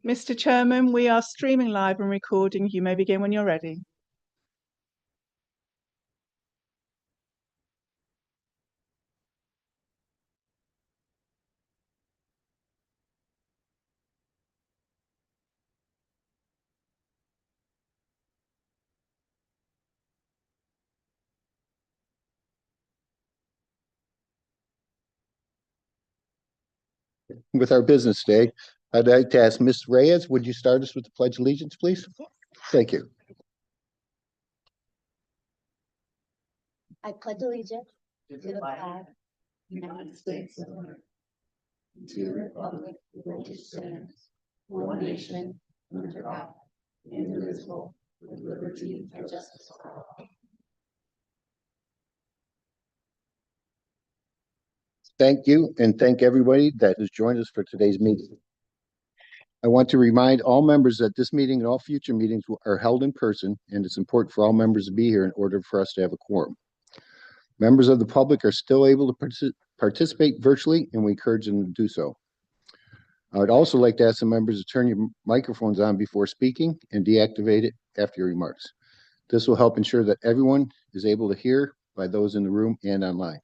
Mr. Chairman, we are streaming live and recording. You may begin when you're ready. With our business day, I'd like to ask Ms. Reyes, would you start us with the Pledge of Allegiance, please? Thank you. I pledge allegiance to the flag of the United States of America, to the republic for which it stands, one nation, under God, indivisible, with liberty and justice for all. Thank you, and thank everybody that has joined us for today's meeting. I want to remind all members that this meeting and all future meetings are held in person, and it's important for all members to be here in order for us to have a quorum. Members of the public are still able to participate virtually, and we encourage them to do so. I would also like to ask the members to turn your microphones on before speaking and deactivate it after your remarks. This will help ensure that everyone is able to hear by those in the room and online.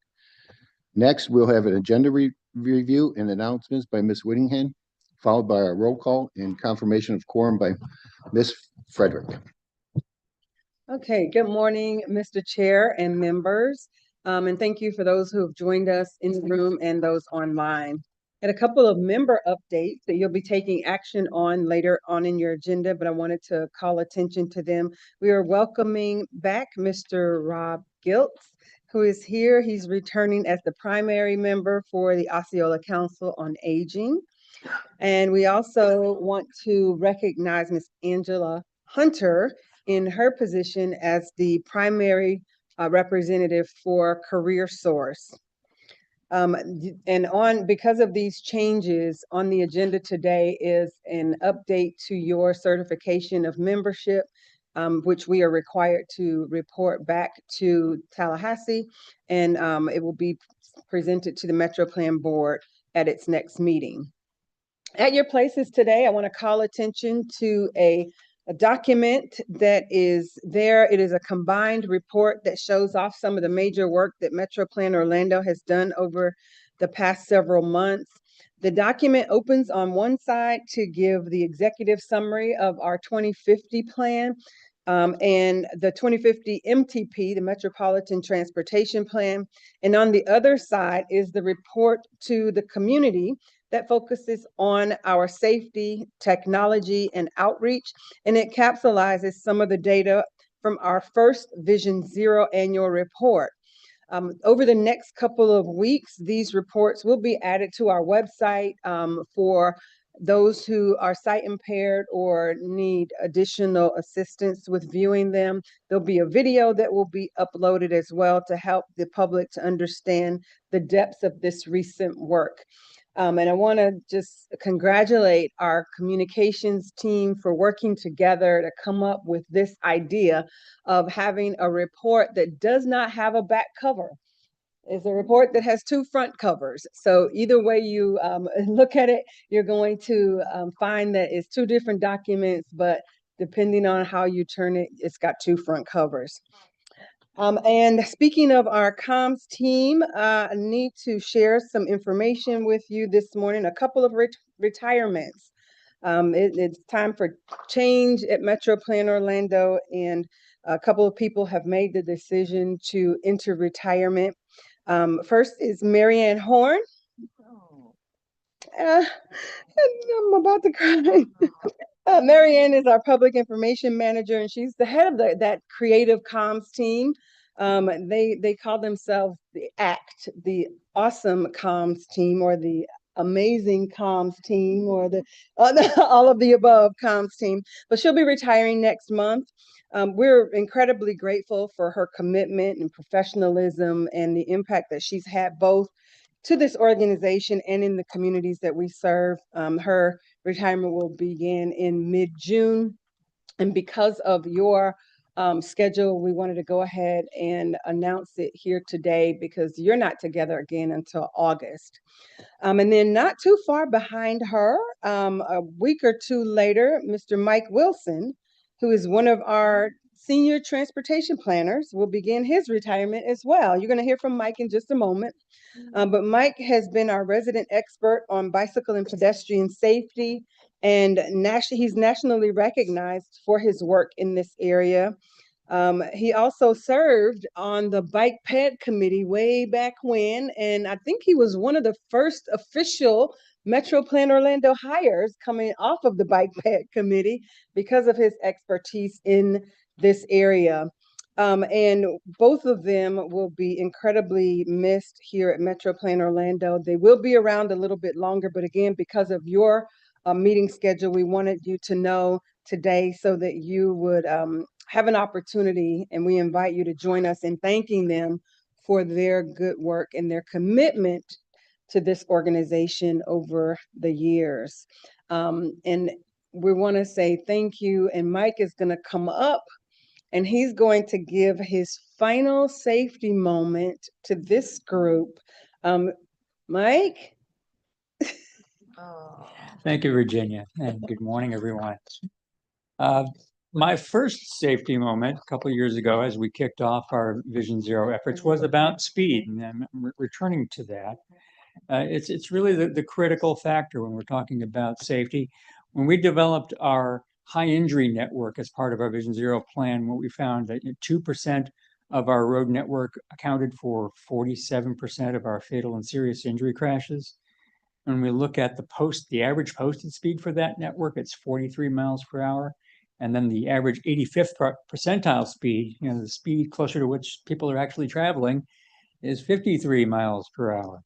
Next, we'll have an agenda review and announcements by Ms. Whittingham, followed by a roll call and confirmation of quorum by Ms. Frederick. Okay, good morning, Mr. Chair and members. And thank you for those who have joined us in the room and those online. And a couple of member updates that you'll be taking action on later on in your agenda, but I wanted to call attention to them. We are welcoming back Mr. Rob Giltz, who is here. He's returning as the primary member for the Osceola Council on Aging. And we also want to recognize Ms. Angela Hunter in her position as the primary representative for Career Source. Because of these changes on the agenda today is an update to your certification of membership, which we are required to report back to Tallahassee, and it will be presented to the Metro Plan Board at its next meeting. At your places today, I want to call attention to a document that is there. It is a combined report that shows off some of the major work that Metro Plan Orlando has done over the past several months. The document opens on one side to give the executive summary of our 2050 plan and the 2050 MTP, the Metropolitan Transportation Plan. And on the other side is the report to the community that focuses on our safety, technology, and outreach, and it capsulizes some of the data from our first Vision Zero annual report. Over the next couple of weeks, these reports will be added to our website for those who are sight impaired or need additional assistance with viewing them. There'll be a video that will be uploaded as well to help the public to understand the depths of this recent work. And I want to just congratulate our communications team for working together to come up with this idea of having a report that does not have a back cover. It's a report that has two front covers. So either way you look at it, you're going to find that it's two different documents, but depending on how you turn it, it's got two front covers. And speaking of our comms team, I need to share some information with you this morning, a couple of retirements. It's time for change at Metro Plan Orlando, and a couple of people have made the decision to enter retirement. First is Marianne Horn. I'm about to cry. Marianne is our public information manager, and she's the head of that creative comms team. They call themselves the ACT, the Awesome Comms Team, or the Amazing Comms Team, or the all of the above comms team. But she'll be retiring next month. We're incredibly grateful for her commitment and professionalism and the impact that she's had both to this organization and in the communities that we serve. Her retirement will begin in mid-June. And because of your schedule, we wanted to go ahead and announce it here today because you're not together again until August. And then not too far behind her, a week or two later, Mr. Mike Wilson, who is one of our senior transportation planners, will begin his retirement as well. You're going to hear from Mike in just a moment. But Mike has been our resident expert on bicycle and pedestrian safety, and he's nationally recognized for his work in this area. He also served on the Bike Ped Committee way back when, and I think he was one of the first official Metro Plan Orlando hires coming off of the Bike Ped Committee because of his expertise in this area. And both of them will be incredibly missed here at Metro Plan Orlando. They will be around a little bit longer, but again, because of your meeting schedule, we wanted you to know today so that you would have an opportunity, and we invite you to join us in thanking them for their good work and their commitment to this organization over the years. And we want to say thank you. And Mike is going to come up and he's going to give his final safety moment to this group. Mike? Thank you, Virginia, and good morning, everyone. My first safety moment a couple of years ago, as we kicked off our Vision Zero efforts, was about speed, and I'm returning to that. It's really the critical factor when we're talking about safety. When we developed our high injury network as part of our Vision Zero plan, what we found that 2% of our road network accounted for 47% of our fatal and serious injury crashes. When we look at the average posted speed for that network, it's 43 miles per hour. And then the average 85th percentile speed, the speed closer to which people are actually traveling, is 53 miles per hour.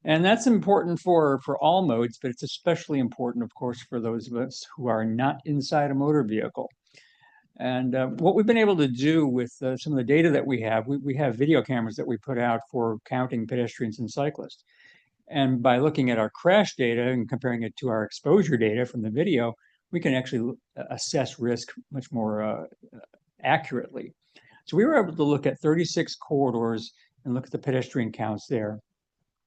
And that's important for all modes, but it's especially important, of course, for those of us who are not inside a motor vehicle. And what we've been able to do with some of the data that we have video cameras that we put out for counting pedestrians and cyclists. And by looking at our crash data and comparing it to our exposure data from the video, we can actually assess risk much more accurately. So we were able to look at 36 corridors and look at the pedestrian counts there.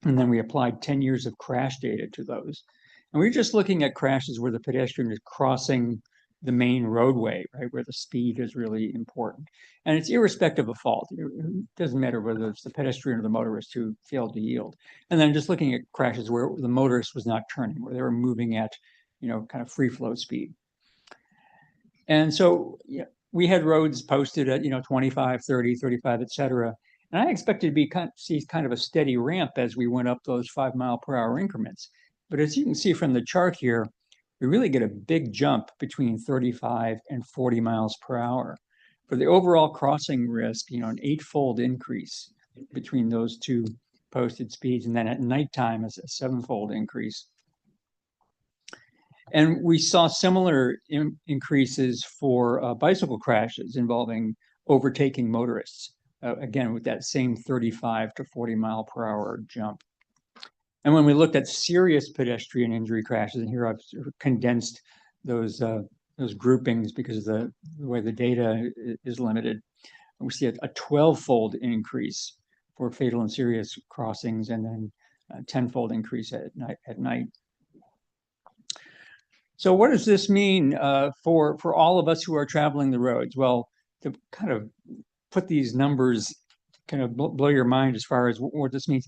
And then we applied 10 years of crash data to those. And we were just looking at crashes where the pedestrian is crossing the main roadway, right, where the speed is really important. And it's irrespective of fault. It doesn't matter whether it's the pedestrian or the motorist who failed to yield. And then just looking at crashes where the motorist was not turning, where they were moving at, kind of free flow speed. And so we had roads posted at, 25, 30, 35, et cetera. And I expected to see kind of a steady ramp as we went up those 5 mile per hour increments. But as you can see from the chart here, we really get a big jump between 35 and 40 miles per hour. For the overall crossing risk, an 8-fold increase between those two posted speeds. And then at nighttime, it's a 7-fold increase. And we saw similar increases for bicycle crashes involving overtaking motorists, again, with that same 35 to 40 mile per hour jump. And when we looked at serious pedestrian injury crashes, and here I've sort of condensed those groupings because of the way the data is limited, we see a 12-fold increase for fatal and serious crossings, and then a 10-fold increase at night. So what does this mean for all of us who are traveling the roads? Well, to kind of put these numbers, kind of blow your mind as far as what this means.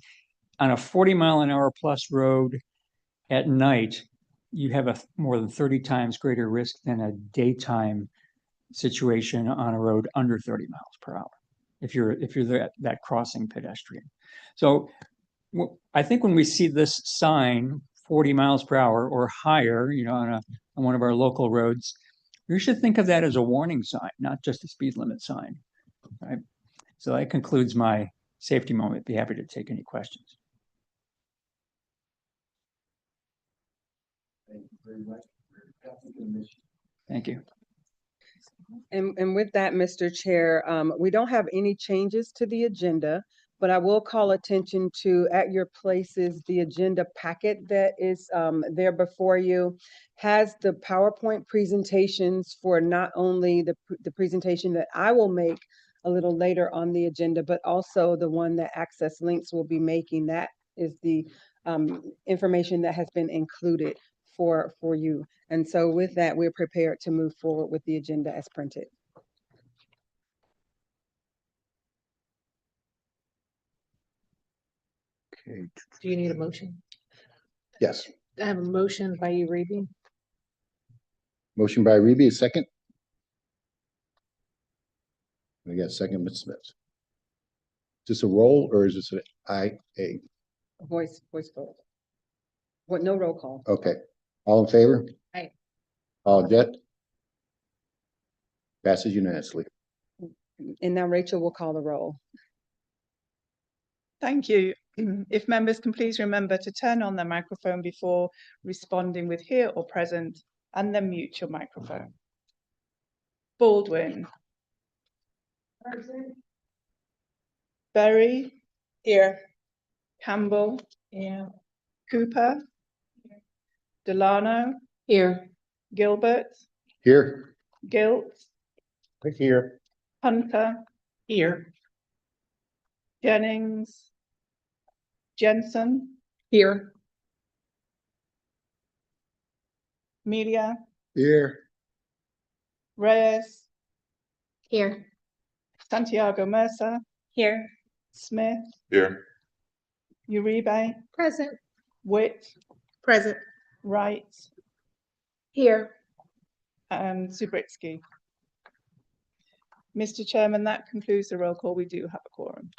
On a 40 mile an hour plus road at night, you have a more than 30 times greater risk than a daytime situation on a road under 30 miles per hour, if you're that crossing pedestrian. So I think when we see this sign, 40 miles per hour or higher, on one of our local roads, we should think of that as a warning sign, not just a speed limit sign, right? So that concludes my safety moment. Be happy to take any questions. Thank you very much. Thank you. And with that, Mr. Chair, we don't have any changes to the agenda. but I will call attention to, at your places, the agenda packet that is there before you has the PowerPoint presentations for not only the presentation that I will make a little later on the agenda, but also the one that Access Links will be making. That is the information that has been included for you. And so with that, we're prepared to move forward with the agenda as printed. Okay, Do you need a motion? yes. I have a motion by Uribe. Motion by Reby, a second. We got a second, Ms. Smith. Is this a roll or is this an IA? Voice vote. What, no roll call. Okay, all in favor? Aye. All object? Passes unanimously. And now Rachel will call the roll. Thank you. If members can please remember to turn on their microphone before responding with here or present, and then mute your microphone. Baldwin. Berry. Here. Campbell. Yeah. Cooper. Delano. Here. Gilbert. Here. Gilt. Here. Hunter. Here. Jennings. Jensen. Here. Melia. Here. Reyes. Here. Santiago Mercer. Here. Smith. Here. Uribe. Present. Witt. Present. Wright. Here. And Zubritsky. Mr. Chairman, that concludes the roll call. We do have a quorum.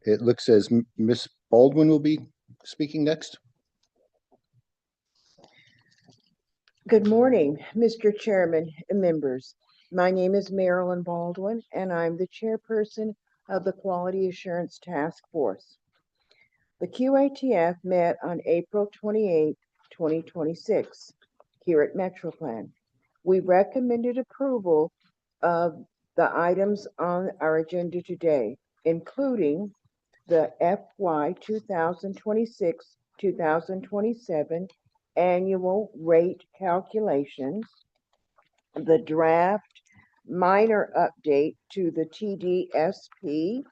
It looks as Ms. Baldwin will be speaking next. Good morning, Mr. Chairman and members. My name is Marilyn Baldwin, and I'm the chairperson of the Quality Assurance Task Force. The QATF met on April 28, 2026, here at MetroPlan. We recommended approval of the items on our agenda today, including the FY 2026-2027 annual rate calculations, the draft minor update to the TDSP,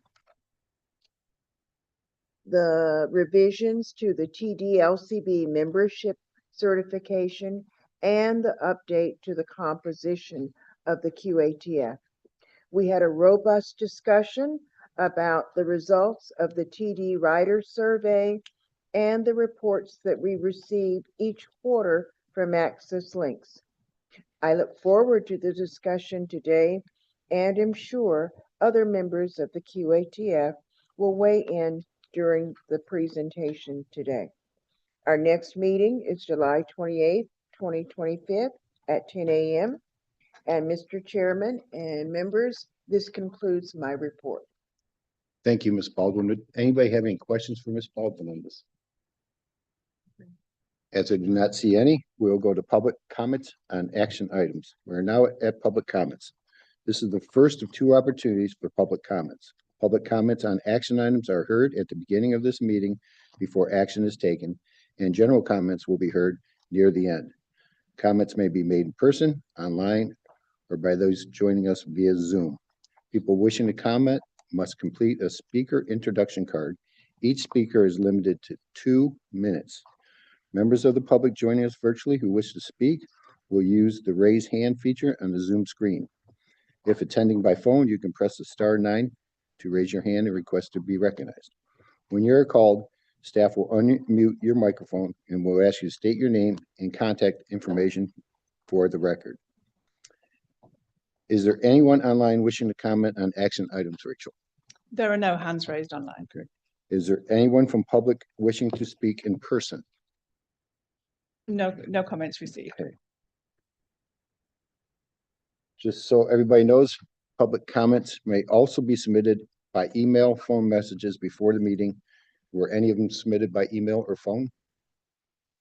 the revisions to the TDLCB membership certification, and the update to the composition of the QATF. We had a robust discussion about the results of the TD Writer Survey and the reports that we receive each quarter from Access Links. I look forward to the discussion today and am sure other members of the QATF will weigh in during the presentation today. Our next meeting is July 28th, 2025 at 10 a.m. And Mr. Chairman and members, this concludes my report. Thank you, Ms. Baldwin. Would anybody have any questions for Ms. Baldwin on this? As I do not see any, we'll go to public comments on action items. We're now at public comments. This is the first of two opportunities for public comments. Public comments on action items are heard at the beginning of this meeting before action is taken, and general comments will be heard near the end. Comments may be made in person, online, or by those joining us via Zoom. People wishing to comment must complete a speaker introduction card. Each speaker is limited to 2 minutes. Members of the public joining us virtually who wish to speak will use the raise hand feature on the Zoom screen. If attending by phone, you can press the *9 to raise your hand and request to be recognized. When you're called, staff will unmute your microphone and will ask you to state your name and contact information for the record. Is there anyone online wishing to comment on action items, Rachel? There are no hands raised online. Okay. Is there anyone from public wishing to speak in person? No comments received. Okay. Just so everybody knows, public comments may also be submitted by email, phone messages before the meeting. Were any of them submitted by email or phone?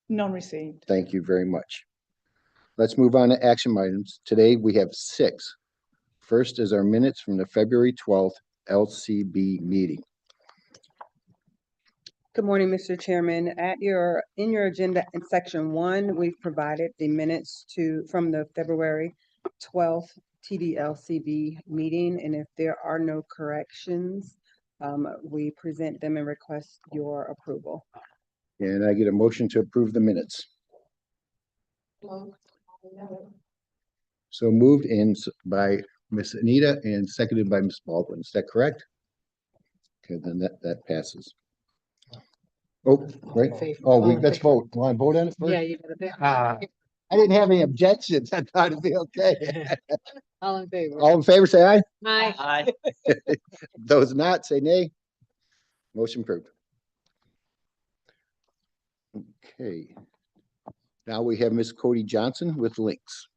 None received. Thank you very much. Let's move on to action items. Today, we have 6. First is our minutes from the February 12th LCB meeting. Good morning, Mr. Chairman. In your agenda in section 1, we've provided the minutes from the February 12th TDLCB meeting, and if there are no corrections, we present them and request your approval. And I get a motion to approve the minutes. So moved by Ms. Anita and seconded by Ms. Baldwin. Is that correct? Okay, then that passes. Oh, right. Oh, let's vote. Want to vote on it first? Yeah, you gotta do. I didn't have any objections. I thought it'd be okay. All in favor? All in favor, say aye. Aye. Those not, say nay. Motion approved. Okay. Now we have Ms. Cody Johnson with links.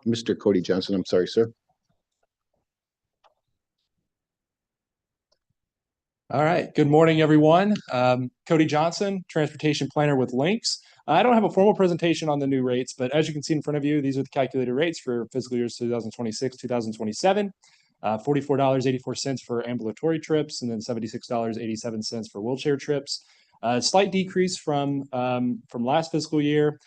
Mr. Cody Johnson, I'm sorry, sir. All right. Good morning, everyone. Cody Johnson, transportation planner with Links. I don't have a formal presentation on the new rates, but as you can see in front of you, these are the calculated rates for fiscal years 2026, 2027. $44.84 for ambulatory trips, and then $76.87 for wheelchair trips. A slight decrease from last fiscal year.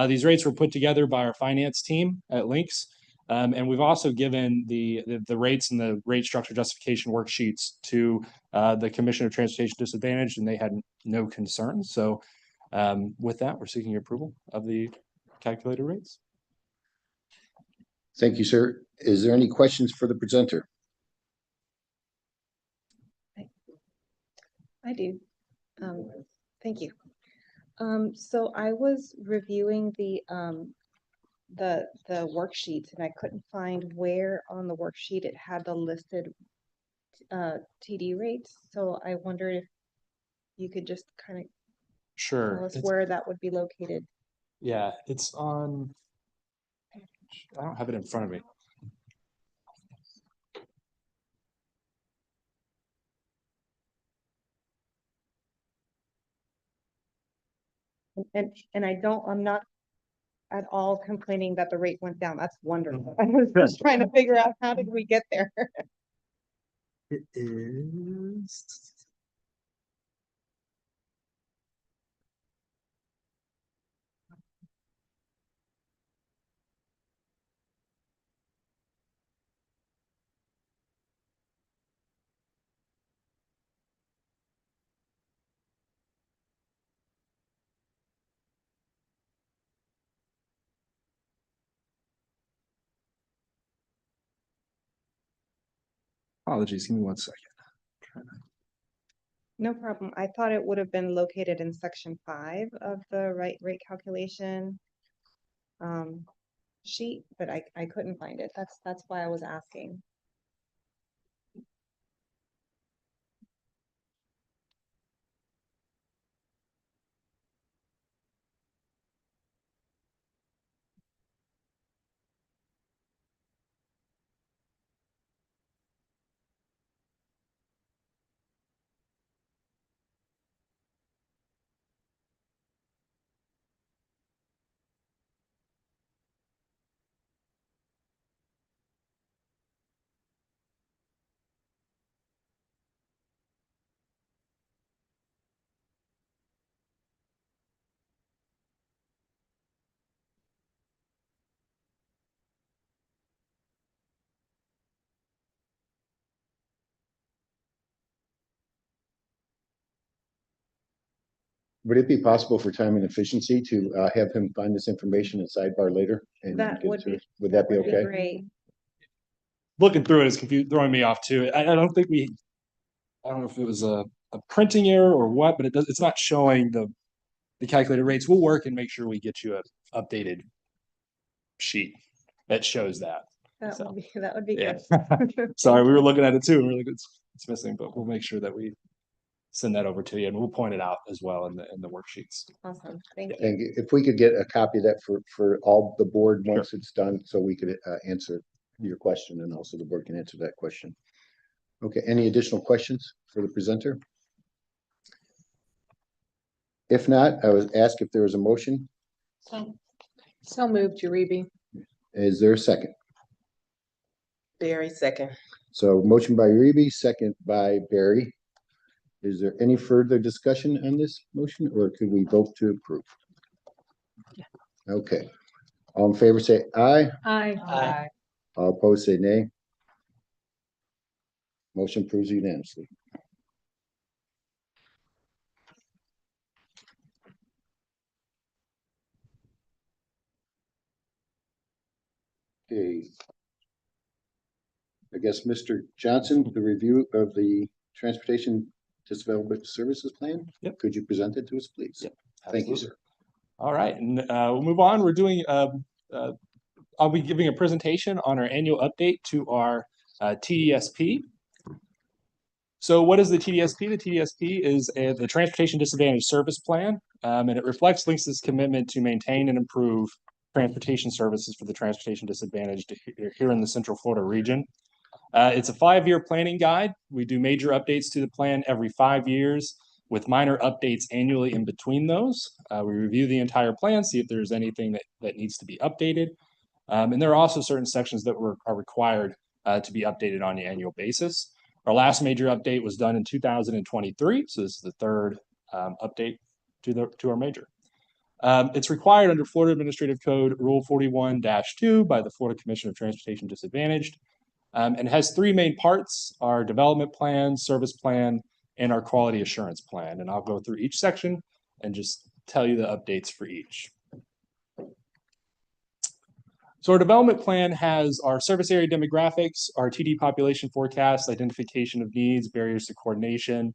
These rates were put together by our finance team at Links. And we've also given the rates and the rate structure justification worksheets to the Commission of Transportation Disadvantaged, and they had no concerns. So with that, we're seeking your approval of the calculated rates. Thank you, sir. Is there any questions for the presenter? I do. Thank you. So I was reviewing the worksheets, and I couldn't find where on the worksheet it had the listed TD rates. So I wondered if you could just kind of Sure. tell us where that would be located. Yeah, it's on. I don't have it in front of me. And I'm not at all complaining that the rate went down. That's wonderful. I was just trying to figure out how did we get there. It is. Apologies, give me 1 second. No problem. I thought it would have been located in section 5 of the rate calculation sheet, but I couldn't find it. That's why I was asking. Would it be possible for time and efficiency to have him find this information in sidebar later? And That get it would to be us? Would that be okay? great. Looking through it is throwing me off too. I don't think I don't know if it was a printing error or what, but it's not showing the calculated rates. We'll work and make sure we get you a updated sheet that shows that. That would be Yeah. good. Sorry, we were looking at it too, and we're like, it's missing, but we'll make sure that we send that over to you, and we'll point it out as well in the worksheets. Awesome. Thank you. Thank you. If we could get a copy of that for all the board once it's done, so we could answer your question, and also the board can answer that question. Okay, any additional questions for the presenter? If not, I would ask if there was a motion So moved, Uribe. Is there a second? Barry, second. So motion by Uribe, second by Barry. Is there any further discussion on this motion, or could we vote to approve? Okay. All in favor, say aye. Aye. All opposed, say nay. Motion approves unanimously. Okay. I guess, Mr. Johnson, the review of the Transportation Development Services Plan? Yep. Could you present it to us, please? Yep, Thank you, absolutely. sir. All right, and we'll move on. We're doing, I'll be giving a presentation on our annual update to our TDSP. So what is the TDSP? The TDSP is the Transportation Disadvantage Service Plan, and it reflects Lynx's commitment to maintain and improve transportation services for the transportation disadvantaged here in the Central Florida region. It's a 5-year planning guide. We do major updates to the plan every 5 years with minor updates annually in between those. We review the entire plan, see if there's anything that needs to be updated. And there are also certain sections that are required to be updated on an annual basis. Our last major update was done in 2023, so this is the third update to our major. It's required under Florida Administrative Code Rule 41-2 by the Florida Commission of Transportation Disadvantaged, and has 3 main parts: our development plan, service plan, and our quality assurance plan. And I'll go through each section and just tell you the updates for each. So our development plan has our service area demographics, our TD population forecast, identification of needs, barriers to coordination,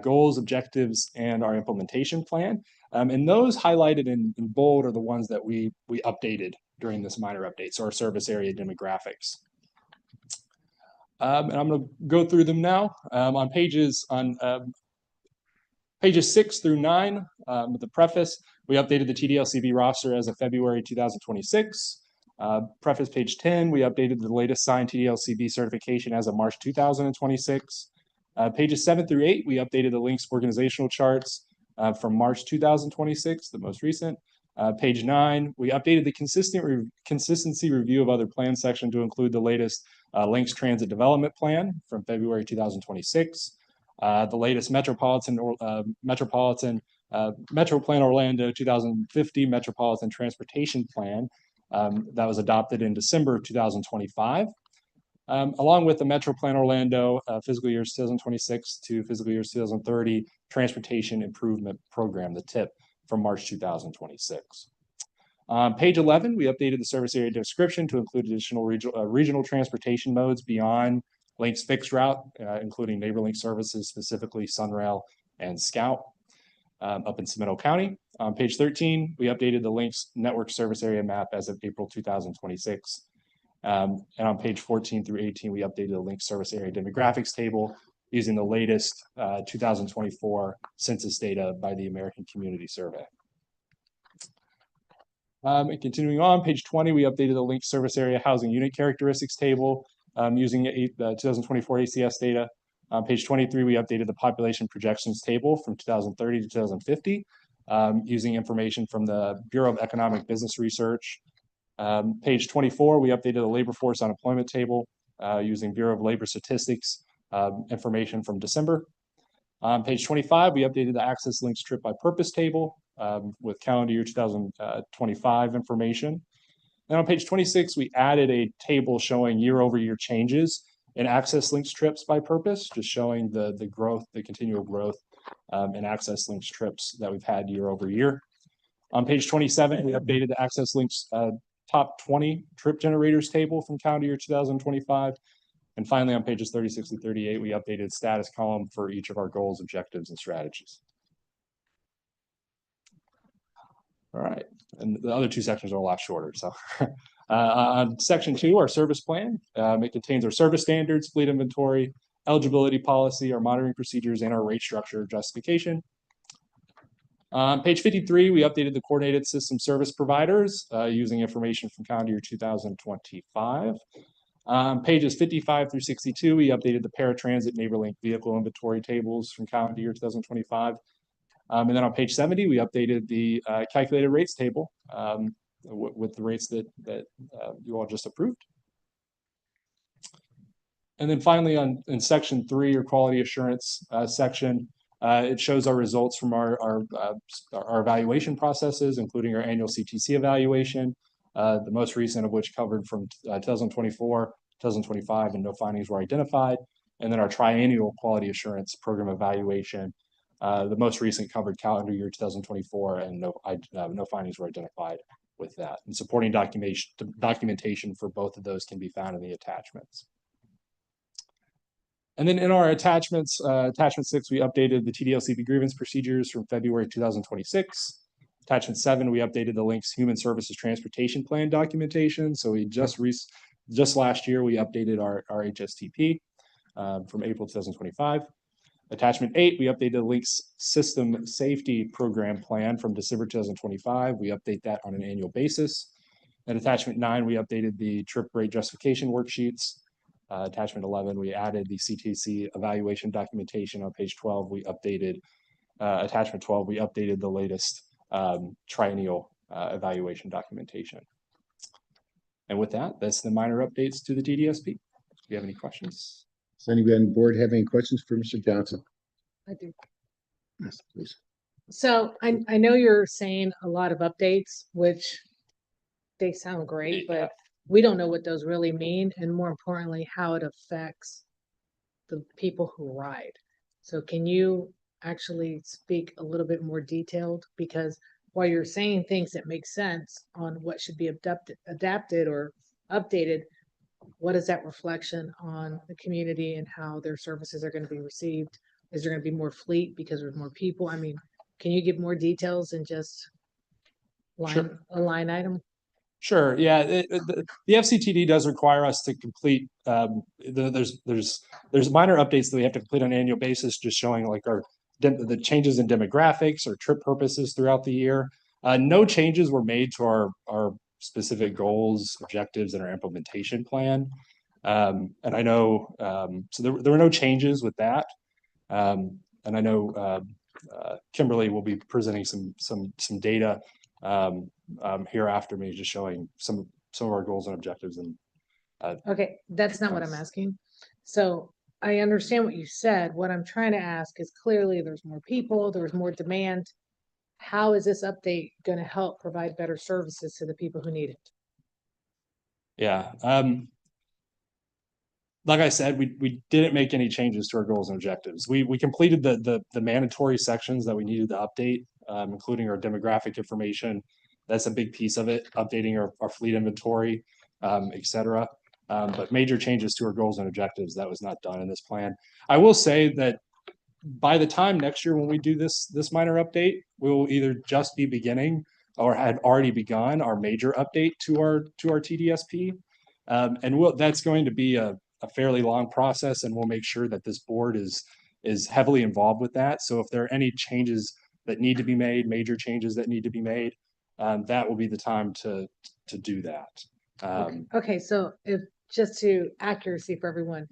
goals, objectives, and our implementation plan. And those highlighted in bold are the ones that we updated during this minor update, so our service area demographics. And I'm going to go through them now on pages 6 through 9. With the preface, we updated the TDLCB roster as of February 2026. Preface page 10, we updated the latest signed TDLCB certification as of March 2026. Pages 7 through 8, we updated the Lynx organizational charts from March 2026, the most recent. Page 9, we updated the consistency review of other plan section to include the latest Lynx Transit Development Plan from February 2026. The latest Metro Plan Orlando 2050 Metropolitan Transportation Plan that was adopted in December 2025, along with the Metro Plan Orlando fiscal years 2026 to fiscal years 2030 Transportation Improvement Program, the TIP, from March 2026. Page 11, we updated the service area description to include additional regional transportation modes beyond Lynx fixed route, including NeighborLink services, specifically Sunrail and Scout, up in Seminole County. On page 13, we updated the Lynx network service area map as of April 2026. And on page 14 through 18, we updated the Lynx service area demographics table using the latest 2024 census data by the American Community Survey. And continuing on, page 20, we updated the Lynx service area housing unit characteristics table using the 2024 ACS data. On page 23, we updated the population projections table from 2030 to 2050 using information from the Bureau of Economic Business Research. Page 24, we updated the labor force unemployment table using Bureau of Labor Statistics information from December. On page 25, we updated the Access Links Trip by Purpose table with calendar year 2025 information. And on page 26, we added a table showing year-over-year changes in Access Links trips by purpose, just showing the growth, the continual growth in Access Links trips that we've had year over year. On page 27, we updated the Access Links top 20 trip generators table from calendar year 2025. And finally, on pages 36 to 38, we updated status column for each of our goals, objectives, and strategies. All right, and the other 2 sections are a lot shorter. So on section 2, our service plan, it contains our service standards, fleet inventory, eligibility policy, our monitoring procedures, and our rate structure justification. On page 53, we updated the coordinated system service providers using information from calendar year 2025. Pages 55 through 62, we updated the paratransit NeighborLink vehicle inventory tables from calendar year 2025. And then on page 70, we updated the calculated rates table with the rates that you all just approved. And then finally, in section 3, or quality assurance section, it shows our results from our evaluation processes, including our annual CTC evaluation, the most recent of which covered from 2024, 2025, and no findings were identified. And then our triennial quality assurance program evaluation, the most recent covered calendar year 2024, and no findings were identified with that. And supporting documentation for both of those can be found in the attachments. And then in our attachments, attachment 6, we updated the TDLCB grievance procedures from February 2026. Attachment 7, we updated the Links Human Services Transportation Plan documentation. So we just last year, we updated our HSTP from April 2025. Attachment 8, we updated the Links System Safety Program Plan from December 2025. We update that on an annual basis. And attachment 9, we updated the trip rate justification worksheets. Attachment 11, we added the CTC evaluation documentation. On page 12, we updated, attachment 12, we updated the latest triennial evaluation documentation. And with that, that's the minor updates to the TDSP. Do you have any questions? Does anybody on the board have any questions for Mr. Johnson? I do. Yes, please. So I know you're saying a lot of updates, which they sound great, Yeah. but we don't know what those really mean, and more importantly, how it affects the people who ride. So can you actually speak a little bit more detailed? Because while you're saying things that make sense on what should be adapted or updated, what is that reflection on the community and how their services are going to be received? Is there going to be more fleet because there's more people? I mean, can you give more details than just Sure. a line item? Sure. Yeah. The FCTD does require us to complete. There's minor updates that we have to complete on an annual basis, just showing like the changes in demographics or trip purposes throughout the year. No changes were made to our specific goals, objectives, and our implementation plan. And I know so there were no changes with that. And I know Kimberly will be presenting some data here after me, just showing some of our goals and objectives. And Okay, that's not what I'm asking. So I understand what you said. What I'm trying to ask is clearly there's more people, there's more demand. How is this update going to help provide better services to the people who need it? yeah, like I said, we didn't make any changes to our goals and objectives. We completed the mandatory sections that we needed to update, including our demographic information. That's a big piece of it, updating our fleet inventory, et cetera. But major changes to our goals and objectives, that was not done in this plan. I will say that by the time next year when we do this minor update, we will either just be beginning or had already begun our major update to our TDSP. And that's going to be a fairly long process, and we'll make sure that this board is heavily involved with that. So if there are any changes that need to be made, major changes that need to be made, that will be the time to do that. Okay, so if just to accuracy for everyone,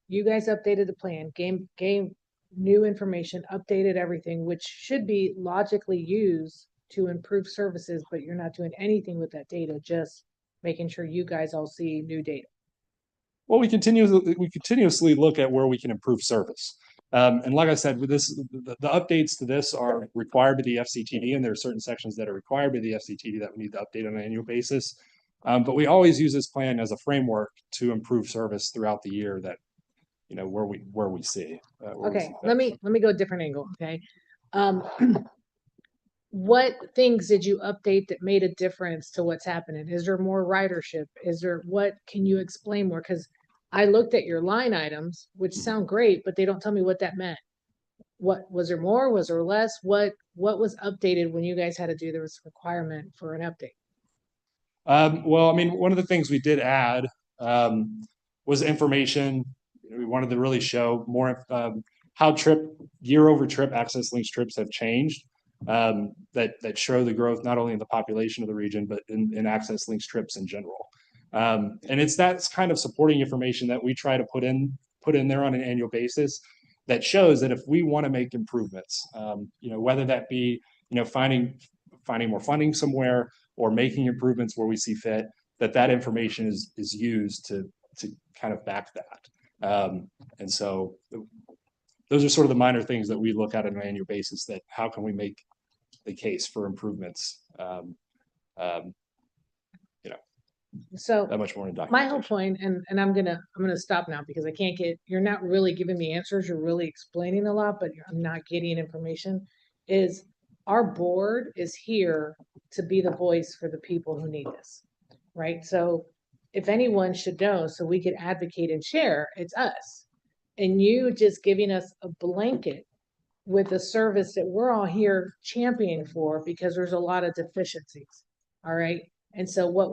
you guys updated the plan, gave new information, updated everything, which should be logically used to improve services, but you're not doing anything with that data, just making sure you guys all see new data. Well, we continuously look at where we can improve service. And like I said, with this, the updates to this are required by the FCTD, and there are certain sections that are required by the FCTD that we need to update on an annual basis. But we always use this plan as a framework to improve service throughout the year that, you know, where we see. Okay, let me go a different angle, okay? What things did you update that made a difference to what's happening? Is there more ridership? Can you explain more? Because I looked at your line items, which sound great, but they don't tell me what that meant. What was there more? Was there less? What was updated when you guys had to do this requirement for an update? Well, I mean, one of the things we did add was information. We wanted to really show more how year over trip access links trips have changed. That show the growth not only in the population of the region, but in access links trips in general. And that's kind of supporting information that we try to put in there on an annual basis that shows that if we want to make improvements, whether that be, finding more funding somewhere or making improvements where we see fit, that information is used to kind of back that. And so those are sort of the minor things that we look at on an annual basis, that how can we make the case for improvements, So that much more in my whole documentation. point, and I'm gonna stop now because I can't get, you're not really giving me answers, you're really explaining a lot, but I'm not getting information, is our board is here to be the voice for the people who need this, right? So if anyone should know, so we could advocate and share, it's us. And you just giving us a blanket with a service that we're all here championing for because there's a lot of deficiencies. All right. And so what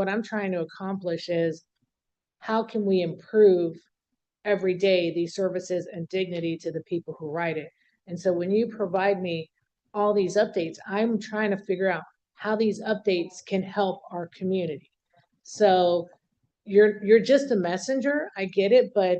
I'm trying to accomplish is how can we improve every day these services and dignity to the people who write it? And so when you provide me all these updates, I'm trying to figure out how these updates can help our community. So you're just a messenger. I get it, but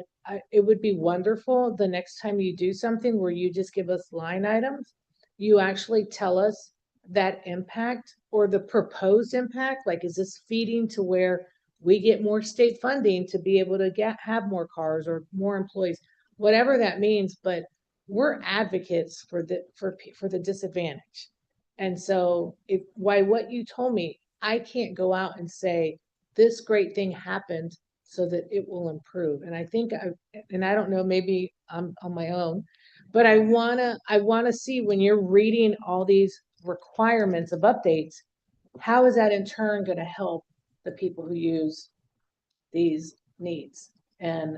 it would be wonderful the next time you do something where you just give us line items, you actually tell us that impact or the proposed impact. Like, is this feeding to where we get more state funding to be able to have more cars or more employees, whatever that means. But we're advocates for the disadvantaged. And so what you told me, I can't go out and say, this great thing happened so that it will improve. And I think, and I don't know, maybe I'm on my own, but I wanna see when you're reading all these requirements of updates, how is that in turn gonna help the people who use these needs? And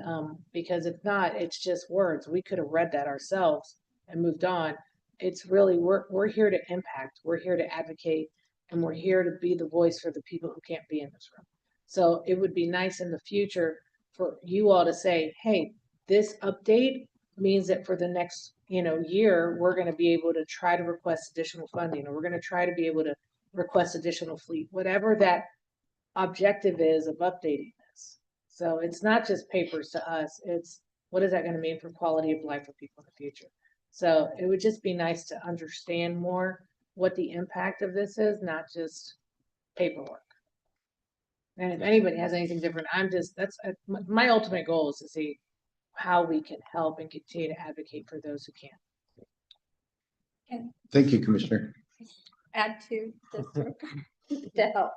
because if not, it's just words. We could have read that ourselves and moved on. It's really, we're here to impact, we're here to advocate, and we're here to be the voice for the people who can't be in this room. So it would be nice in the future for you all to say, hey, this update means that for the next, year, we're going to be able to try to request additional funding, or we're going to try to be able to request additional fleet, whatever that objective is of updating this. So it's not just papers to us, it's what is that going to mean for quality of life for people in the future? So it would just be nice to understand more what the impact of this is, not just paperwork. And if anybody has anything different, that's my ultimate goal is to see how we can help and continue to advocate for those who can't. Thank you, Commissioner. Add to this work to help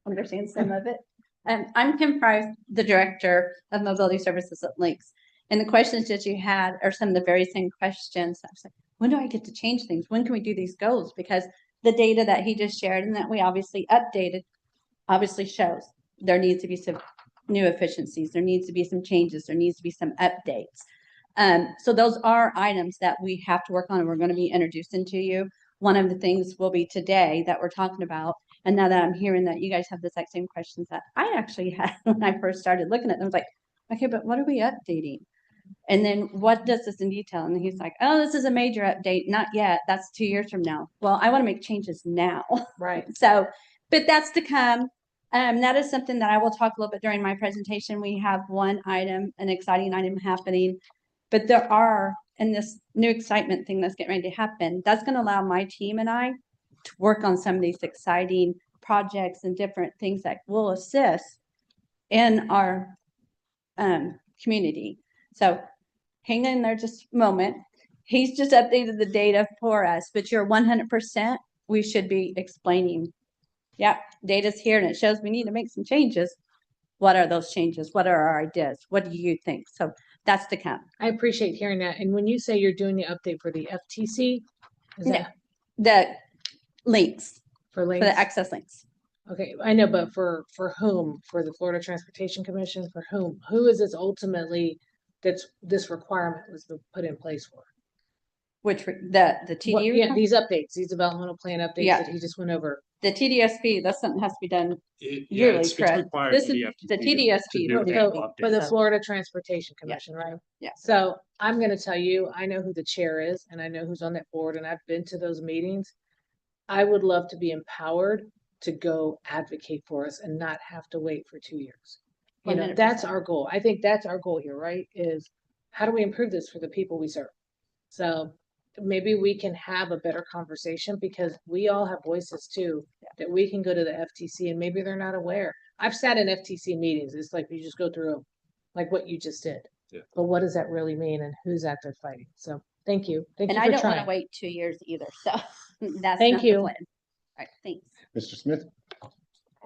understand some of it. I'm Kim Price, the Director of Mobility Services at Links. And the questions that you had are some of the very same questions. I was like, when do I get to change things? When can we do these goals? Because the data that he just shared and that we obviously updated obviously shows there needs to be some new efficiencies. There needs to be some changes. There needs to be some updates. So those are items that we have to work on and we're going to be introducing to you. One of the things will be today that we're talking about. And now that I'm hearing that you guys have the exact same questions that I actually had when I first started looking at them, I was like, okay, but what are we updating? And then what does this in detail? And he's like, oh, this is a major update. Not yet. That's 2 years from now. Well, I want to make changes now. Right. So, but that's to come. That is something that I will talk a little bit during my presentation. We have one item, an exciting item happening, but there are, and this new excitement thing that's getting ready to happen, that's going to allow my team and I to work on some of these exciting projects and different things that will assist in our community. So hang in there just a moment. He's just updated the data for us, but you're 100%. We should be explaining. Yeah, data's here and it shows we need to make some changes. What are those changes? What are our ideas? What do you think? So that's to come. I appreciate hearing that. And when you say you're doing the update for the FTC, is that The links for for links? the access links. Okay, I know, but for whom? For the Florida Transportation Commission? For whom? Who is this ultimately this requirement was put in place for? Which the TD Yeah, these updates, these developmental plan updates Yeah. that he just went over. the TDSP, that's something that has to be done yearly, It's correct? required This for is the FTC to TDSP. do the annual So, updates. for the So- Florida Transportation Commission, right? Yeah. So I'm gonna tell you, I know who the chair is and I know who's on that board and I've been to those meetings. I would love to be empowered to go advocate for us and not have to wait for 2 years. You know, 100%. that's our goal. I think that's our goal here, right? Is how do we improve this for the people we serve? So maybe we can have a better conversation because we all have voices too, that we can go to the FTC and maybe they're not aware. I've sat in FTC meetings. It's like you just go through 'em, like what you just did. Yeah. But what does that really mean and who's out there fighting? So thank you. Thank And you I for don't want to trying. wait 2 years either, so that's Thank not the you. plan. All right, thanks. Mr. Smith? I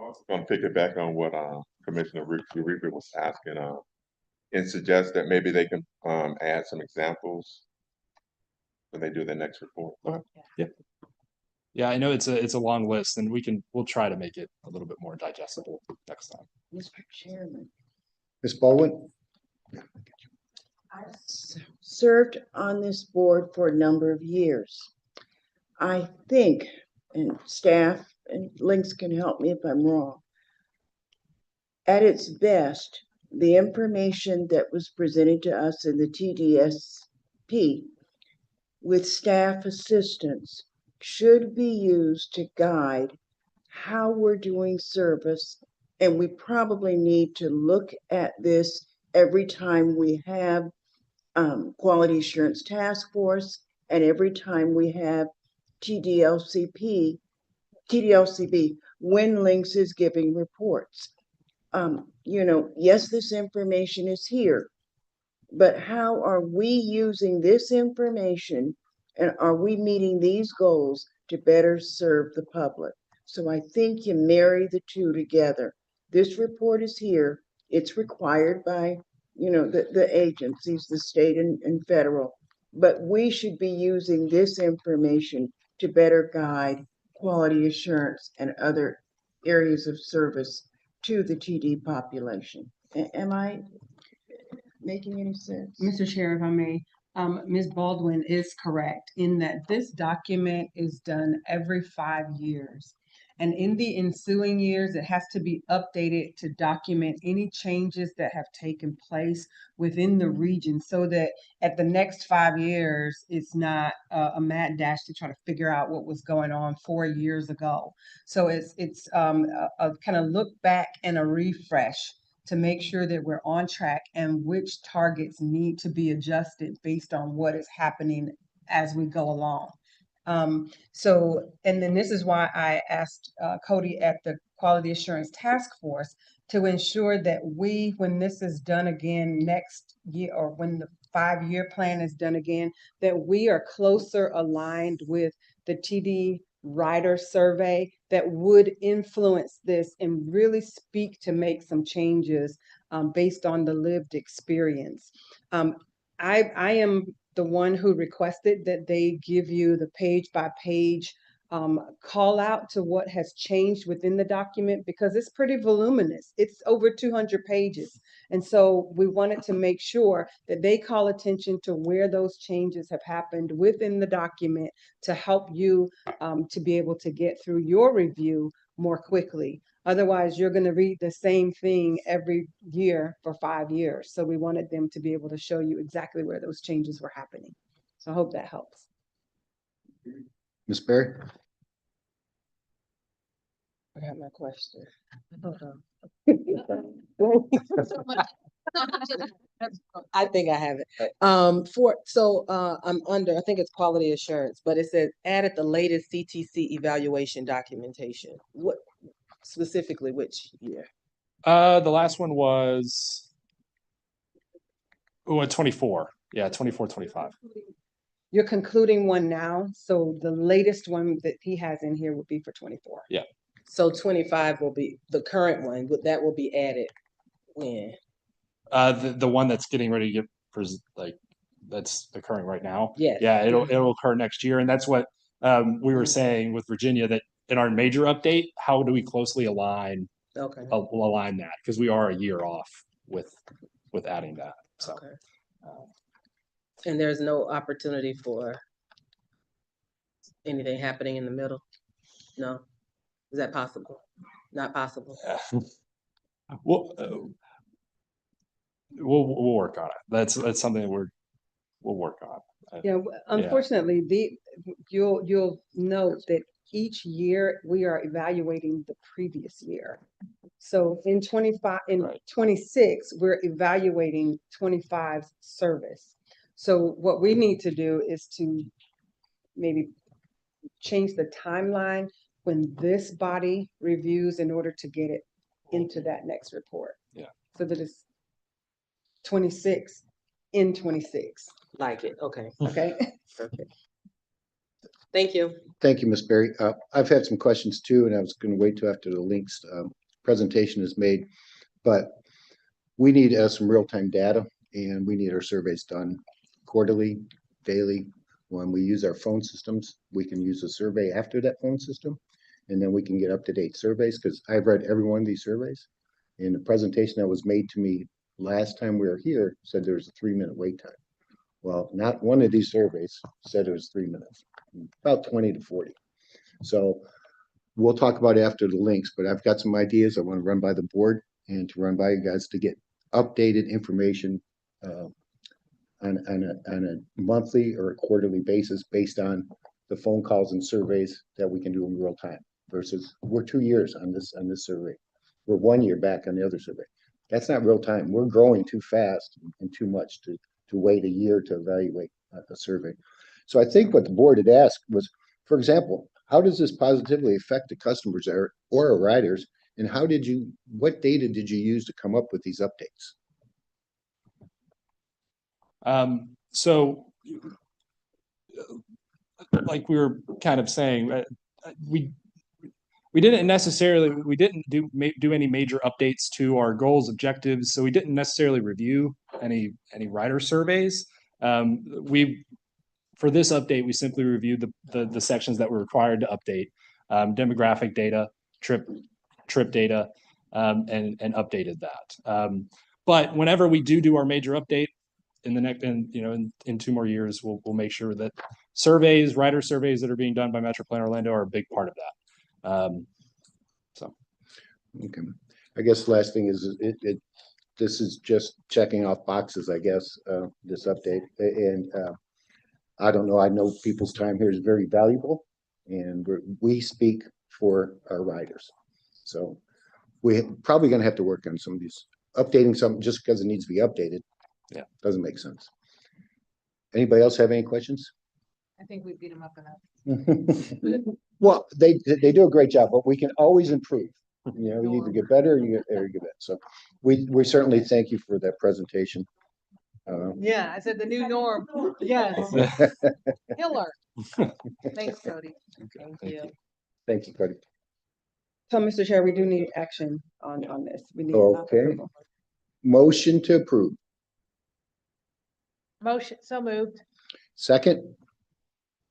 was going to piggyback on what Commissioner Reaper was asking, and suggest that maybe they can add some examples when they do their next report. Yeah, I know it's a long list, and we'll try to make it a little bit more digestible next time. Mr. Chairman, Ms. Baldwin? I've served on this board for a number of years. I think, and staff and Links can help me if I'm wrong, at its best, the information that was presented to us in the TDSP with staff assistance should be used to guide how we're doing service. And we probably need to look at this every time we have Quality Assurance Task Force and every time we have TDLCB, when Links is giving reports. Yes, this information is here, but how are we using this information and are we meeting these goals to better serve the public? So I think you marry the two together. This report is here. It's required by, the agencies, the state and federal, but we should be using this information to better guide quality assurance and other areas of service to the TD population. Am I making any sense? Mr. Chair, if I may, Ms. Baldwin is correct in that this document is done every 5 years. And in the ensuing years, it has to be updated to document any changes that have taken place within the region so that at the next 5 years, it's not a mad dash to try to figure out what was going on 4 years ago. So it's a kind of look back and a refresh to make sure that we're on track and which targets need to be adjusted based on what is happening as we go along. And then this is why I asked Cody at the Quality Assurance Task Force to ensure that when this is done again next year, or when the 5-year plan is done again, that we are closer aligned with the TD Rider survey that would influence this and really speak to make some changes based on the lived experience. I am the one who requested that they give you the page by page call out to what has changed within the document because it's pretty voluminous. It's over 200 pages. And so we wanted to make sure that they call attention to where those changes have happened within the document to help you to be able to get through your review more quickly. Otherwise, you're going to read the same thing every year for 5 years. So we wanted them to be able to show you exactly where those changes were happening. So I hope that helps. Ms. Berry? I got my question. Hold on. I think I have it. I'm under, I think it's quality assurance, but it says added the latest CTC evaluation documentation. What specifically, which year? The last one was 24. Yeah, 24, 25. You're concluding one now. So the latest one that he has in here would be for 24. Yeah. So 25 will be the current one, but that will be added when? The one that's getting ready to get that's occurring right now. Yes. Yeah, it'll occur next year, and that's what we were saying with Virginia, that in our major update, how do we closely align that, because we are a year off with adding that. So. Okay. And there's no opportunity for anything happening in the middle? No? Is that possible? Not possible? We'll work on it. That's something that we'll work on. Yeah, unfortunately, you'll note that each year we are evaluating the previous year. So in 25, in Right. 26, we're evaluating 25's service. So what we need to do is to maybe change the timeline when this body reviews in order to get it into that next report. Yeah. So that it's 26 in 26, Like it, okay, okay? perfect. Thank you. Thank you, Ms. Berry. I've had some questions too, and I was going to wait till after the links presentation is made. But we need some real-time data, and we need our surveys done quarterly, daily. When we use our phone systems, we can use a survey after that phone system, and then we can get up-to-date surveys, because I've read every one of these surveys. And the presentation that was made to me last time we were here said there was a 3-minute wait time. Well, not one of these surveys said it was 3 minutes, about 20 to 40. So we'll talk about it after the links, but I've got some ideas I want to run by the board and to run by you guys to get updated information on a monthly or a quarterly basis based on the phone calls and surveys that we can do in real time versus we're 2 years on this survey. We're 1 year back on the other survey. That's not real time. We're growing too fast and too much to wait a year to evaluate a survey. So I think what the board had asked was, for example, how does this positively affect the customers or our riders? And what data did you use to come up with these updates? So like we were kind of saying, we didn't do any major updates to our goals, objectives. So we didn't necessarily review any rider surveys. For this update, we simply reviewed the sections that were required to update, demographic data, trip data, and updated that. But whenever we do our major update in the next, in 2 more years, we'll make sure that rider surveys that are being done by MetroPlan Orlando are a big part of that. Okay. I guess the last thing is this is just checking off boxes, I guess, this update. And I don't know, I know people's time here is very valuable, and we speak for our riders. So we're probably going to have to work on some of these, updating something just because it needs to be updated. Yeah. Doesn't make sense. Anybody else have any questions? I think we beat them up enough. Well, they do a great job, but we can always improve. You either get better or you get better. So we certainly thank you for that presentation. Yeah, I said the new norm. Yes. Killer. Thanks, Cody. Thank you. Thank you, Cody. So, Mr. Chair, we do need action on this. We need Okay. approval. Motion to approve. Motion, so moved. Second,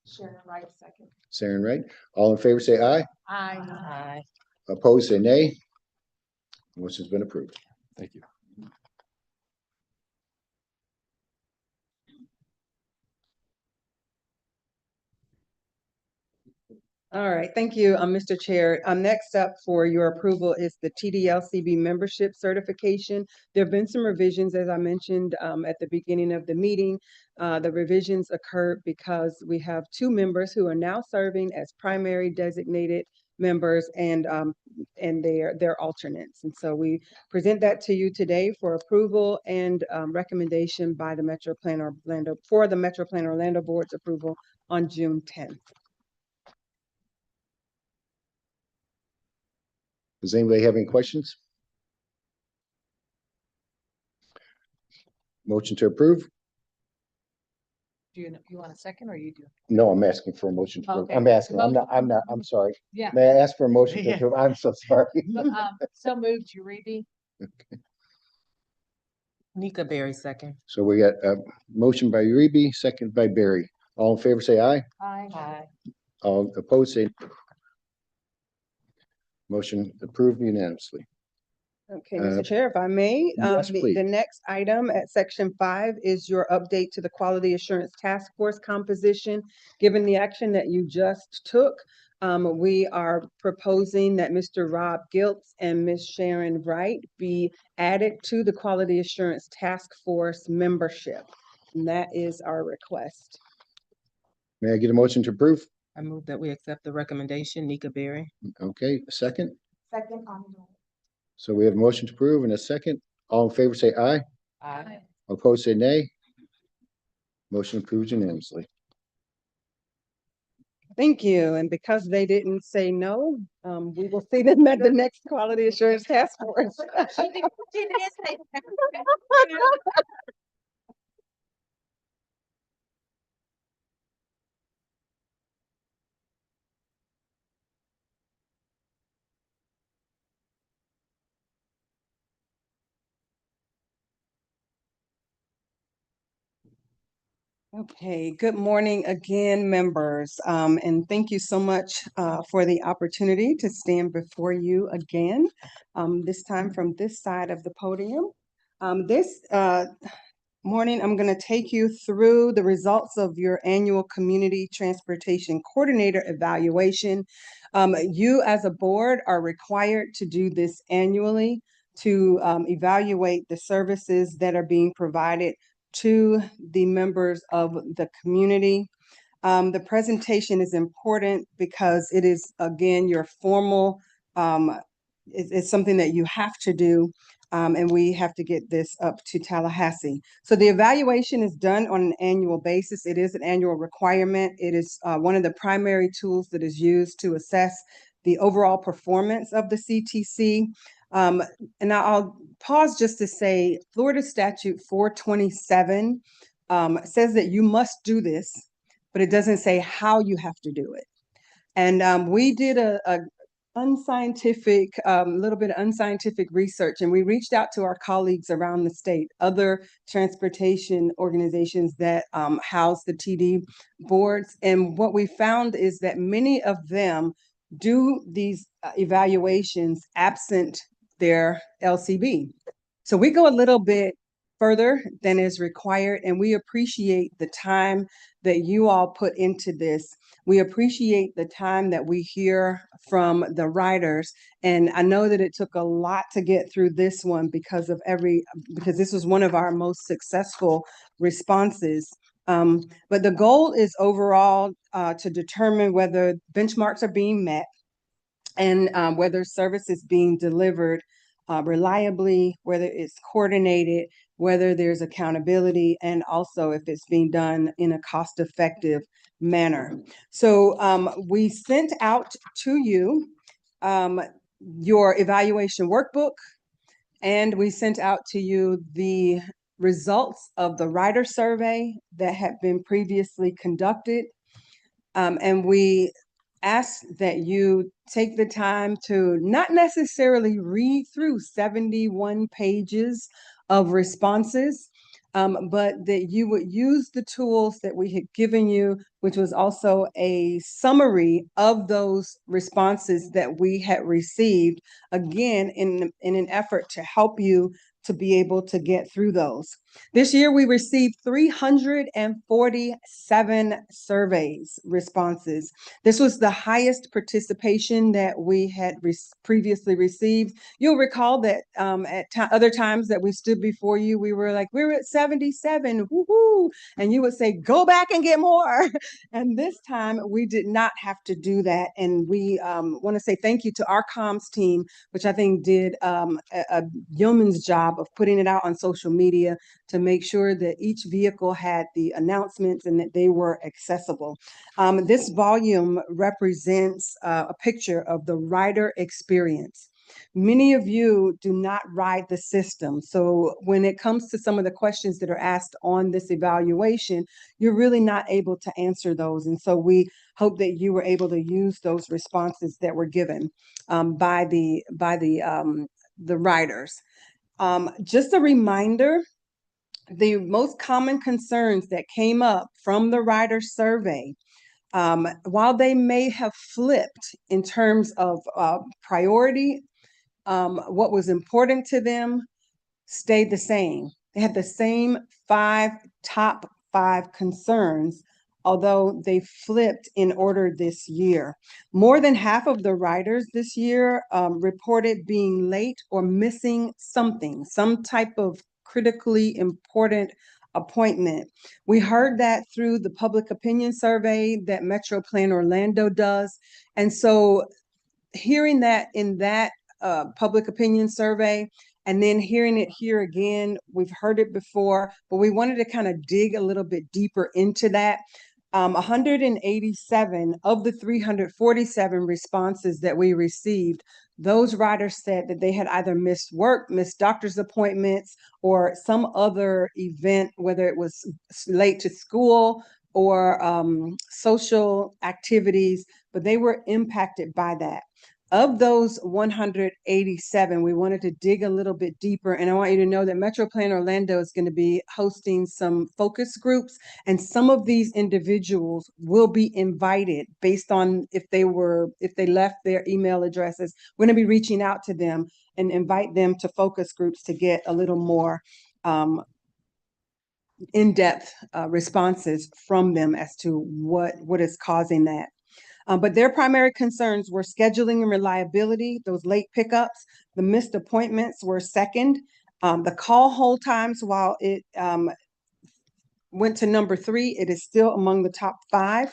Sharon Wright, second. Saren Wright. All in favor, say aye. Aye. Aye. Opposed, say nay. Motion's been approved. Thank you. All right, thank you, Mr. Chair. Next up for your approval is the TDLCB membership certification. There have been some revisions, as I mentioned at the beginning of the meeting. The revisions occurred because we have 2 members who are now serving as primary designated members and their alternates. And so we present that to you today for approval and recommendation by the MetroPlan Orlando for the MetroPlan Orlando Board's approval on June 10th. Does anybody have any questions? Motion to approve? Do you want a second or you do? No, I'm asking for a motion to approve. Okay. I'm asking, I'm sorry. Yeah. May I ask for a motion to Yeah. approve? I'm so sorry. So moved, Uribe. Nika Berry, second. So we got a motion by Uribe, second by Barry. All in favor, say aye. Aye. All opposed, say. Motion approved unanimously. Okay, Mr. Chair, if I may, yes, please. the next item at section 5 is your update to the Quality Assurance Task Force composition. Given the action that you just took, we are proposing that Mr. Rob Giltz and Ms. Sharon Wright be added to the Quality Assurance Task Force membership. And that is our request. May I get a motion to approve? I move that we accept the recommendation, Nika Berry. Okay, second, Second on. So we have a motion to approve and a second. All in favor, say aye. Aye. Opposed, say nay. Motion approved unanimously. Thank you. And because they didn't say no, we will see them at the next Quality Assurance Task Force. Okay, good morning again, members. And thank you so much for the opportunity to stand before you again, this time from this side of the podium. This morning, I'm going to take you through the results of your annual Community Transportation Coordinator evaluation. You as a board are required to do this annually to evaluate the services that are being provided to the members of the community. The presentation is important because it is, again, your formal, it's something that you have to do, and we have to get this up to Tallahassee. So the evaluation is done on an annual basis. It is an annual requirement. It is one of the primary tools that is used to assess the overall performance of the CTC. And I'll pause just to say Florida Statute 427 says that you must do this, but it doesn't say how you have to do it. And we did a unscientific, little bit of unscientific research, and we reached out to our colleagues around the state, other transportation organizations that house the TD boards. And what we found is that many of them do these evaluations absent their LCB. So we go a little bit further than is required, and we appreciate the time that you all put into this. We appreciate the time that we hear from the writers, and I know that it took a lot to get through this one because this was one of our most successful responses. But the goal is overall to determine whether benchmarks are being met and whether service is being delivered reliably, whether it's coordinated, whether there's accountability, and also if it's being done in a cost-effective manner. So we sent out to you your evaluation workbook, and we sent out to you the results of the writer survey that had been previously conducted. And we ask that you take the time to not necessarily read through 71 pages of responses, but that you would use the tools that we had given you, which was also a summary of those responses that we had received, again, in an effort to help you to be able to get through those. This year, we received 347 surveys responses. This was the highest participation that we had previously received. You'll recall that at other times that we stood before you, we were like, we're at 77, woohoo! And you would say, go back and get more. And this time, we did not have to do that. And we want to say thank you to our comms team, which I think did a yeoman's job of putting it out on social media to make sure that each vehicle had the announcements and that they were accessible. This volume represents a picture of the rider experience. Many of you do not ride the system. So when it comes to some of the questions that are asked on this evaluation, you're really not able to answer those. And so we hope that you were able to use those responses that were given by the riders. Just a reminder, the most common concerns that came up from the rider survey, while they may have flipped in terms of priority, what was important to them stayed the same. They had the same top five concerns, although they flipped in order this year. More than half of the riders this year reported being late or missing something, some type of critically important appointment. We heard that through the public opinion survey that Metro Plan Orlando does. And so hearing that in that public opinion survey. And then hearing it here again, we've heard it before, but we wanted to kind of dig a little bit deeper into that. 187 of the 347 responses that we received, those riders said that they had either missed work, missed doctor's appointments, or some other event, whether it was late to school or social activities, but they were impacted by that. Of those 187, we wanted to dig a little bit deeper, and I want you to know that Metro Plan Orlando is going to be hosting some focus groups, and some of these individuals will be invited based on if they left their email addresses. We're going to be reaching out to them and invite them to focus groups to get a little more in-depth responses from them as to what is causing that. But their primary concerns were scheduling and reliability, those late pickups. The missed appointments were second. The call hold times, while it went to number 3, it is still among the top 5.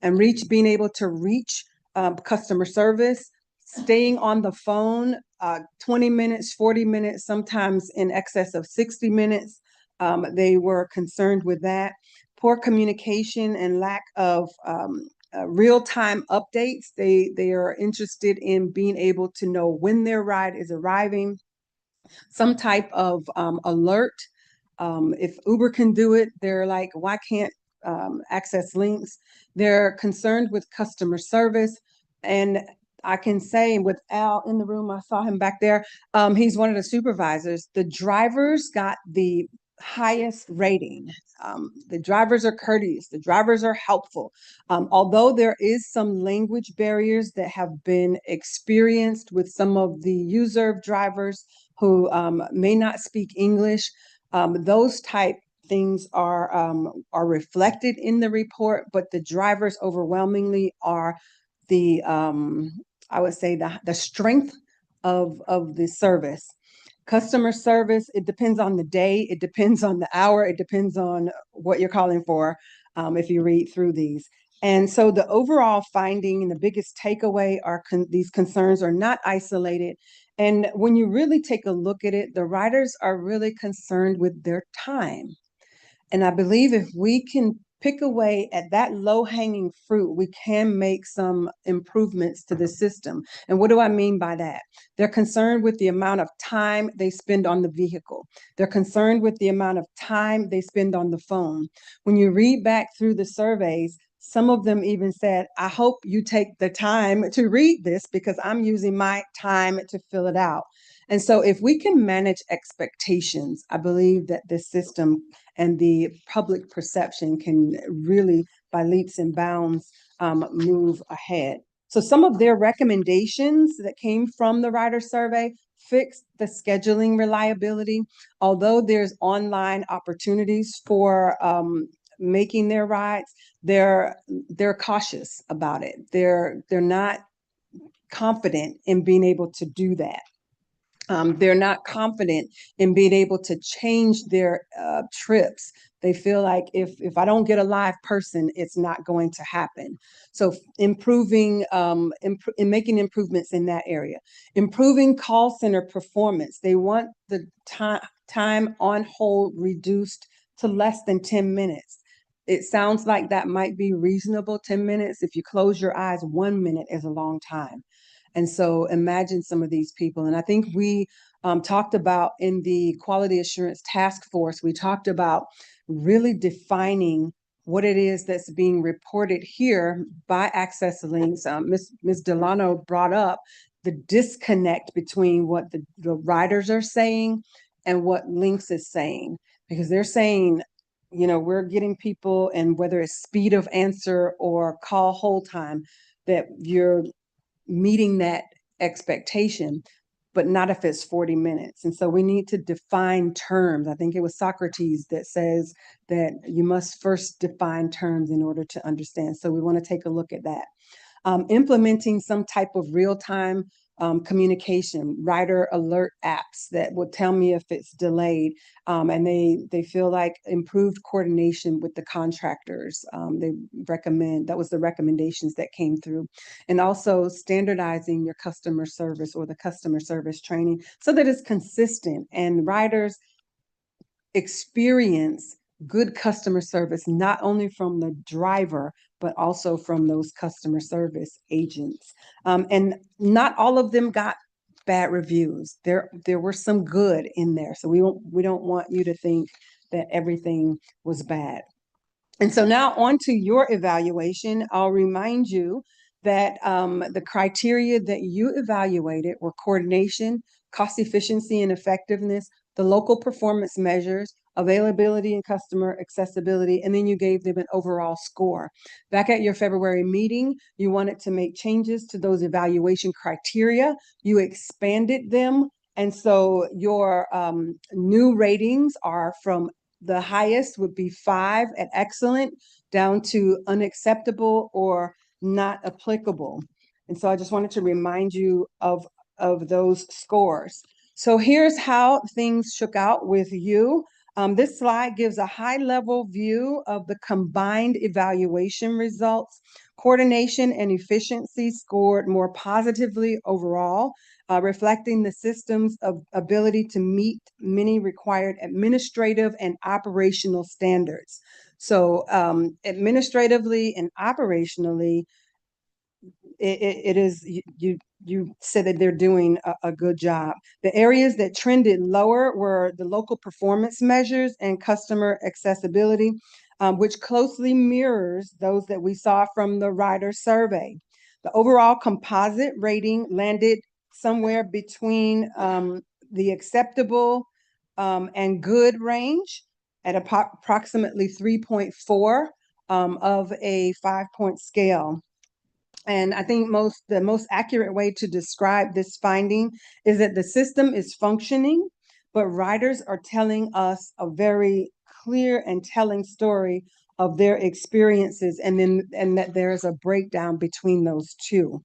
And being able to reach customer service, staying on the phone 20 minutes, 40 minutes, sometimes in excess of 60 minutes. They were concerned with that. Poor communication and lack of real-time updates. They are interested in being able to know when their ride is arriving, some type of alert. If Uber can do it, they're like, why can't Access Links? They're concerned with customer service. And I can say, with Al in the room, I saw him back there. He's one of the supervisors. The drivers got the highest rating. The drivers are courteous. The drivers are helpful. Although there is some language barriers that have been experienced with some of the user drivers who may not speak English, those type things are reflected in the report, but the drivers overwhelmingly are the I would say the strength of the service. Customer service, it depends on the day, it depends on the hour, it depends on what you're calling for, if you read through these. And so the overall finding and the biggest takeaway are these concerns are not isolated. And when you really take a look at it, the riders are really concerned with their time. And I believe if we can pick away at that low-hanging fruit, we can make some improvements to the system. And what do I mean by that? They're concerned with the amount of time they spend on the vehicle. They're concerned with the amount of time they spend on the phone. When you read back through the surveys, some of them even said, I hope you take the time to read this because I'm using my time to fill it out. And so if we can manage expectations, I believe that this system and the public perception can really, by leaps and bounds, move ahead. So some of their recommendations that came from the rider survey: fix the scheduling reliability. Although there's online opportunities for making their rides, they're cautious about it. They're not confident in being able to do that. They're not confident in being able to change their trips. They feel like if I don't get a live person, it's not going to happen. So making improvements in that area. Improving call center performance. They want the time on hold reduced to less than 10 minutes. It sounds like that might be reasonable, 10 minutes. If you close your eyes, 1 minute is a long time. And so imagine some of these people. And I think we talked about in the quality assurance task force, we talked about really defining what it is that's being reported here by Access Links. Ms. Delano brought up the disconnect between what the riders are saying and what Links is saying, because they're saying, we're getting people, and whether it's speed of answer or call hold time, that you're meeting that expectation, but not if it's 40 minutes. And so we need to define terms. I think it was Socrates that says that you must first define terms in order to understand. So we want to take a look at that. Implementing some type of real-time communication, rider alert apps that will tell me if it's delayed. And they feel like improved coordination with the contractors. They recommend, that was the recommendations that came through. And also standardizing your customer service or the customer service training so that it's consistent and riders experience good customer service, not only from the driver, but also from those customer service agents. And not all of them got bad reviews. There were some good in there. So we don't want you to think that everything was bad. And so now on to your evaluation. I'll remind you that the criteria that you evaluated were coordination, cost efficiency and effectiveness, the local performance measures, availability and customer accessibility, and then you gave them an overall score. Back at your February meeting, you wanted to make changes to those evaluation criteria. You expanded them. And so your new ratings are from the highest would be 5 at excellent down to unacceptable or not applicable. And so I just wanted to remind you of those scores. So here's how things shook out with you. This slide gives a high-level view of the combined evaluation results. Coordination and efficiency scored more positively overall, reflecting the system's ability to meet many required administrative and operational standards. So administratively and operationally, it is, you said that they're doing a good job. The areas that trended lower were the local performance measures and customer accessibility, which closely mirrors those that we saw from the rider survey. The overall composite rating landed somewhere between the acceptable and good range at approximately 3.4 of a 5-point scale. And I think the most accurate way to describe this finding is that the system is functioning, but riders are telling us a very clear and telling story of their experiences, and that there's a breakdown between those two.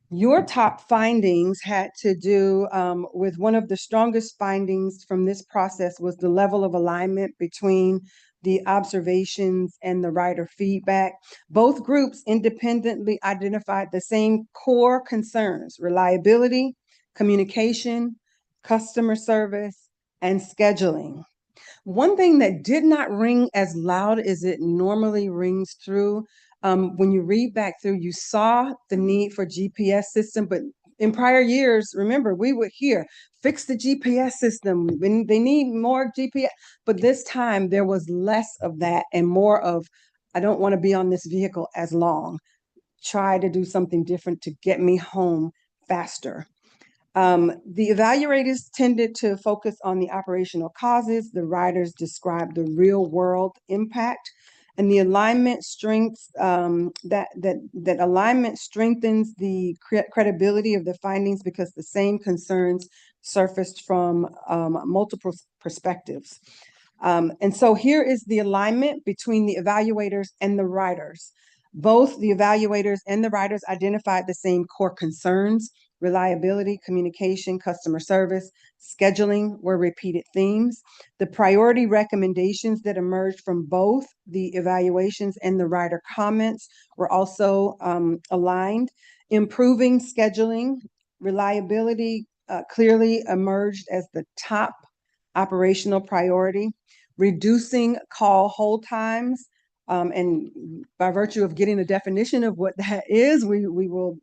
Your top findings had to do with one of the strongest findings from this process was the level of alignment between the observations and the rider feedback. Both groups independently identified the same core concerns: reliability, communication, customer service, and scheduling. One thing that did not ring as loud as it normally rings through, when you read back through, you saw the need for GPS system, but in prior years, remember, we would hear, fix the GPS system, when they need more GPS, but this time there was less of that and more of, I don't want to be on this vehicle as long. Try to do something different to get me home faster. The evaluators tended to focus on the operational causes. The riders described the real world impact, and the alignment strengths, that alignment strengthens the credibility of the findings because the same concerns surfaced from multiple perspectives. And so here is the alignment between the evaluators and the riders. Both the evaluators and the riders identified the same core concerns: reliability, communication, customer service, scheduling were repeated themes. The priority recommendations that emerged from both the evaluations and the rider comments were also aligned. Improving scheduling, reliability clearly emerged as the top operational priority. Reducing call hold times, and by virtue of getting the definition of what that is, we will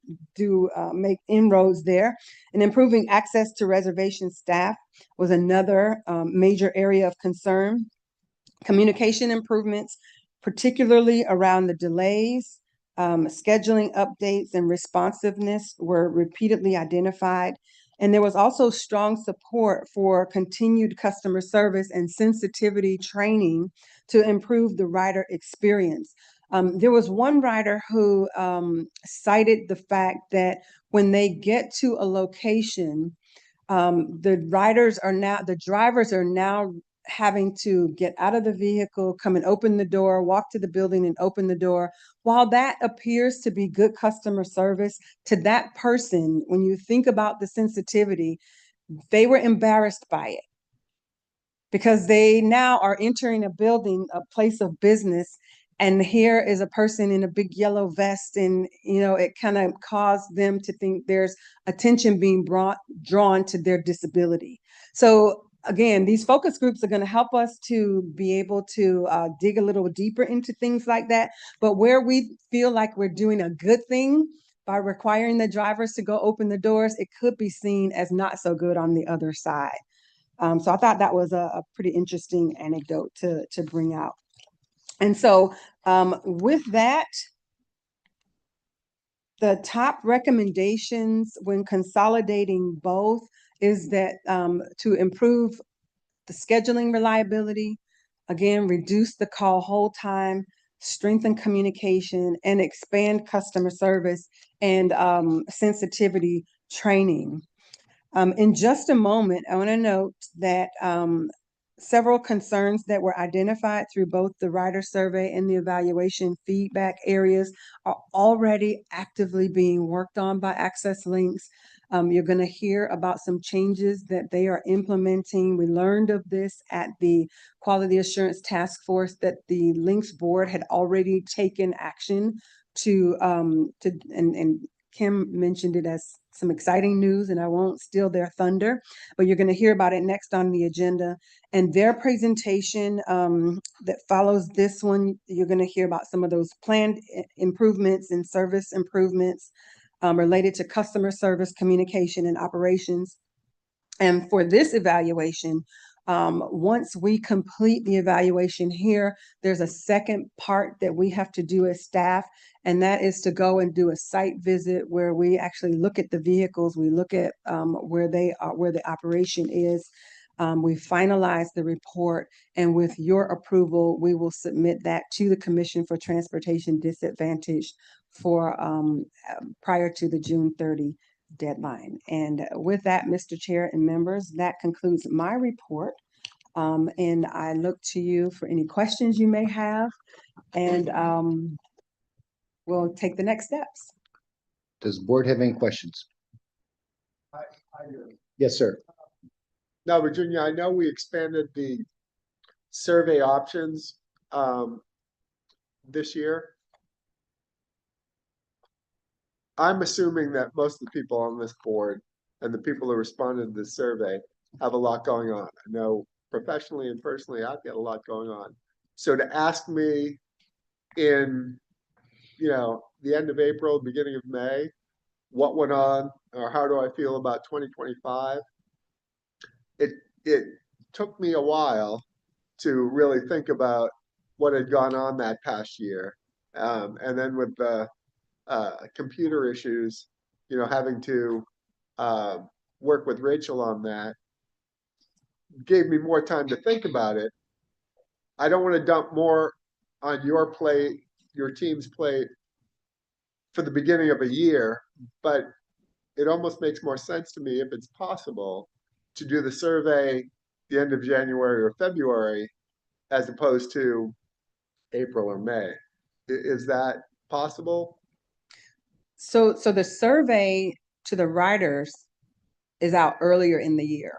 make inroads there. And improving access to reservation staff was another major area of concern. Communication improvements, particularly around the delays, scheduling updates and responsiveness were repeatedly identified. And there was also strong support for continued customer service and sensitivity training to improve the rider experience. There was one rider who cited the fact that when they get to a location, the drivers are now having to get out of the vehicle, come and open the door, walk to the building and open the door. While that appears to be good customer service, to that person, when you think about the sensitivity, they were embarrassed by it because they now are entering a building, a place of business, and here is a person in a big yellow vest, and it kind of caused them to think there's attention being drawn to their disability. So again, these focus groups are going to help us to be able to dig a little deeper into things like that. But where we feel like we're doing a good thing by requiring the drivers to go open the doors, it could be seen as not so good on the other side. So I thought that was a pretty interesting anecdote to bring out. And so with that, the top recommendations when consolidating both is that to improve the scheduling reliability, again, reduce the call hold time, strengthen communication, and expand customer service and sensitivity training. In just a moment, I want to note that several concerns that were identified through both the rider survey and the evaluation feedback areas are already actively being worked on by Access Links. You're going to hear about some changes that they are implementing. We learned of this at the Quality Assurance Task Force that the Links board had already taken action to and Kim mentioned it as some exciting news, and I won't steal their thunder, but you're going to hear about it next on the agenda. And their presentation that follows this one, you're going to hear about some of those planned improvements and service improvements related to customer service, communication, and operations. And for this evaluation, once we complete the evaluation here, there's a second part that we have to do as staff, and that is to go and do a site visit where we actually look at the vehicles, we look at where they are, where the operation is. We finalize the report, and with your approval, we will submit that to the Commission for Transportation Disadvantaged for prior to the June 30 deadline. And with that, Mr. Chair and members, that concludes my report. And I look to you for any questions you may have, and we'll take the next steps. Does the board have any questions? Yes, sir. Now, Virginia, I know we expanded the survey options this year. I'm assuming that most of the people on this board and the people who responded to this survey have a lot going on. I know professionally and personally, I've got a lot going on. So to ask me in, the end of April, beginning of May, what went on or how do I feel about 2025? It took me a while to really think about what had gone on that past year. And then with the computer issues, having to work with Rachel on that gave me more time to think about it. I don't want to dump more on your plate, your team's plate for the beginning of a year, but it almost makes more sense to me if it's possible to do the survey the end of January or February as opposed to April or May. Is that possible? So the survey to the riders is out earlier in the year.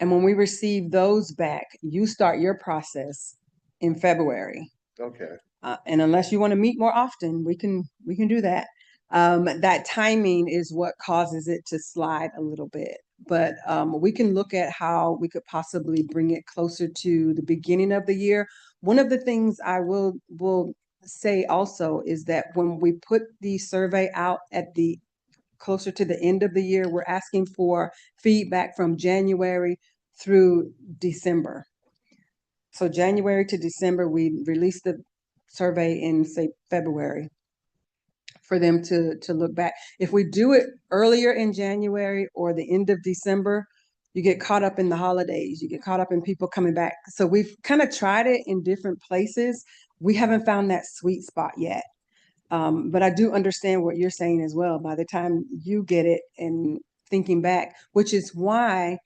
And when we receive those back, you start your process in February. Okay. And unless you want to meet more often, we can do that. That timing is what causes it to slide a little bit. But we can look at how we could possibly bring it closer to the beginning of the year. One of the things I will say also is that when we put the survey out at the closer to the end of the year, we're asking for feedback from January through December. So January to December, we release the survey in, say, February for them to look back. If we do it earlier in January or the end of December, you get caught up in the holidays, you get caught up in people coming back. So we've kind of tried it in different places. We haven't found that sweet spot yet. But I do understand what you're saying as well. By the time you get it and thinking back, which is why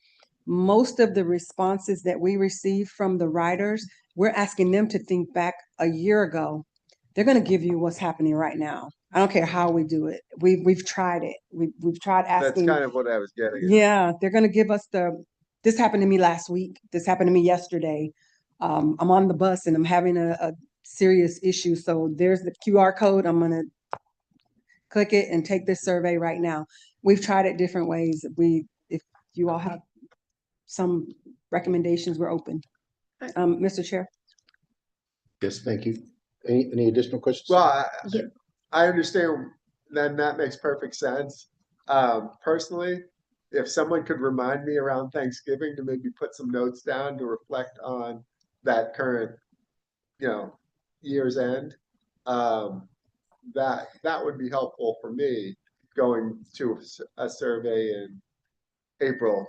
most of the responses that we receive from the riders, we're asking them to think back a year ago. They're going to give you what's happening right now. I don't care how we do it. We've tried it. We've tried That's asking. kind of what I was getting at. Yeah, they're going to give us this happened to me last week. This happened to me yesterday. I'm on the bus and I'm having a serious issue. So there's the QR code. I'm going to click it and take this survey right now. We've tried it different ways. If you all have some recommendations, we're open. Mr. Chair. Yes, thank you. Any additional questions? Well, I understand, then that makes perfect sense. Personally, if someone could remind me around Thanksgiving to maybe put some notes down to reflect on that current, year's end, that would be helpful for me going to a survey in April,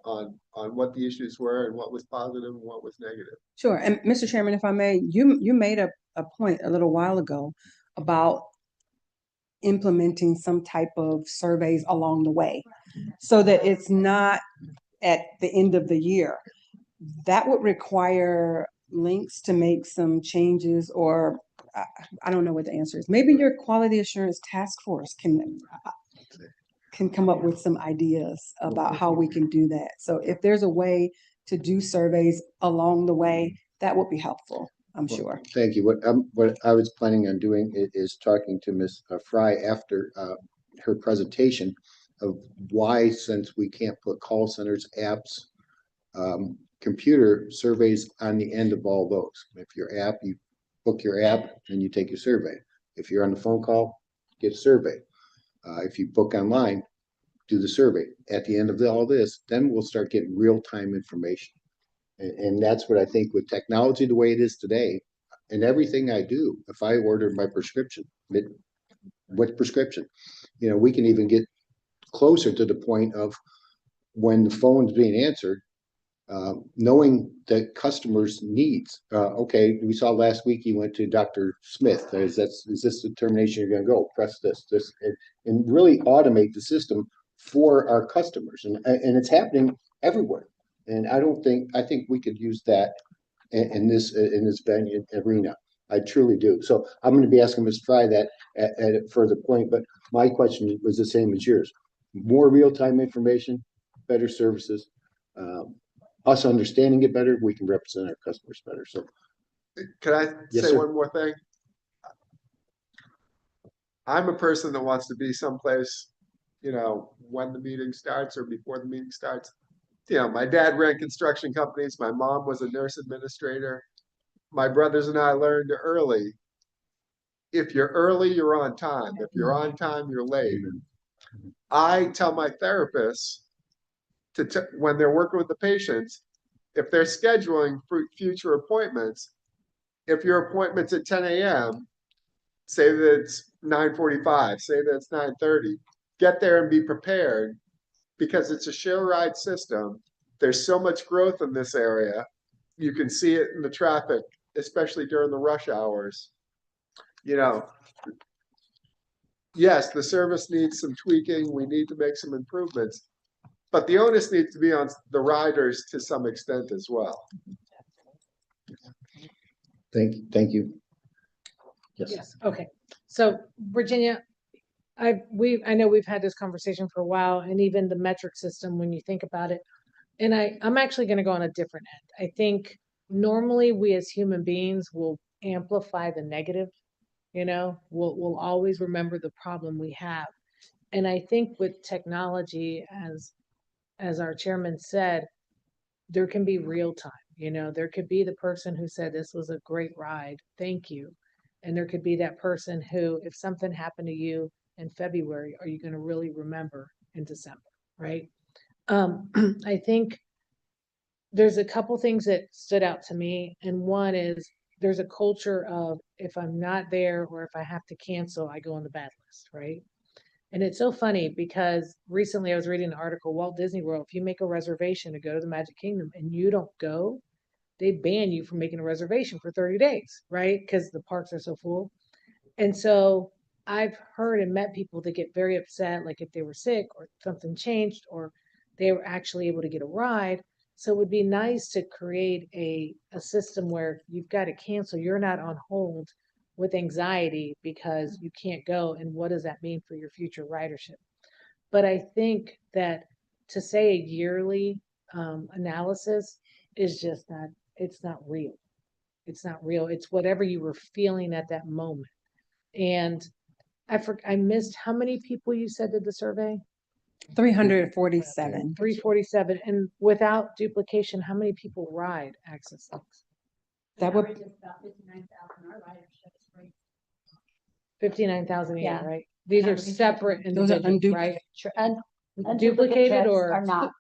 on what the issues were and what was positive and what was negative. Sure. And Mr. Chairman, if I may, you made a point a little while ago about implementing some type of surveys along the way so that it's not at the end of the year. That would require links to make some changes, or I don't know what the answer is. Maybe your quality assurance task force can come up with some ideas about how we can do that. So if there's a way to do surveys along the way, that would be helpful, I'm sure. Thank you. What I was planning on doing is talking to Ms. Fry after her presentation of why, since we can't put call centers, apps, computer surveys on the end of all those. If your app, you book your app and you take your survey. If you're on the phone call, get a survey. If you book online, do the survey. At the end of all this, then we'll start getting real-time information. And that's what I think with technology the way it is today, and everything I do, if I order my prescription, what prescription? We can even get closer to the point of when the phone's being answered, knowing the customer's needs. Okay, we saw last week you went to Dr. Smith. Is this the termination you're going to go? Press this, and really automate the system for our customers. And it's happening everywhere. And I think we could use that in this venue arena. I truly do. So I'm going to be asking Ms. Fry that at a further point, but my question was the same as yours. More real-time information, better services, us understanding it better, we can represent our customers better. So can I Yes, say sir. one more thing? I'm a person that wants to be someplace, when the meeting starts or before the meeting starts. My dad ran construction companies. My mom was a nurse administrator. My brothers and I learned early, if you're early, you're on time. If you're on time, you're late. I tell my therapists when they're working with the patients, if they're scheduling for future appointments, if your appointment's at 10 a.m., say that it's 9:45, say that it's 9:30, get there and be prepared, because it's a share ride system. There's so much growth in this area. You can see it in the traffic, especially during the rush hours. Yes, the service needs some tweaking. We need to make some improvements, but the onus needs to be on the riders to some extent as well. Thank you. Yes. Yes, okay. So Virginia, I know we've had this conversation for a while, and even the metric system, when you think about it, and I'm actually going to go on a different end. I think normally we as human beings will amplify the negative, we'll always remember the problem we have. And I think with technology, as our chairman said, there can be real time, there could be the person who said, this was a great ride, thank you. And there could be that person who, if something happened to you in February, are you going to really remember in December, right? I think there's a couple things that stood out to me. And one is there's a culture of, if I'm not there or if I have to cancel, I go on the bad list, right? And it's so funny because recently I was reading an article, Walt Disney World, if you make a reservation to go to the Magic Kingdom and you don't go, they ban you from making a reservation for 30 days, right? Because the parks are so full. And so I've heard and met people that get very upset, like if they were sick or something changed, or they were actually able to get a ride. So it would be nice to create a system where you've got to cancel, you're not on hold with anxiety because you can't go. And what does that mean for your future ridership? But I think that to say a yearly analysis is just not, it's not real. It's not real. It's whatever you were feeling at that moment. And I missed how many people you said did the survey? 347. 347. And without duplication, how many people ride Access Links? That would, 59,000 a year, Yeah. right? These are And separate those are individuals, right? And Duplicated trips or- are not.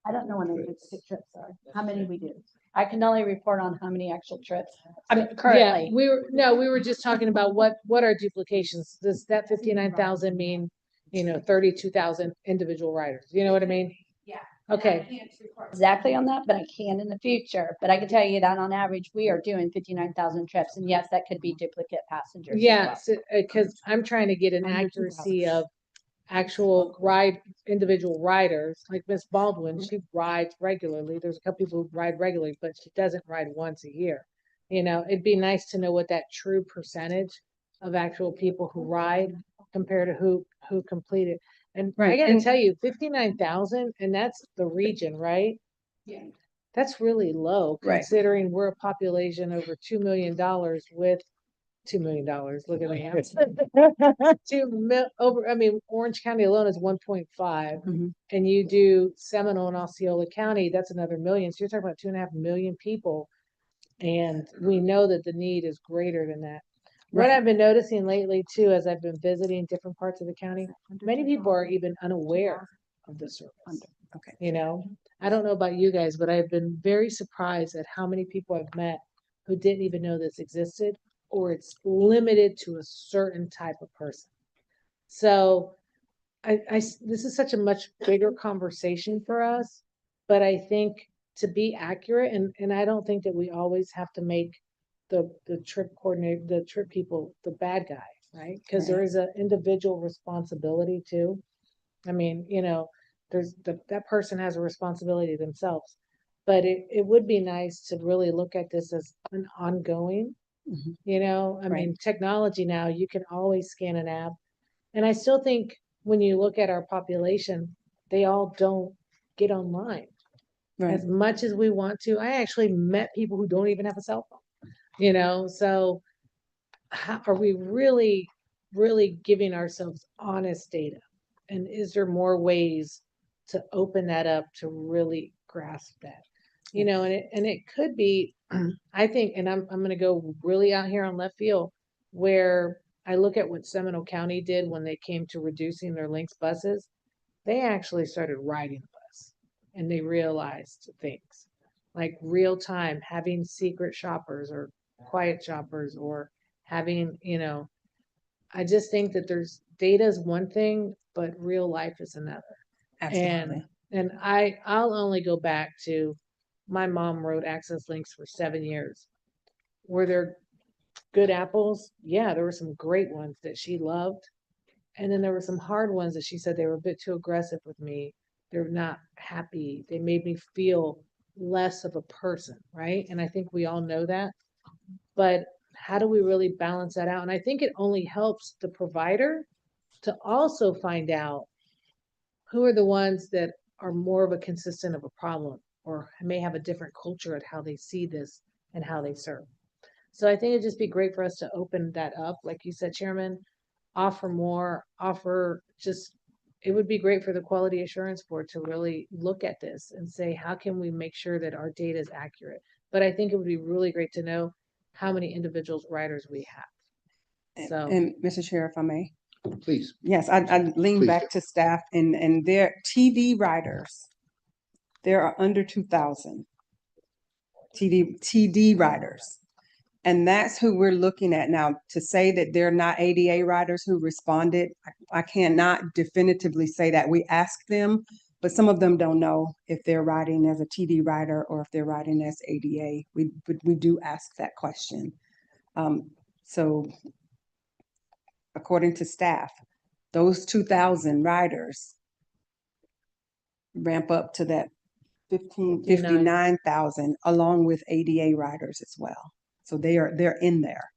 I don't know when the duplicate trips are, how many we do. I can only report on how many actual trips. I mean, Yeah, currently, we were just talking about what are duplications? Does that 59,000 mean, 32,000 individual riders? You know what I mean? Yeah. Okay. exactly on that, but I can in the future. But I can tell you that on average, we are doing 59,000 trips. And yes, that could be duplicate passengers. as well. Yes, because I'm trying to get an accuracy of actual individual riders, like Miss Baldwin, she rides regularly. There's a couple people who ride regularly, but she doesn't ride once a year. It'd be nice to know what that true percentage of actual people who ride compared to who complete it. And I Right, gotta and- tell you, 59,000, and that's the region, right? Yeah. That's really low Right. considering we're a population over $2 million with $2 million. Look at me. Orange County alone is 1.5, Mhm. and you do Seminole and Osceola County, that's another million. So you're talking about 2.5 million people. And we know that the need is greater than that. What Right. I've been noticing lately too, as I've been visiting different parts of the county, many people are even unaware of the service. Okay. I don't know about you guys, but I've been very surprised at how many people I've met who didn't even know this existed, or it's limited to a certain type of person. So this is such a much bigger conversation for us, but I think to be accurate, and I don't think that we always have to make the trip coordinator, the trip people, the bad guy, right? Because there is an individual responsibility too. I mean, there's that person has a responsibility themselves, but it would be nice to really look at this as an ongoing, Mhm. I Right. mean, technology now, you can always scan an app. And I still think when you look at our population, they all don't get online Right. as much as we want to. I actually met people who don't even have a cell phone, so are we really, really giving ourselves honest data? And is there more ways to open that up to really grasp that? And it could be, I think, and I'm going to go really out here on left field, where I look at what Seminole County did when they came to reducing their Lynx buses. They actually started riding the bus, and they realized things like real time, having secret shoppers or quiet shoppers, or having, I just think that there's data is one thing, but real life is another. Absolutely. And I'll only go back to my mom rode Access Links for 7 years. Were there good apples? Yeah, there were some great ones that she loved. And then there were some hard ones that she said they were a bit too aggressive with me. They're not happy. They made me feel less of a person, right? And I think we all know that. But how do we really balance that out? And I think it only helps the provider to also find out who are the ones that are more of a consistent of a problem, or may have a different culture at how they see this and how they serve. So I think it'd just be great for us to open that up, like you said, Chairman, offer more, it would be great for the Quality Assurance Board to really look at this and say, how can we make sure that our data is accurate? But I think it would be really great to know how many individuals riders we have. So, And Mr. Chair, if I may. Please. Yes, I lean Please back to staff and their TD riders. There are under 2,000 TD riders. And that's who we're looking at now. To say that they're not ADA riders who responded, I cannot definitively say that. We asked them, but some of them don't know if they're riding as a TD rider or if they're riding as ADA. We do ask that question. So according to staff, those 2,000 riders ramp up to that 59. 59,000 along with ADA riders as well. So they're in there.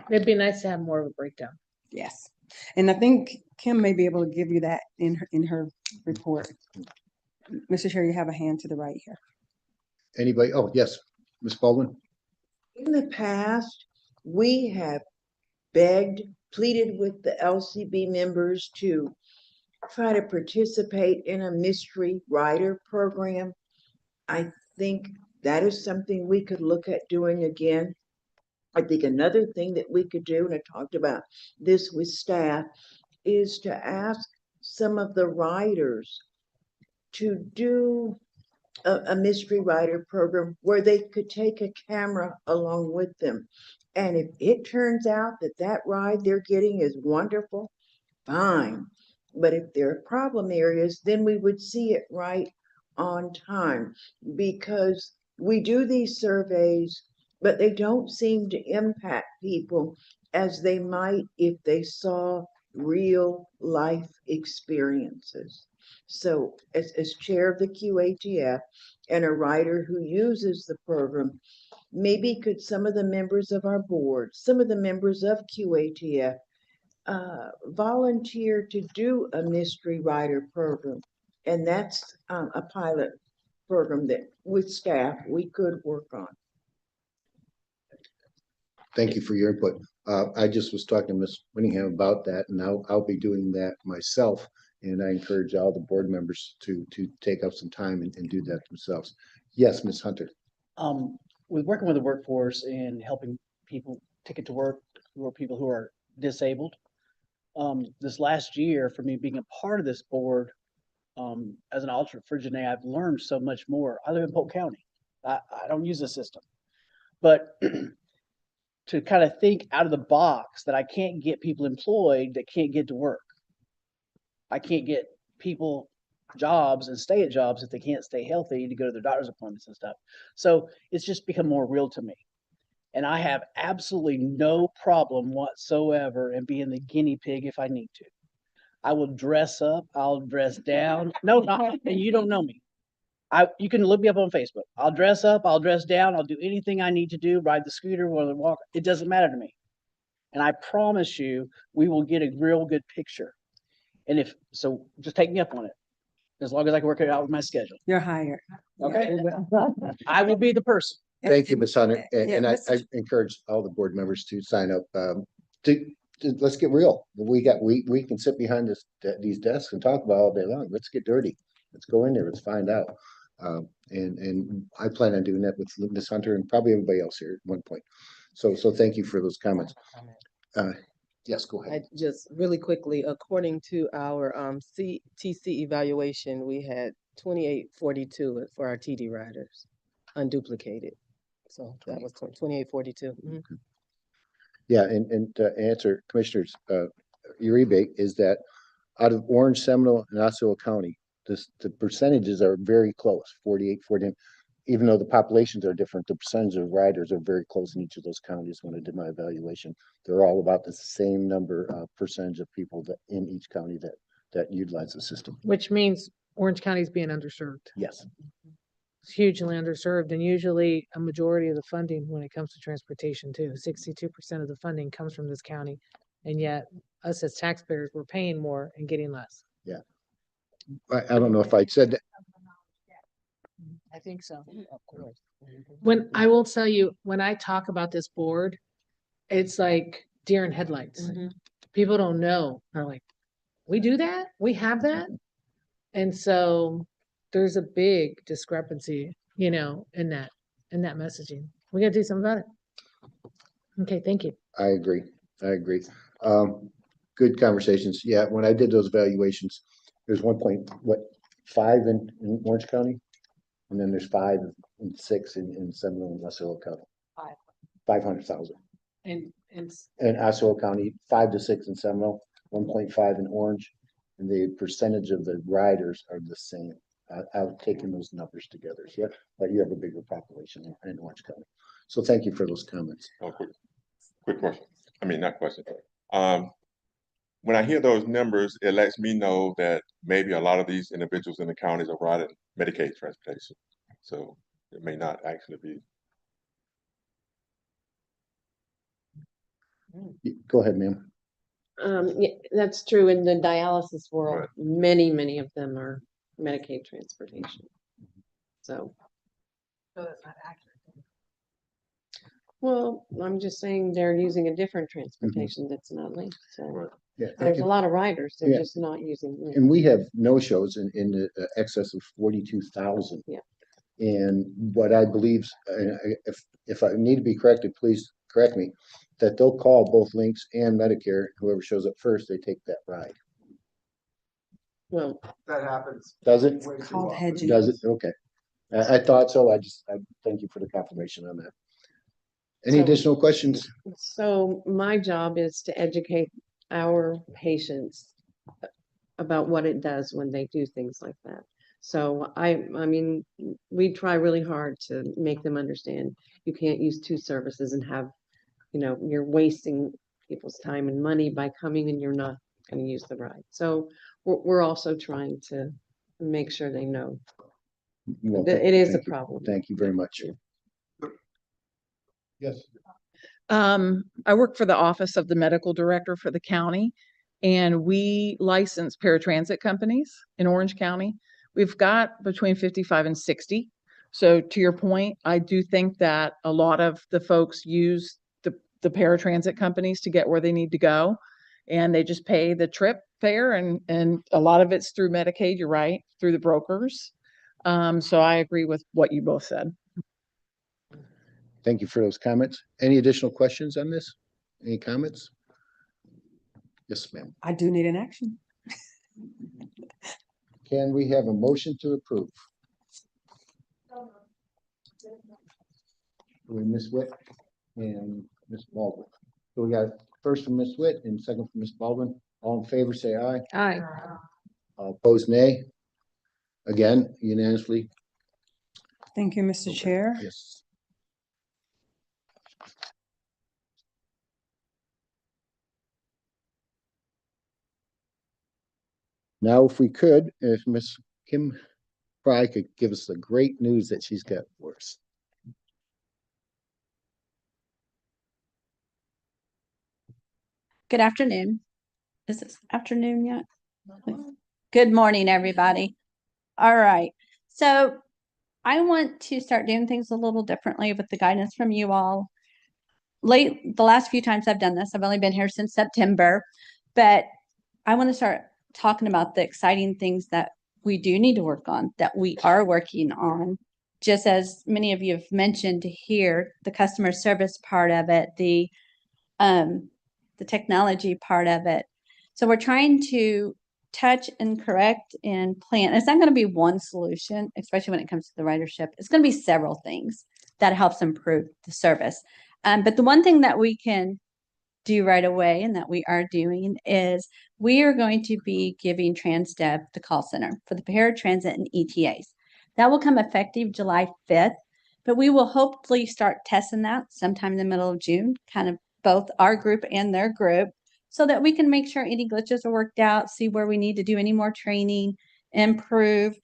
It'd be nice to have more of a breakdown. Yes. And I think Kim may be able to give you that in her report. Mr. Chair, you have a hand to the right here. Anybody? Oh, yes, Ms. Baldwin? In the past, we have begged, pleaded with the LCB members to try to participate in a mystery rider program. I think that is something we could look at doing again. I think another thing that we could do, and I talked about this with staff, is to ask some of the riders to do a mystery rider program where they could take a camera along with them. And if it turns out that that ride they're getting is wonderful, fine. But if there are problem areas, then we would see it right on time, because we do these surveys, but they don't seem to impact people as they might if they saw real life experiences. So as chair of the QATF and a rider who uses the program, maybe could some of the members of our board, some of the members of QATF volunteer to do a mystery rider program? And that's a pilot program that with staff we could work on. Thank you for your input. I just was talking to Ms. Winningham about that, and I'll be doing that myself. And I encourage all the board members to take up some time and do that themselves. Yes, Ms. Hunter. With working with the workforce and helping people ticket to work, or people who are disabled, this last year, for me being a part of this board, as an alternate for Janae, I've learned so much more. I live in Polk County. I don't use the system, but to kind of think out of the box that I can't get people employed that can't get to work. I can't get people jobs and stay at jobs if they can't stay healthy to go to their doctor's appointments and stuff. So it's just become more real to me. And I have absolutely no problem whatsoever in being the guinea pig if I need to. I will dress up, I'll dress down. No, and you don't know me. You can look me up on Facebook. I'll dress up, I'll dress down, I'll do anything I need to do, ride the scooter, or the walk. It doesn't matter to me. And I promise you, we will get a real good picture. And if so, just take me up on it. As long as I can work it out with my schedule. You're hired. Okay. I will be the person. Thank you, Ms. Hunter. And I Mr. encourage all the board members to sign up. Let's get real. We can sit behind these desks and talk about all day long. Let's get dirty. Let's go in there. Let's find out. And I plan on doing that with Ms. Hunter and probably everybody else here at one point. So thank you for those comments. Yes, go ahead. Just really quickly, according to our CTC evaluation, we had 2842 for our TD riders, unduplicated. So that was 2842. Mm-hmm. Yeah, and to answer Commissioner's Uribe is that out of Orange, Seminole, and Osceola County, the percentages are very close, 48, 40. Even though the populations are different, the percentage of riders are very close in each of those counties. When I did my evaluation, they're all about the same number of percentage of people that in each county that utilize the system. Which means Orange County is being underserved. Yes. It's hugely underserved, and usually a majority of the funding when it comes to transportation too. 62% of the funding comes from this county, and yet us as taxpayers, we're paying more and getting less. Yeah. I don't know if I said that. I think so. Of course. When I will tell you, when I talk about this board, it's like deer in headlights. People don't know. They're like, we do that? We have that? And so there's a big discrepancy, in that messaging. We gotta do something about it. Okay, thank you. I agree. Good conversations. Yeah, when I did those evaluations, there's 1.5 in Orange County, and then there's 5 and 6 in Seminole and Osceola County. 500,000. And Osceola County, 5 to 6 in Seminole, 1.5 in Orange, and the percentage of the riders are the same. I've taken those numbers together. So, but you have a bigger population in Orange County. So thank you for those comments. Oh, quick question. I mean, not question. when I hear those numbers, it lets me know that maybe a lot of these individuals in the counties are riding Medicaid transportation. So it may not actually be. Go ahead, ma'am. Yeah, that's true in the dialysis world. Right. Many of them are Medicaid transportation. So, So that's not accurate. well, I'm just saying they're using a different transportation that's not linked. So Right. Yeah. there's a lot of riders. They're Yeah. just not using. Link. And we have no-shows in the excess of 42,000. Yeah. And what I believe, if I need to be corrected, please correct me, that they'll call both Lynx and Medicare. Whoever shows up first, they take that ride. Well, That happens. Does it? way too Called often. hedging. Does it? Okay. I thought so. I thank you for the confirmation on that. Any So- additional questions? so my job is to educate our patients about what it does when they do things like that. So I mean, we try really hard to make them understand you can't use two services and have, you're wasting people's time and money by coming and you're not going to use the ride. So we're also trying to make sure they know Well, that it is a thank you. problem. Thank you very much. Yes. I work for the Office of the Medical Director for the county, and we license paratransit companies in Orange County. We've got between 55 and 60. So to your point, I do think that a lot of the folks use the paratransit companies to get where they need to go, and they just pay the trip fare, and a lot of it's through Medicaid, you're right, through the brokers. So I agree with what you both said. Thank you for those comments. Any additional questions on this? Any comments? Yes, ma'am. I do need an action. Can we have a motion to approve? We Ms. Witt and Ms. Baldwin. So we got first from Ms. Witt and second from Ms. Baldwin. All in favor, say aye. Aye. All opposed, nay. Again, unanimously. Thank you, Mr. Chair. Yes. Now, if we could, if Ms. Kim Fry could give us the great news that she's got for us. Good afternoon. Is this afternoon yet? Good morning, everybody. All right. So I want to start doing things a little differently with the guidance from you all. The last few times I've done this, I've only been here since September, but I want to start talking about the exciting things that we do need to work on, that we are working on. Just as many of you have mentioned here, the customer service part of it, the technology part of it. So we're trying to touch and correct and plan. It's not going to be one solution, especially when it comes to the ridership. It's going to be several things that helps improve the service. But the one thing that we can do right away and that we are doing is we are going to be giving TransDev the call center for the paratransit and ETAs. That will come effective July 5th, but we will hopefully start testing that sometime in the middle of June, kind of both our group and their group, so that we can make sure any glitches are worked out, see where we need to do any more training, improve.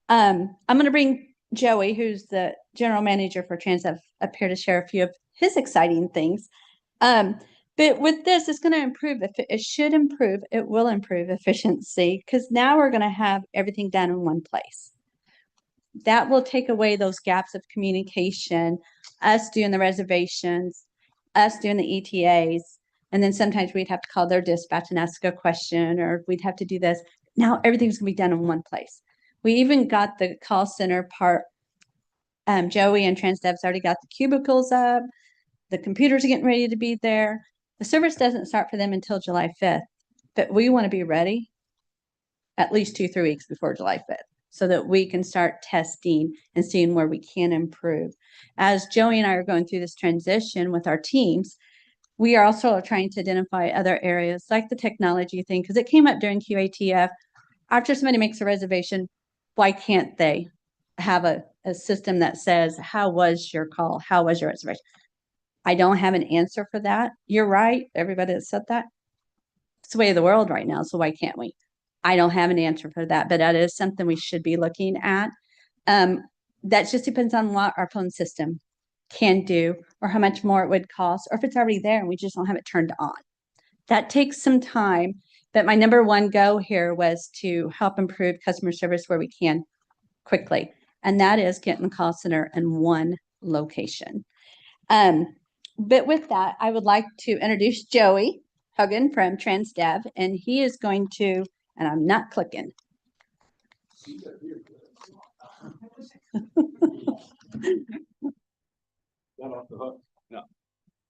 I'm going to bring Joey, who's the general manager for TransDev, up here to share a few of his exciting things. But with this, it's going to improve. It should improve. It will improve efficiency because now we're going to have everything done in one place. That will take away those gaps of communication, us doing the reservations, us doing the ETAs, and then sometimes we'd have to call their dispatch and ask a question, or we'd have to do this. Now everything's going to be done in one place. We even got the call center part. Joey and TransDev's already got the cubicles up. The computers are getting ready to be there. The service doesn't start for them until July 5th, but we want to be ready at least 2-3 weeks before July 5th so that we can start testing and seeing where we can improve. As Joey and I are going through this transition with our teams, we are also trying to identify other areas like the technology thing, because it came up during QATF. After somebody makes a reservation, why can't they have a system that says, how was your call? How was your reservation? I don't have an answer for that. You're right, everybody that said that. it's the way of the world right now, so why can't we? I don't have an answer for that, but that is something we should be looking at. That just depends on what our phone system can do, or how much more it would cost, or if it's already there and we just don't have it turned on. That takes some time, but my number one goal here was to help improve customer service where we can quickly, and that is getting the call center in one location. But with that, I would like to introduce Joey Hogan from TransDev, and he is going to, and I'm not clicking. No.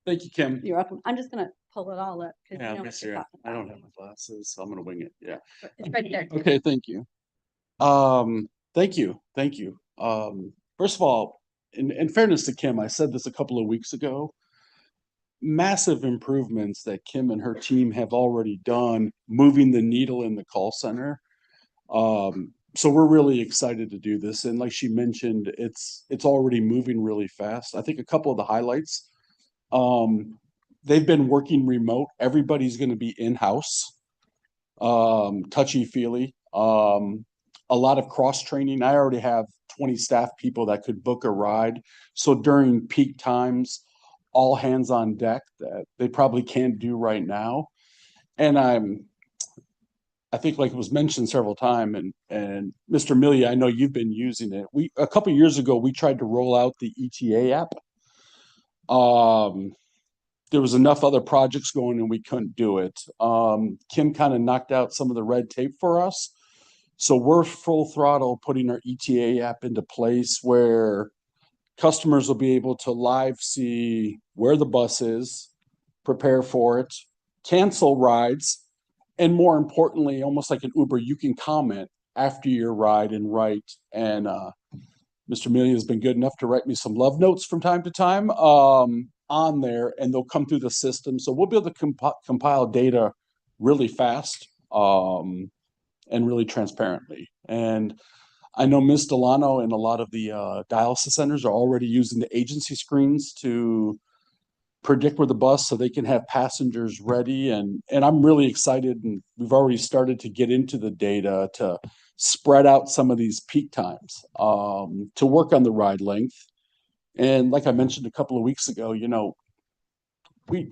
Thank you, Kim. You're welcome. I'm just gonna pull it all up. 'Cause Yeah, you know miss what you're you. talking I about. don't have my glasses, so I'm gonna wing it. Yeah. It's right there. Okay, thank you. Thank you. Thank you. First of all, in fairness to Kim, I said this a couple of weeks ago. Massive improvements that Kim and her team have already done, moving the needle in the call center. So we're really excited to do this. And like she mentioned, it's already moving really fast. I think a couple of the highlights, they've been working remote. Everybody's going to be in-house, touchy-feely. A lot of cross-training. I already have 20 staff people that could book a ride. So during peak times, all hands on deck that they probably can't do right now. And I think, like it was mentioned several times, and Mr. Milia, I know you've been using it. A couple of years ago, we tried to roll out the ETA app. There was enough other projects going and we couldn't do it. Kim kind of knocked out some of the red tape for us. So we're full throttle putting our ETA app into place where customers will be able to live see where the bus is, prepare for it, cancel rides, and more importantly, almost like an Uber, you can comment after your ride and write. And Mr. Milia has been good enough to write me some love notes from time to time on there, and they'll come through the system. So we'll be able to compile data really fast and really transparently. And I know Ms. Delano and a lot of the dialysis centers are already using the agency screens to predict where the bus so they can have passengers ready. And I'm really excited, and we've already started to get into the data to spread out some of these peak times to work on the ride length. And like I mentioned a couple of weeks ago, you know, we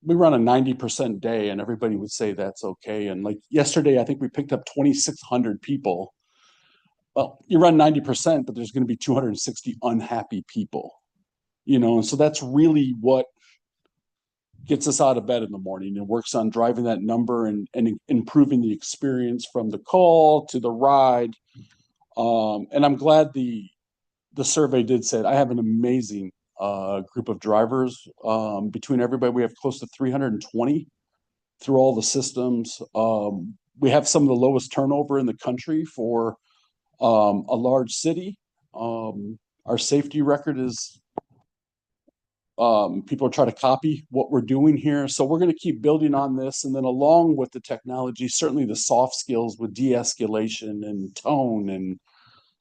run a 90% day and everybody would say that's okay. And like yesterday, I think we picked up 2,600 people. Well, you run 90%, but there's going to be 260 unhappy people, you know, and so that's really what gets us out of bed in the morning and works on driving that number and improving the experience from the call to the ride. And I'm glad the survey did say it. I have an amazing group of drivers. Between everybody, we have close to 320 through all the systems. We have some of the lowest turnover in the country for a large city. Our safety record is people are trying to copy what we're doing here. So we're going to keep building on this. And then along with the technology, certainly the soft skills with de-escalation and tone and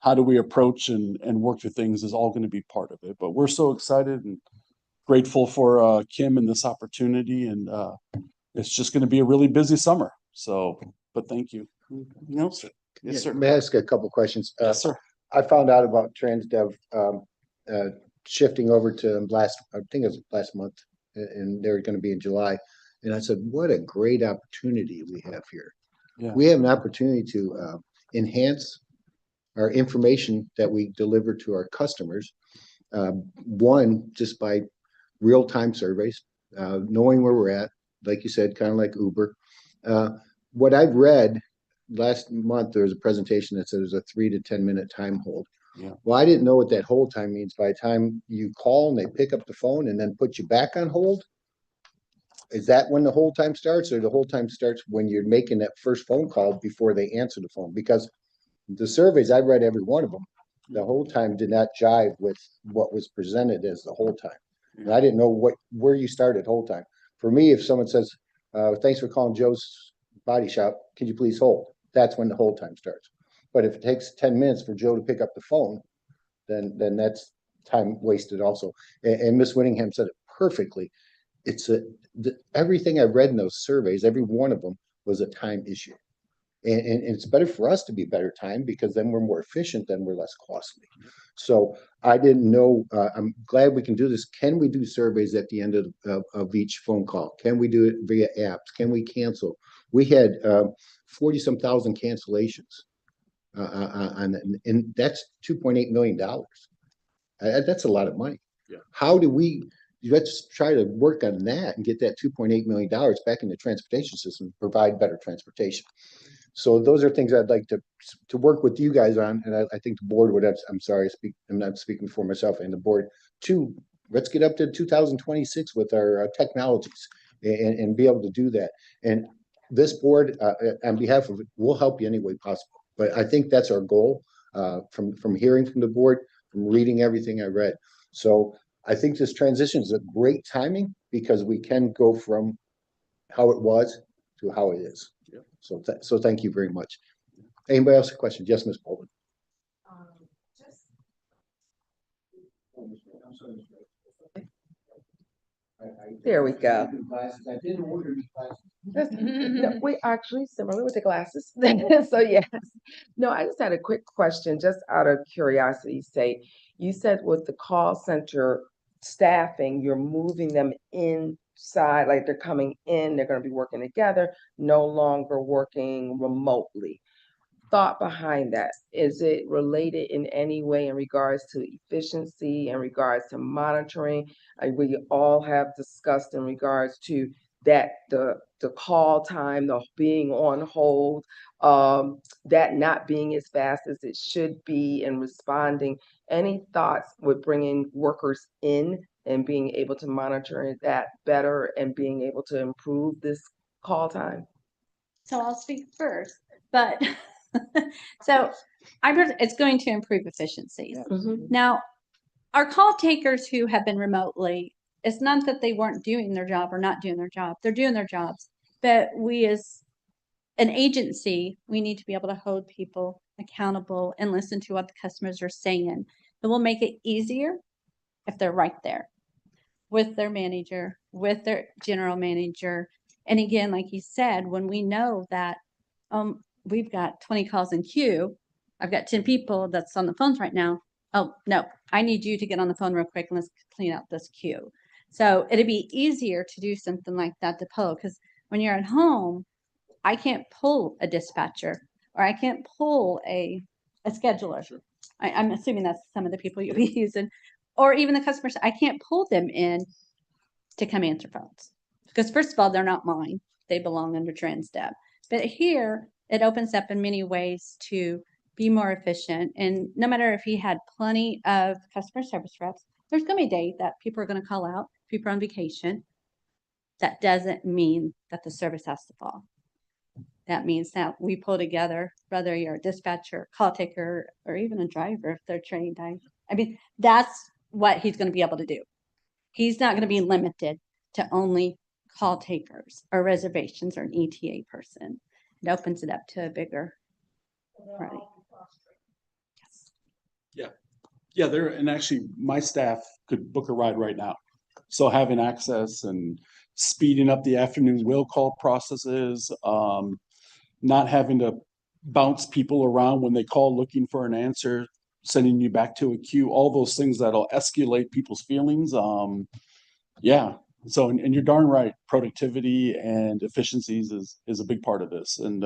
how do we approach and work through things is all going to be part of it. But we're so excited and grateful for Kim and this opportunity. And it's just going to be a really busy summer. So, but thank you. No, sir. Yes, sir. May I ask a couple questions? Yes, sir. I found out about TransDev shifting over to I think it was last month, and they're going to be in July. And I said, what a great opportunity we have here. Yeah. We have an opportunity to enhance our information that we deliver to our customers. One, just by real-time surveys, knowing where we're at, like you said, kind of like Uber. What I've read last month, there was a presentation that said there's a 3 to 10 minute time hold. Yeah. Well, I didn't know what that hold time means. By the time you call and they pick up the phone and then put you back on hold, is that when the hold time starts, or the hold time starts when you're making that first phone call before they answer the phone? Because the surveys, I read every one of them, the hold time did not jive with what was presented as the hold time. And I didn't know where you started hold time. For me, if someone says, thanks for calling Joe's Body Shop, can you please hold? That's when the hold time starts. But if it takes 10 minutes for Joe to pick up the phone, then that's time wasted also. And Miss Winningham said it perfectly. everything I've read in those surveys, every one of them was a time issue. And it's better for us to be better time because then we're more efficient, then we're less costly. So I didn't know, I'm glad we can do this. Can we do surveys at the end of each phone call? Can we do it via apps? Can we cancel? We had 40-some thousand cancellations and that's $2.8 million. That's a lot of money. Yeah. How do let's try to work on that and get that $2.8 million back in the transportation system, provide better transportation. So those are things I'd like to work with you guys on, and I think the board would have. I'm sorry, I'm not speaking for myself and the board. Let's get up to 2026 with our technologies and be able to do that. And this board, on behalf of it, will help you any way possible. But I think that's our goal from hearing from the board, from reading everything I read. So I think this transition is a great timing because we can go from how it was to how it is. Yeah. So thank you very much. Anybody else have questions? Yes, Ms. Bolden. There we go. I didn't order any glasses. No, we actually similar with the glasses. So yes. No, I just had a quick question, just out of curiosity's sake. You said with the call center staffing, you're moving them inside, like they're coming in, they're gonna be working together, no longer working remotely. Thought behind that, is it related in any way in regards to efficiency, in regards to monitoring? We all have discussed in regards to that, the call time, the being on hold, that not being as fast as it should be in responding. Any thoughts with bringing workers in and being able to monitor that better and being able to improve this call time? So I'll speak first, but so it's going to improve efficiencies. Now, our call takers who have been remotely, it's not that they weren't doing their job or not doing their job. They're doing their jobs. But we as an agency, we need to be able to hold people accountable and listen to what the customers are saying. It will make it easier if they're right there with their manager, with their general manager. And again, like you said, when we know that we've got 20 calls in queue, I've got 10 people that's on the phones right now. Oh, no, I need you to get on the phone real quick and let's clean out this queue. So it'd be easier to do something like that to pull, because when you're at home, I can't pull a dispatcher or I can't pull a scheduler. Sure. I'm assuming that's some of the people you'll be using, or even the customers. I can't pull them in to come answer phones because first of all, they're not mine. They belong under TransDeb. But here it opens up in many ways to be more efficient. And no matter if he had plenty of customer service reps, there's going to be a day that people are going to call out, people are on vacation. That doesn't mean that the service has to fall. That means that we pull together, whether you're a dispatcher, call taker, or even a driver if they're trained. I mean, that's what he's going to be able to do. He's not going to be limited to only call takers or reservations or an ETA person. It opens it up to a bigger, right? Yes. Yeah, and actually my staff could book a ride right now. So having access and speeding up the afternoon will call processes, not having to bounce people around when they call looking for an answer, sending you back to a queue, all those things that'll escalate people's feelings. Yeah. So, and you're darn right, productivity and efficiencies is a big part of this. And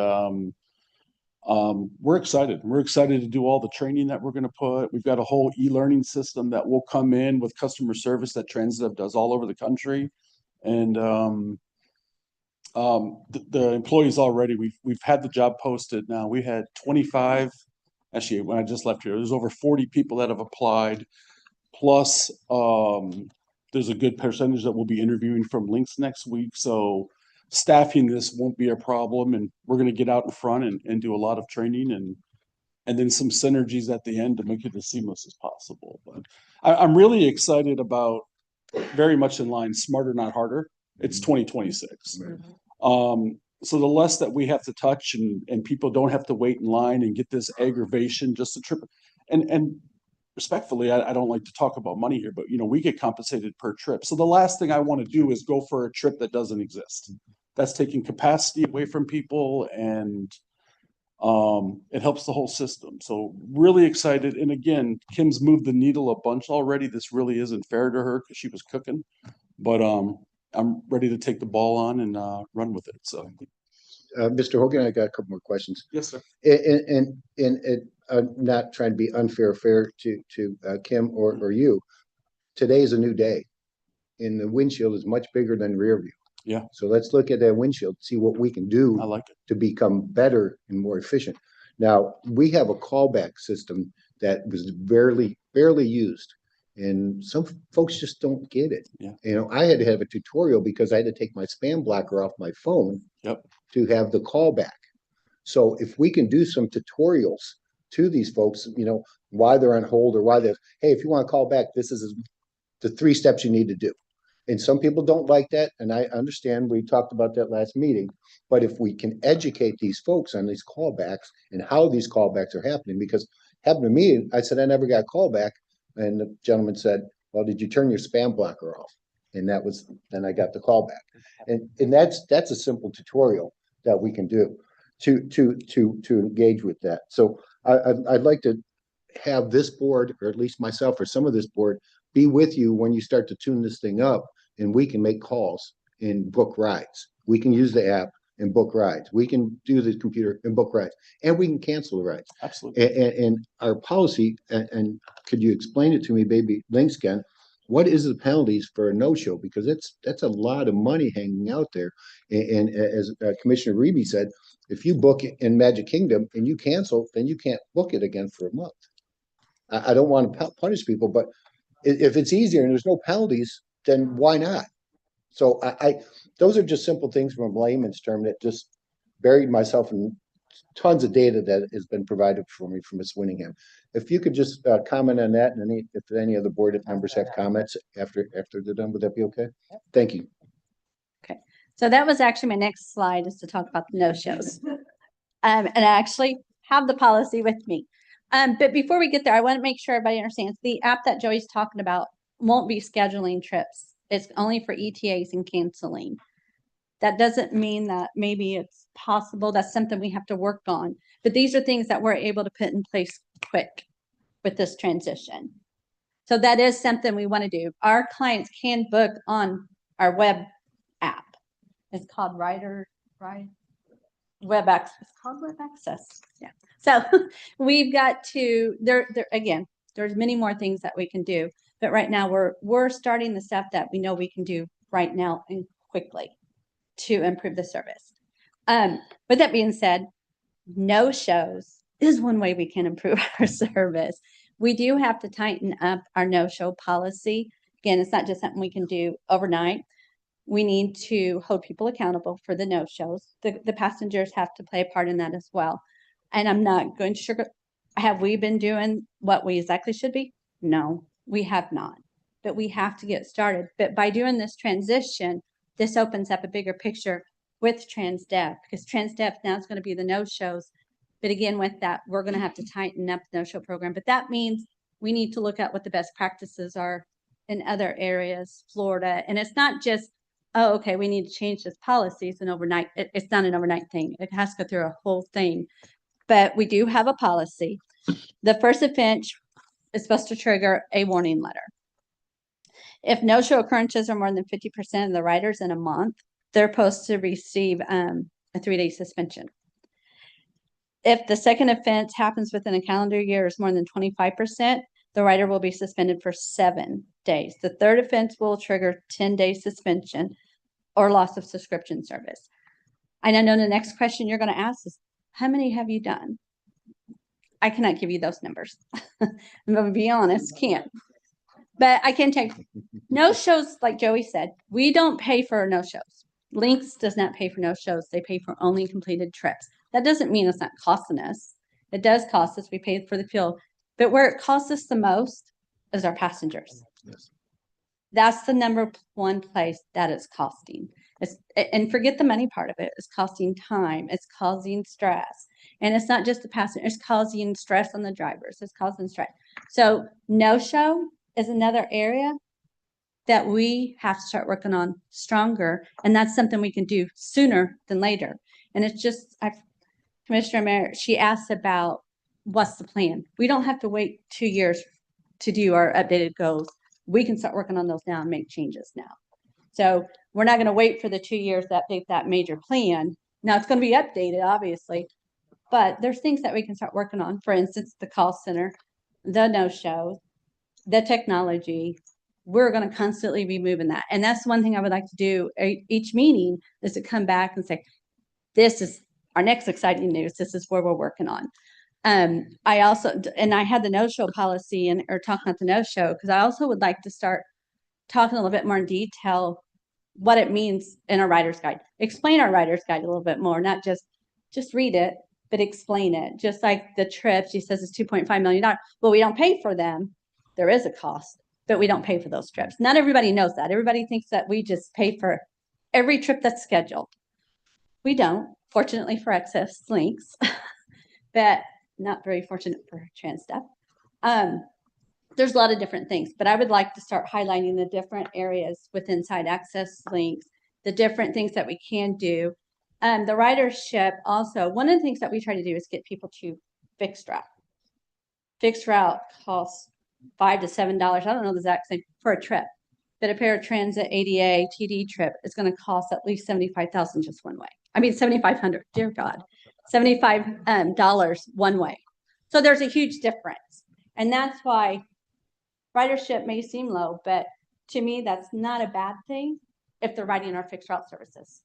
we're excited. We're excited to do all the training that we're going to put. We've got a whole e-learning system that will come in with customer service that TransDeb does all over the country. And the employees already, we've had the job posted now. We had 25, actually when I just left here, there's over 40 people that have applied. Plus, there's a good percentage that will be interviewing from Lynx next week. So staffing this won't be a problem, and we're going to get out in front and do a lot of training and then some synergies at the end to make it as seamless as possible. But I'm really excited about, very much in line, smarter, not harder. It's 2026. So the less that we have to touch and people don't have to wait in line and get this aggravation just to trip. And respectfully, I don't like to talk about money here, but we get compensated per trip. So the last thing I want to do is go for a trip that doesn't exist. That's taking capacity away from people, and it helps the whole system. So really excited. And again, Kim's moved the needle a bunch already. This really isn't fair to her because she was cooking, but I'm ready to take the ball on and run with it. So Mr. Hogan, I got a couple more questions. yes, sir. And not trying to be fair to Kim or you. Today is a new day, and the windshield is much bigger than rear view. Yeah. So let's look at that windshield, see what we can do I like it. to become better and more efficient. Now, we have a callback system that was barely used, and some folks just don't get it. Yeah. I had to have a tutorial because I had to take my spam blocker off my phone to have the callback. So if we can do some tutorials to these folks, why they're on hold or why hey, if you want to call back, this is the 3 steps you need to do. And some people don't like that, and I understand. We talked about that last meeting. But if we can educate these folks on these callbacks and how these callbacks are happening, because happened to me, I said I never got a callback, and the gentleman said, "Well, did you turn your spam blocker off?" And then I got the callback. And that's a simple tutorial that we can do to engage with that. So I'd like to have this board, or at least myself or some of this board, be with you when you start to tune this thing up, and we can make calls and book rides. We can use the app and book rides. We can do the computer and book rides, and we can cancel the rides. Absolutely. And our policy, and could you explain it to me, baby Links, Ken? What is the penalties for a no-show? Because that's a lot of money hanging out there. And as Commissioner Reby said, if you book it in Magic Kingdom and you cancel, then you can't book it again for a month. I don't want to punish people, but if it's easier and there's no penalties, then why not? So those are just simple things from a layman's term that just buried myself in tons of data that has been provided for me from Ms. Winningham. If you could just comment on that, and if any other board members have comments after they're done, would that be okay? Thank you. Okay, so that was actually my next slide, is to talk about the no-shows. And I actually have the policy with me. But before we get there, I want to make sure everybody understands the app that Joey's talking about won't be scheduling trips. It's only for ETAs and canceling. That doesn't mean that maybe it's possible. That's something we have to work on. But these are things that we're able to put in place quick with this transition. So that is something we want to do. Our clients can book on our web app. It's called Web Access. It's called Web Access. Yeah. So we've got to again, there's many more things that we can do. But right now we're starting the stuff that we know we can do right now and quickly to improve the service. With that being said, no shows is one way we can improve our service. We do have to tighten up our no-show policy. Again, it's not just something we can do overnight. We need to hold people accountable for the no-shows. The passengers have to play a part in that as well. And I'm not going to sugar. Have we been doing what we exactly should be? No, we have not. But we have to get started. But by doing this transition, this opens up a bigger picture with TransDev, because TransDev now is going to be the no-shows. But again, with that, we're going to have to tighten up the no-show program. But that means we need to look at what the best practices are in other areas, Florida. And it's not just, oh, okay, we need to change this policy. It's an overnight. It's not an overnight thing. It has to go through a whole thing. But we do have a policy. The first offense is supposed to trigger a warning letter. If no-show occurrences are more than 50% of the riders in a month, they're supposed to receive a 3-day suspension. If the second offense happens within a calendar year is more than 25%, the rider will be suspended for 7 days. The third offense will trigger 10-day suspension or loss of subscription service. And I know the next question you're going to ask is, how many have you done? I cannot give you those numbers. I'm going to be honest, can't. But I can take no-shows, like Joey said, we don't pay for no-shows. Lynx does not pay for no-shows. They pay for only completed trips. That doesn't mean it's not costing us. It does cost us. We pay for the fuel. But where it costs us the most is our passengers. Yes. That's the number one place that it's costing. And forget the money part of it. It's costing time. It's causing stress. And it's not just the passenger, it's causing stress on the drivers. It's causing stress. So no-show is another area that we have to start working on stronger. And that's something we can do sooner than later. And it's just, Commissioner Mayor, she asked about what's the plan. We don't have to wait 2 years to do our updated goals. We can start working on those now and make changes now. So we're not going to wait for the 2 years to update that major plan. Now it's going to be updated, obviously, but there's things that we can start working on. For instance, the call center, the no-shows, the technology. We're going to constantly be moving that. And that's one thing I would like to do each meeting is to come back and say, this is our next exciting news. This is where we're working on. I also, and I had the no-show policy or talking about the no-show, because I also would like to start talking a little bit more in detail what it means in our writer's guide. Explain our writer's guide a little bit more, not just read it, but explain it. Just like the trips, she says it's $2.5 million. Well, we don't pay for them. There is a cost, but we don't pay for those trips. Not everybody knows that. Everybody thinks that we just pay for every trip that's scheduled. We don't, fortunately for Access Links, but not very fortunate for TransStep. There's a lot of different things, but I would like to start highlighting the different areas within inside Access Links, the different things that we can do. The ridership also, one of the things that we try to do is get people to fixed route. Fixed route costs $5 to $7. I don't know the exact same for a trip, but a paratransit ADA TD trip is going to cost at least $75,000 just one way. I mean, $7,500, dear God, $75 one way. So there's a huge difference. And that's why ridership may seem low, but to me, that's not a bad thing if they're riding our fixed route services.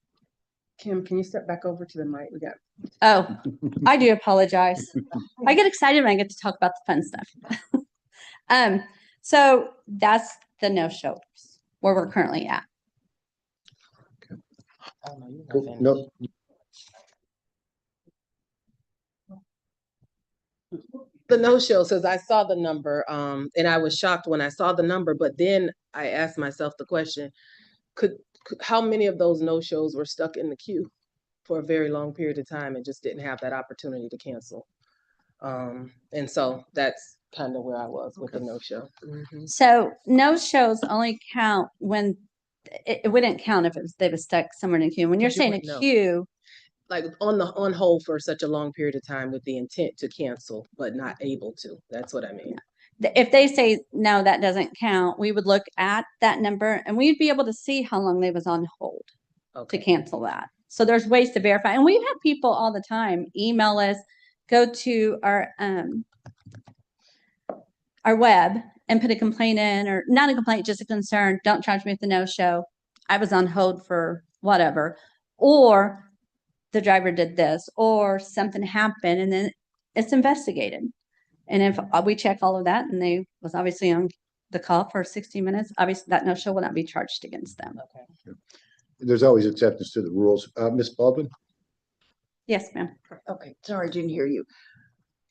Kim, can you step back over to the mic? We got. Oh, I do apologize. I get excited when I get to talk about the fun stuff. So that's the no-shows where we're currently at. Cool. No, The no-show says I saw the number, and I was shocked when I saw the number, but then I asked myself the question, how many of those no-shows were stuck in the queue for a very long period of time and just didn't have that opportunity to cancel? And so that's kind of where I was with the no-show. Mm-hmm. So no-shows only count when it wouldn't count if they were stuck somewhere in a queue. When you're saying a queue, like on hold for such a long period of time with the intent to cancel, but not able to. That's what I mean. If they say, no, that doesn't count, we would look at that number and we'd be able to see how long they was on hold to cancel that. So there's ways to verify. And we have people all the time email us, go to our web and put a complaint in, or not a complaint, just a concern. Don't charge me with the no-show. I was on hold for whatever. Or the driver did this, or something happened, and then it's investigated. And if we check all of that and they was obviously on the call for 60 minutes, obviously that no-show will not be charged against them. Okay. there's always exceptions to the rules. Ms. Baldwin? Yes, ma'am. Okay, sorry, I didn't hear you.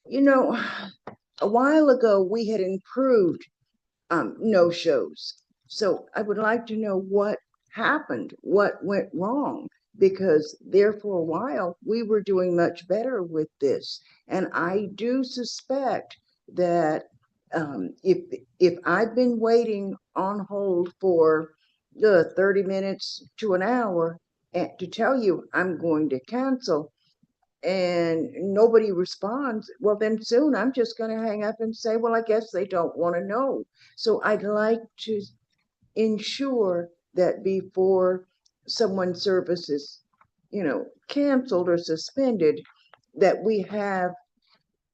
You know, a while ago, we had improved no-shows. So I would like to know what happened, what went wrong, because there for a while, we were doing much better with this. And I do suspect that if I've been waiting on hold for 30 minutes to an hour to tell you I'm going to cancel, and nobody responds, well, then soon I'm just going to hang up and say, well, I guess they don't want to know. So I'd like to ensure that before someone's service is, canceled or suspended, that we have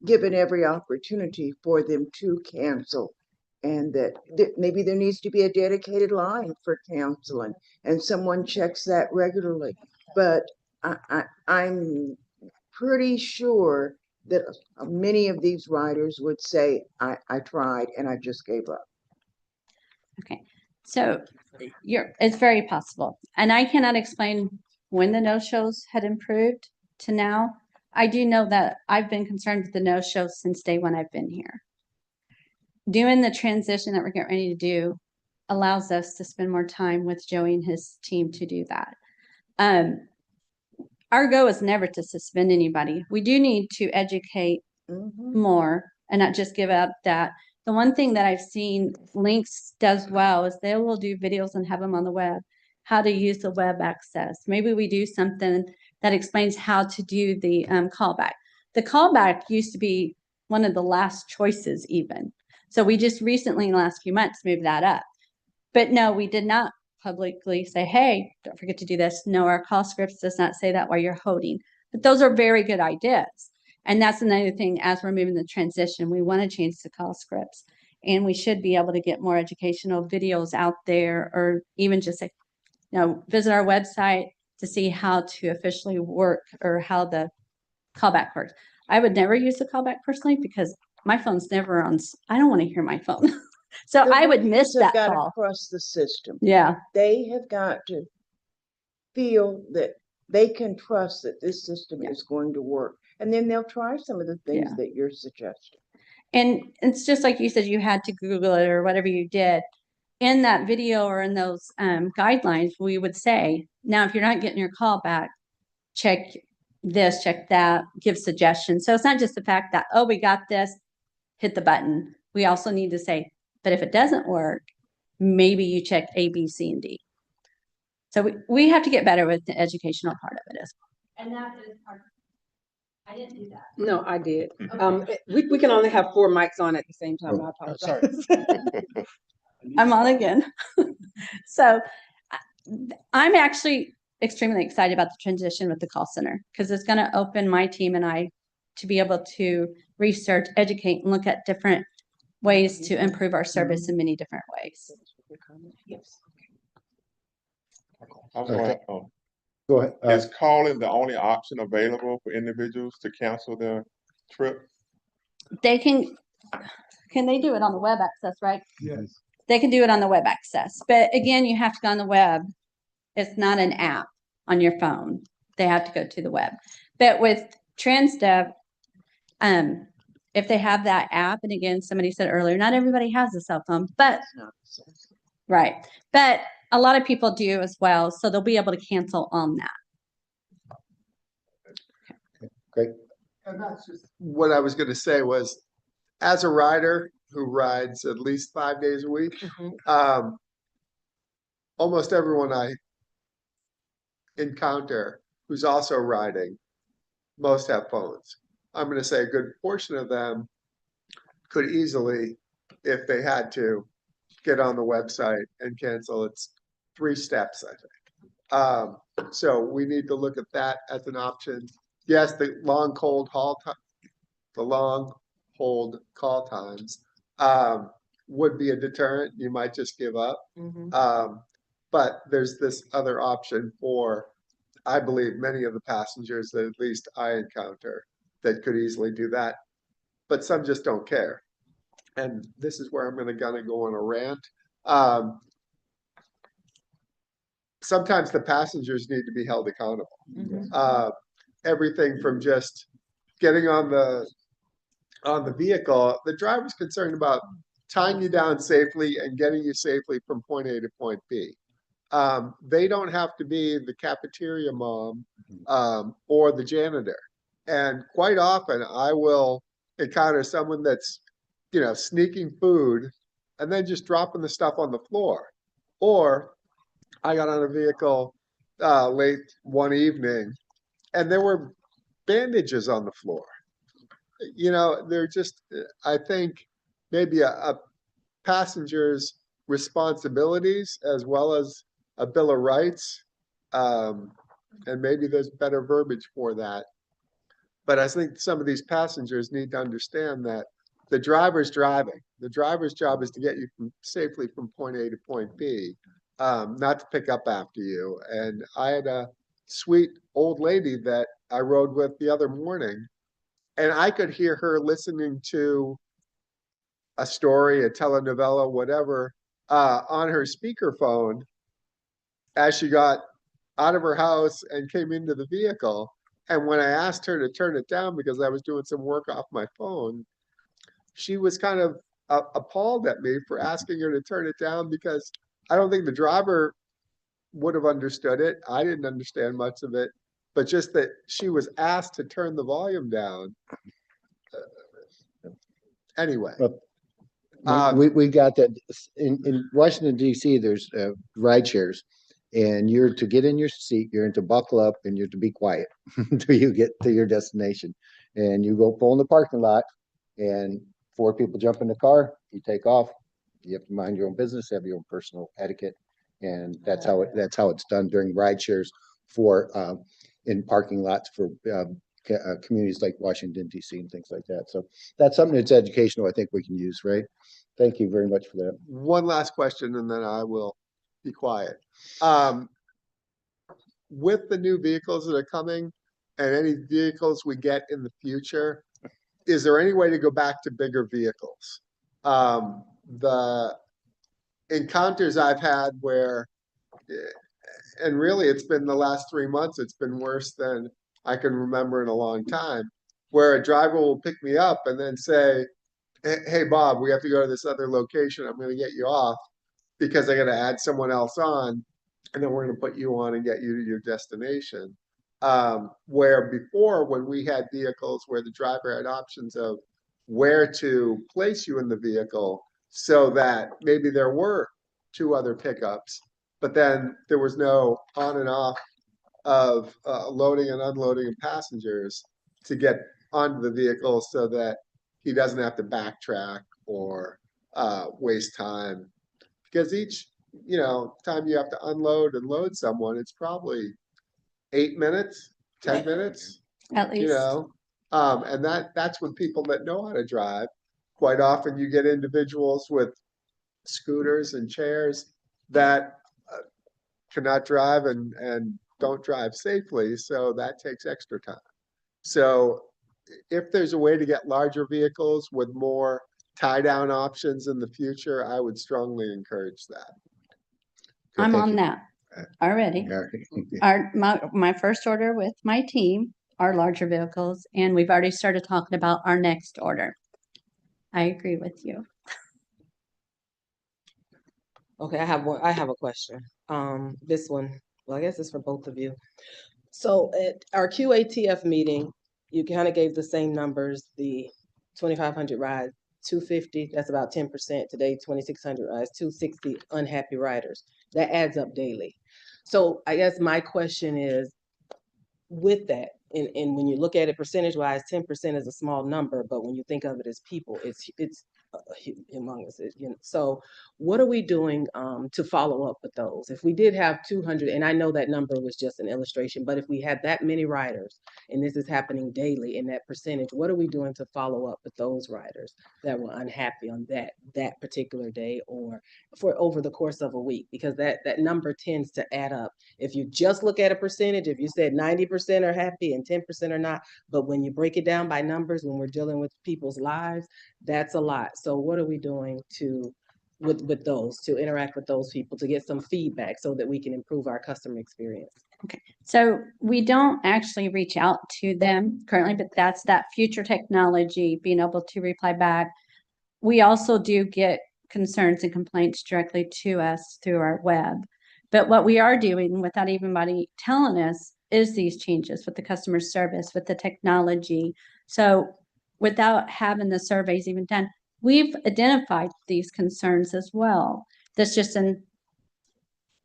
given every opportunity for them to cancel. And that maybe there needs to be a dedicated line for canceling, and someone checks that regularly. But I'm pretty sure that many of these riders would say, I tried and I just gave up. Okay, so it's very possible. And I cannot explain when the no-shows had improved to now. I do know that I've been concerned with the no-shows since day one I've been here. Doing the transition that we're getting ready to do, allows us to spend more time with Joey and his team to do that. Our goal is never to suspend anybody. We do need to educate more and not just give out that. The one thing that I've seen Links does well is they will do videos and have them on the web, how to use the web access. Maybe we do something that explains how to do the callback. The callback used to be one of the last choices even. So we just recently in the last few months moved that up. But no, we did not publicly say, hey, don't forget to do this. No, our call scripts does not say that while you're holding. But those are very good ideas. And that's another thing, as we're moving the transition, we want to change the call scripts. And we should be able to get more educational videos out there, or even just say, visit our website to see how to officially work or how the callback works. I would never use the callback personally because my phone's never on. I don't want to hear my phone. So The I would miss workers have that got to call. trust the system. Yeah. They have got to feel that they can trust that this system is going to work. And then they'll try some of the things that you're suggesting. And it's just like you said, you had to Google it or whatever you did. In that video or in those guidelines, we would say, now, if you're not getting your call back, check this, check that, give suggestions. So it's not just the fact that, oh, we got this, hit the button. We also need to say, but if it doesn't work, maybe you check A, B, C, and D. So we have to get better with the educational part of it as well. And that is part. I didn't do that. No, I did. We can only have 4 mics on at the same time. I apologize. I'm on again. So I'm actually extremely excited about the transition with the call center because it's going to open my team and I to be able to research, educate, and look at different ways to improve our service in many different ways. Yes. Go ahead. Is calling the only option available for individuals to cancel their trip? They can they do it on the web access, right? Yes. They can do it on the web access. But again, you have to go on the web. It's not an app on your phone. They have to go to the web. But with TransDev, if they have that app, and again, somebody said earlier, not everybody has a cell phone, but right. But a lot of people do as well. So they'll be able to cancel on that. Great. And that's just what I was going to say was, as a rider who rides at least 5 days a week, almost everyone I encounter who's also riding, most have phones. I'm going to say a good portion of them could easily, if they had to, get on the website and cancel. It's 3 steps, I think. So we need to look at that as an option. Yes, the long hold call times would be a deterrent. You might just give up. But there's this other option for, I believe, many of the passengers that at least I encounter that could easily do that. But some just don't care. And this is where I'm going to go on a rant. Sometimes the passengers need to be held accountable. Everything from just getting on the vehicle, the driver's concerned about tying you down safely and getting you safely from point A to point B. They don't have to be the cafeteria mom or the janitor. And quite often I will encounter someone that's, sneaking food and then just dropping the stuff on the floor. Or I got on a vehicle late one evening and there were bandages on the floor. They're just, I think, maybe a passenger's responsibilities as well as a Bill of Rights. And maybe there's better verbiage for that. But I think some of these passengers need to understand that the driver's driving. The driver's job is to get you safely from point A to point B, not to pick up after you. And I had a sweet old lady that I rode with the other morning, and I could hear her listening to a story, a telenovela, whatever, on her speakerphone as she got out of her house and came into the vehicle. And when I asked her to turn it down because I was doing some work off my phone, she was kind of appalled at me for asking her to turn it down because I don't think the driver would have understood it. I didn't understand much of it, but just that she was asked to turn the volume down. Anyway, We got that in Washington DC, there's ride shares. And you're to get in your seat, you're to buckle up and you're to be quiet until you get to your destination. And you go pull in the parking lot and 4 people jump in the car, you take off. You have to mind your own business, have your own personal etiquette. And that's how it's done during ride shares for in parking lots for communities like Washington DC and things like that. So that's something that's educational. I think we can use, right? Thank you very much for that. one last question and then I will be quiet. With the new vehicles that are coming and any vehicles we get in the future, is there any way to go back to bigger vehicles? The encounters I've had where, and really it's been the last 3 months, it's been worse than I can remember in a long time, where a driver will pick me up and then say, hey, Bob, we have to go to this other location. I'm going to get you off because I got to add someone else on. And then we're going to put you on and get you to your destination. Where before, when we had vehicles where the driver had options of where to place you in the vehicle so that maybe there were 2 other pickups, but then there was no on and off of loading and unloading of passengers to get onto the vehicle so that he doesn't have to backtrack or waste time. Because each, time you have to unload and load someone, it's probably 8 minutes, 10 minutes, At least. And that's with people that know how to drive. Quite often you get individuals with scooters and chairs that cannot drive and don't drive safely. So that takes extra time. So if there's a way to get larger vehicles with more tie down options in the future, I would strongly encourage that. I'm Thank on you. that already. My first order with my team are larger vehicles, and we've already started talking about our next order. I agree with you. Okay, I have a question. This one, well, I guess it's for both of you. So at our QATF meeting, you kind of gave the same numbers, the 2,500 rides, 250, that's about 10%. Today, 2,600 rides, 260 unhappy riders. That adds up daily. So I guess my question is, with that, and when you look at it percentage wise, 10% is a small number, but when you think of it as people, it's humongous. So what are we doing to follow up with those? If we did have 200, and I know that number was just an illustration, but if we had that many riders, and this is happening daily in that percentage, what are we doing to follow up with those riders that were unhappy on that particular day or for over the course of a week? Because that number tends to add up. If you just look at a percentage, if you said 90% are happy and 10% are not, but when you break it down by numbers, when we're dealing with people's lives, that's a lot. So what are we doing with those, to interact with those people, to get some feedback so that we can improve our customer experience? Okay, so we don't actually reach out to them currently, but that's that future technology, being able to reply back. We also do get concerns and complaints directly to us through our web. But what we are doing without anybody telling us is these changes with the customer service, with the technology. So without having the surveys even done, we've identified these concerns as well. This just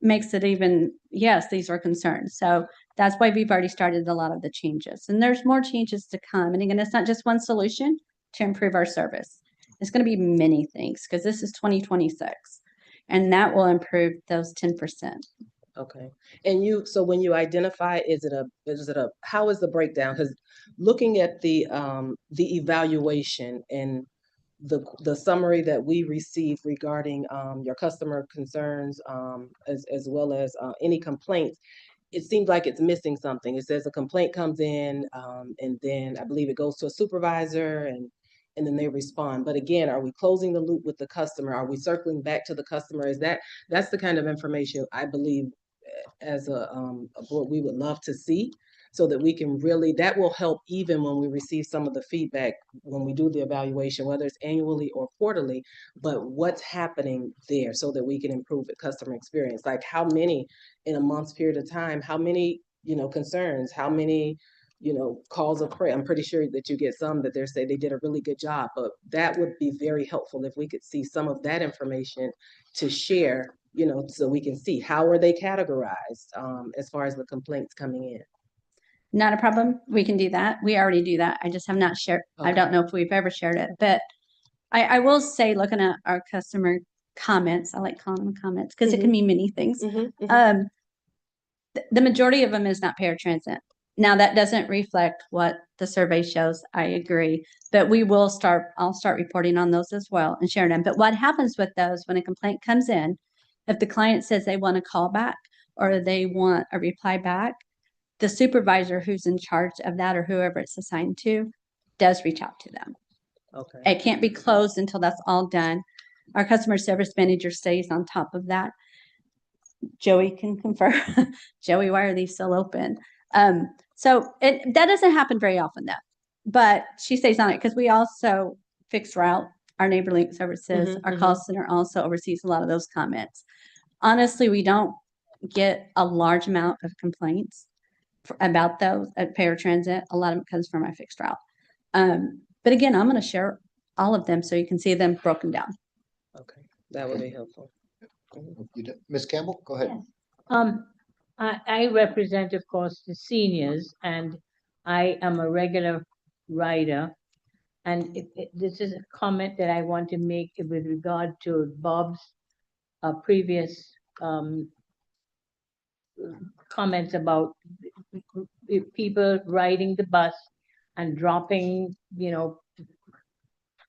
makes it even, yes, these are concerns. So that's why we've already started a lot of the changes. And there's more changes to come. And again, it's not just one solution to improve our service. It's going to be many things because this is 2026. And that will improve those 10%. Okay. And so when you identify, how is the breakdown? Because looking at the evaluation and the summary that we received regarding your customer concerns, as well as any complaints, it seems like it's missing something. It says a complaint comes in, and then I believe it goes to a supervisor, and then they respond. But again, are we closing the loop with the customer? Are we circling back to the customer? That's the kind of information I believe as a board we would love to see, so that we can really, that will help even when we receive some of the feedback, when we do the evaluation, whether it's annually or quarterly, but what's happening there so that we can improve the customer experience. Like how many in a month's period of time, how many, concerns, how many, calls of prayer. I'm pretty sure that you get some that they say they did a really good job, but that would be very helpful if we could see some of that information to share, so we can see how are they categorized as far as the complaints coming in. Not a problem. We can do that. We already do that. I just have not shared. I don't know if we've ever shared it, but I will say, looking at our customer comments, I like calling them comments because it can mean many things. The majority of them is not paratransit. Now that doesn't reflect what the survey shows. I agree, but I'll start reporting on those as well and sharing them. But what happens with those when a complaint comes in, if the client says they want a call back or they want a reply back, the supervisor who's in charge of that or whoever it's assigned to does reach out to them. Okay. It can't be closed until that's all done. Our customer service manager stays on top of that. Joey can confirm. Joey, why are these still open? So that doesn't happen very often though, but she stays on it because we also fixed route, our neighbor link services, our call center also oversees a lot of those comments. Honestly, we don't get a large amount of complaints about those at paratransit. A lot of it comes from my fixed route. But again, I'm going to share all of them so you can see them broken down. Okay, that would be helpful. Ms. Campbell, go ahead. I represent, of course, the seniors, and I am a regular rider. And this is a comment that I want to make with regard to Bob's previous comments about people riding the bus and dropping,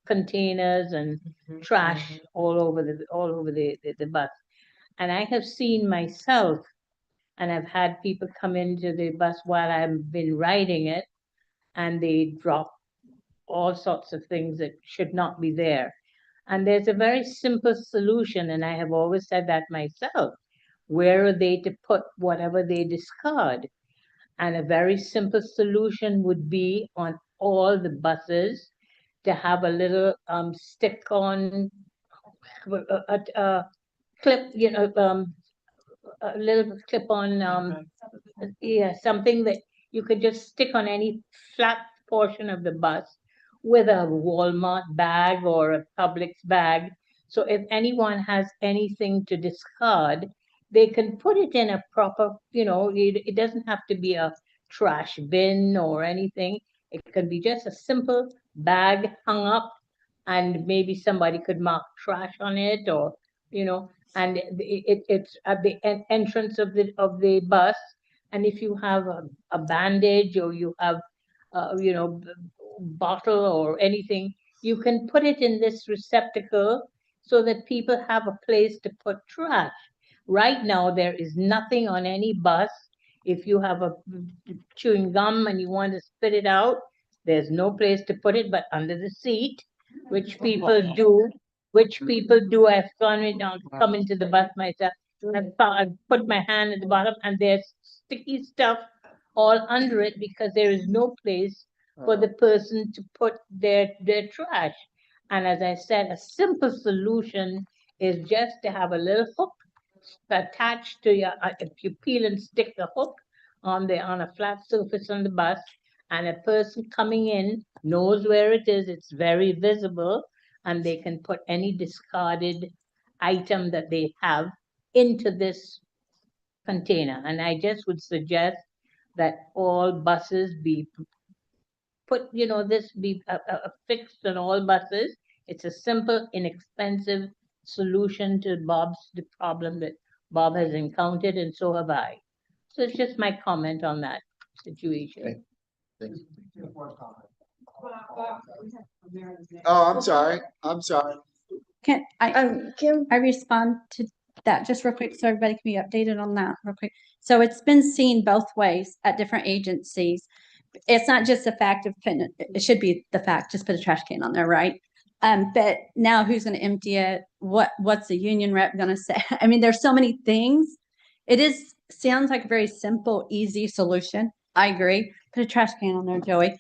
containers and trash all over the bus. And I have seen myself, and I've had people come into the bus while I've been riding it, and they drop all sorts of things that should not be there. And there's a very simple solution, and I have always said that myself. Where are they to put whatever they discard? And a very simple solution would be on all the buses to have a little stick-on clip, a little clip-on, something that you could just stick on any flat portion of the bus with a Walmart bag or a Publix bag. So if anyone has anything to discard, they can put it in a proper, it doesn't have to be a trash bin or anything. It can be just a simple bag hung up, and maybe somebody could mark trash on it, or, and it's at the entrance of the bus. And if you have a bandage, or you have, bottle or anything, you can put it in this receptacle so that people have a place to put trash. Right now, there is nothing on any bus. If you have a chewing gum and you want to spit it out, there's no place to put it but under the seat, which people do. I've come into the bus myself. I've put my hand at the bottom, and there's sticky stuff all under it because there is no place for the person to put their trash. And as I said, a simple solution is just to have a little hook attached to your, if you peel and stick the hook on a flat surface on the bus, and a person coming in knows where it is, it's very visible, and they can put any discarded item that they have into this container. And I just would suggest that all buses be put, this be fixed on all buses. It's a simple, inexpensive solution to the problem that Bob has encountered, and so have I. So it's just my comment on that situation. Okay. Thanks. Oh, I'm sorry. Can I respond to that just real quick so everybody can be updated on that real quick? So it's been seen both ways at different agencies. It's not just the fact of putting it should be the fact, just put a trash can on there, right? But now who's going to empty it? What's the union rep going to say? I mean, there's so many things. Sounds like a very simple, easy solution. I agree. Put a trash can on there, Joey.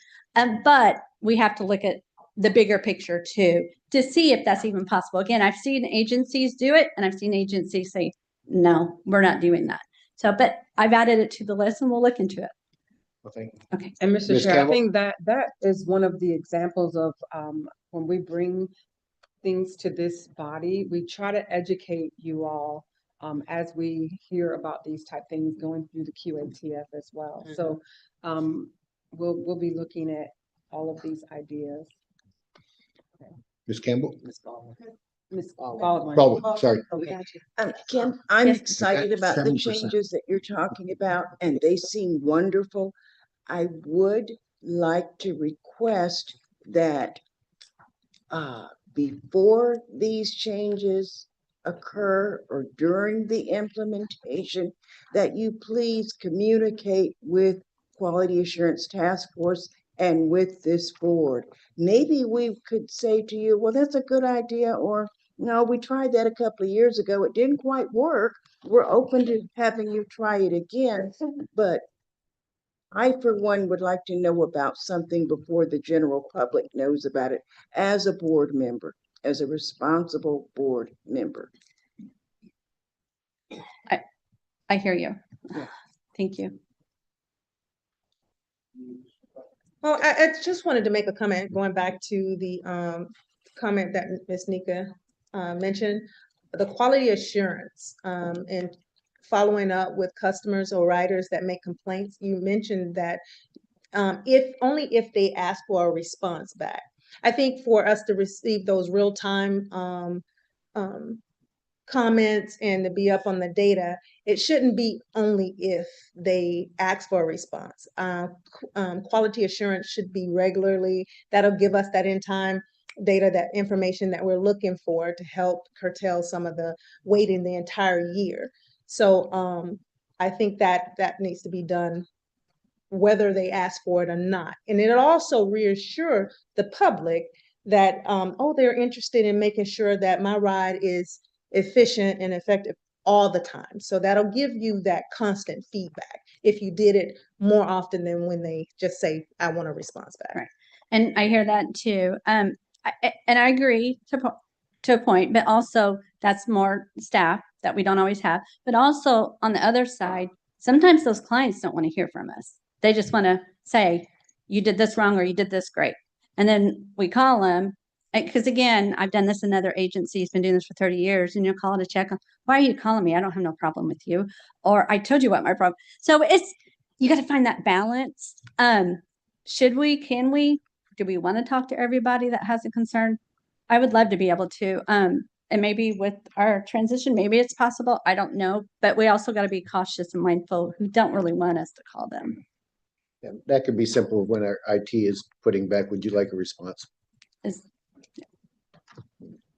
But we have to look at the bigger picture too, to see if that's even possible. Again, I've seen agencies do it and I've seen agencies say, no, we're not doing that. So, but I've added it to the list and we'll look into it. Well, thank you. Okay. And Mr. Ms. Chair, I Campbell? think that is one of the examples of when we bring things to this body, we try to educate you all as we hear about these type things going through the QATF as well. So we'll be looking at all of these ideas. Ms. Campbell? Ms. Baldwin. Baldwin, sorry. Okay. Kim, I'm Yes. excited about the 7%. changes that you're talking about, and they seem wonderful. I would like to request that before these changes occur or during the implementation, that you please communicate with Quality Assurance Task Force and with this board. Maybe we could say to you, well, that's a good idea, or no, we tried that a couple of years ago. It didn't quite work. We're open to having you try it again, but I, for one, would like to know about something before the general public knows about it as a board member, as a responsible board member. I hear you. Yeah. Thank you. Well, I just wanted to make a comment, going back to the comment that Ms. Nika mentioned, the quality assurance and following up with customers or riders that make complaints. You mentioned that if only if they ask for a response back. I think for us to receive those real-time comments and to be up on the data, it shouldn't be only if they ask for a response. Quality assurance should be regularly. That'll give us that in time data, that information that we're looking for to help curtail some of the waiting the entire year. So I think that needs to be done whether they ask for it or not. And it'll also reassure the public that, oh, they're interested in making sure that my ride is efficient and effective all the time. So that'll give you that constant feedback if you did it more often than when they just say, I want a response back. Right. And I hear that too. And I agree to a point, but also that's more staff that we don't always have. But also on the other side, sometimes those clients don't want to hear from us. They just want to say, you did this wrong or you did this great. And then we call them, because again, I've done this in other agencies, been doing this for 30 years, and you'll call to check on, why are you calling me? I don't have no problem with you. Or I told you what my problem. So you got to find that balance. Can we, do we want to talk to everybody that has a concern? I would love to be able to, and maybe with our transition, maybe it's possible. I don't know, but we also got to be cautious and mindful who don't really want us to call them. Yeah, that could be simple when our IT is putting back, would you like a response?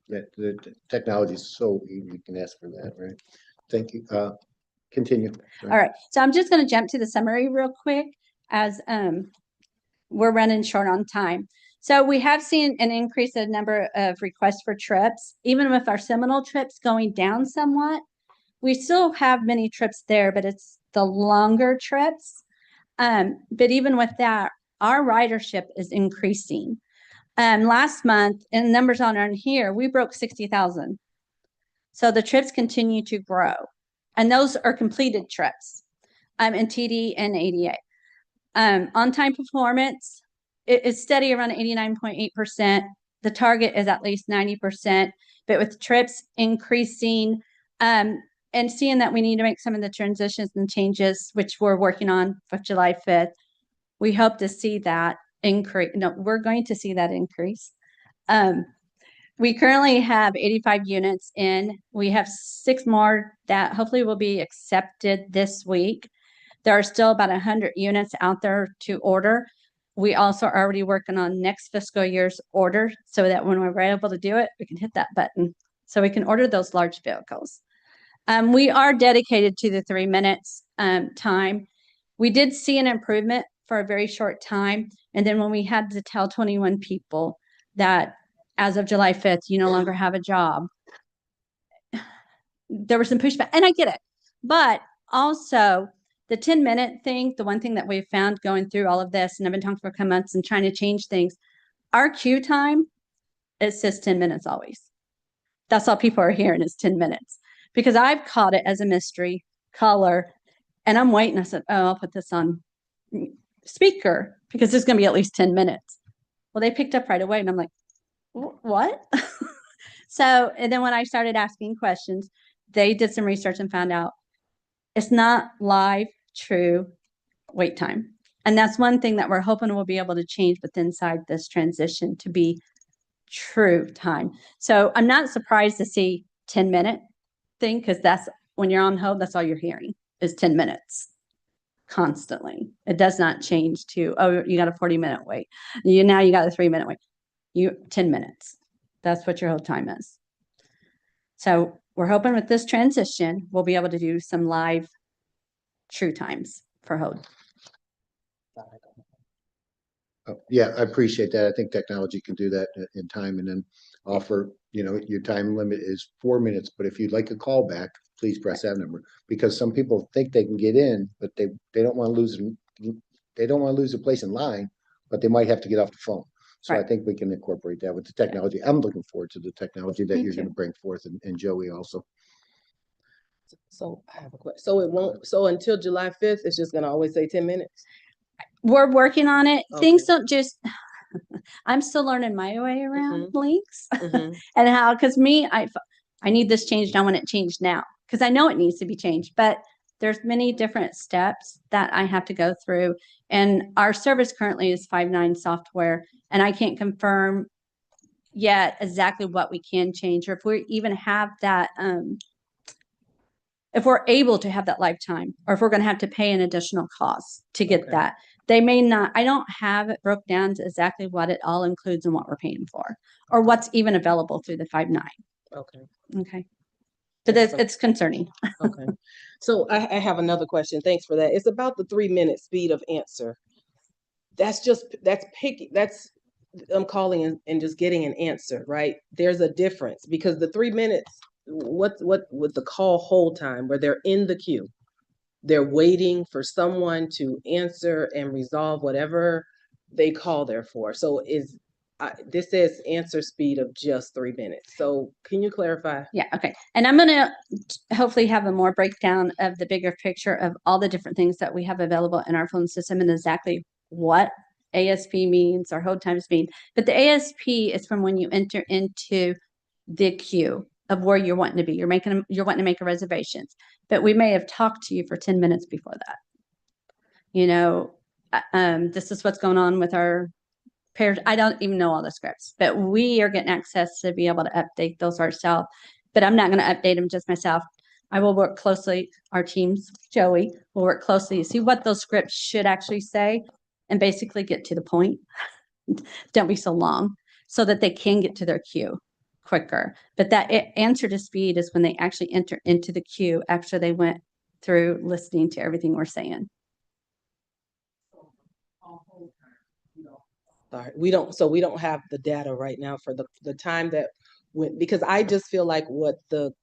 The technology is so easy, you can ask for that, right? Thank you. Continue. All right. So I'm just going to jump to the summary real quick as we're running short on time. So we have seen an increase in number of requests for trips, even with our Seminole trips going down somewhat. We still have many trips there, but it's the longer trips. But even with that, our ridership is increasing. Last month, and numbers on here, we broke 60,000. So the trips continue to grow. And those are completed trips in TD and ADA. On-time performance is steady around 89.8%. The target is at least 90%. But with trips increasing, and seeing that we need to make some of the transitions and changes, which we're working on for July 5th, we hope to see that increase. No, we're going to see that increase. We currently have 85 units in. We have 6 more that hopefully will be accepted this week. There are still about 100 units out there to order. We also are already working on next fiscal year's order so that when we're able to do it, we can hit that button so we can order those large vehicles. We are dedicated to the 3 minutes time. We did see an improvement for a very short time. And then when we had to tell 21 people that as of July 5th, you no longer have a job, there was some pushback. And I get it. But also, The 10-minute thing, the one thing that we've found going through all of this, and I've been talking for a couple months and trying to change things, our queue time, it says 10 minutes always. That's all people are hearing is 10 minutes. Because I've caught it as a mystery caller, and I'm waiting. I said, oh, I'll put this on speaker because it's going to be at least 10 minutes. Well, they picked up right away, and I'm like, what? So, and then when I started asking questions, they did some research and found out it's not live, true wait time. And that's one thing that we're hoping we'll be able to change with inside this transition to be true time. So I'm not surprised to see 10-minute thing, because that's when you're on hold, that's all you're hearing is 10 minutes constantly. It does not change to, oh, you got a 40-minute wait. Now you got a 3-minute wait. 10 minutes. That's what your hold time is. So we're hoping with this transition, we'll be able to do some live true times for hold. Yeah, I appreciate that. I think technology can do that in time, and then offer, your time limit is 4 minutes, but if you'd like a call back, please press that number, because some people think they can get in, but they don't want to lose a place in line, but they might have to get off the phone. So I Right. think we can incorporate that with the technology. I'm looking forward to the technology that Me you're going too. to bring forth, and Joey also. So I have a question. So it won't, so until July 5th, it's just gonna always say 10 minutes? We're working on it. Okay. Things don't just, I'm still learning my way around links Mhm. and how, because I need this changed. I want it changed now because I know it needs to be changed, but there's many different steps that I have to go through. And our service currently is 5.9 software, and I can't confirm yet exactly what we can change, or if we even have that, if we're able to have that lifetime, or if we're going to have to pay an additional cost to get Okay. that. They may not, I don't have it broke down to exactly what it all includes and what we're paying for, or what's even available through the 5.9. Okay. Okay. But it's concerning. Okay. So I have another question. Thanks for that. It's about the 3-minute speed of answer. That's I'm calling and just getting an answer, right? There's a difference, because the 3 minutes, what with the call hold time where they're in the queue, they're waiting for someone to answer and resolve whatever they call there for. So this says answer speed of just 3 minutes. So can you clarify? Yeah. Okay. And I'm going to hopefully have a more breakdown of the bigger picture of all the different things that we have available in our phone system and exactly what ASP means or hold times mean. But the ASP is from when you enter into the queue of where you're wanting to be. You're wanting to make a reservations, but we may have talked to you for 10 minutes before that. This is what's going on with our pairs. I don't even know all the scripts, but we are getting access to be able to update those ourselves. But I'm not going to update them just myself. I will work closely. Our teams, Joey, will work closely to see what those scripts should actually say and basically get to the point. Don't be so long, so that they can get to their queue quicker. But that answer to speed is when they actually enter into the queue after they went through listening to everything we're saying. All right. We don't have the data right now for the time that went, because I just feel like what they're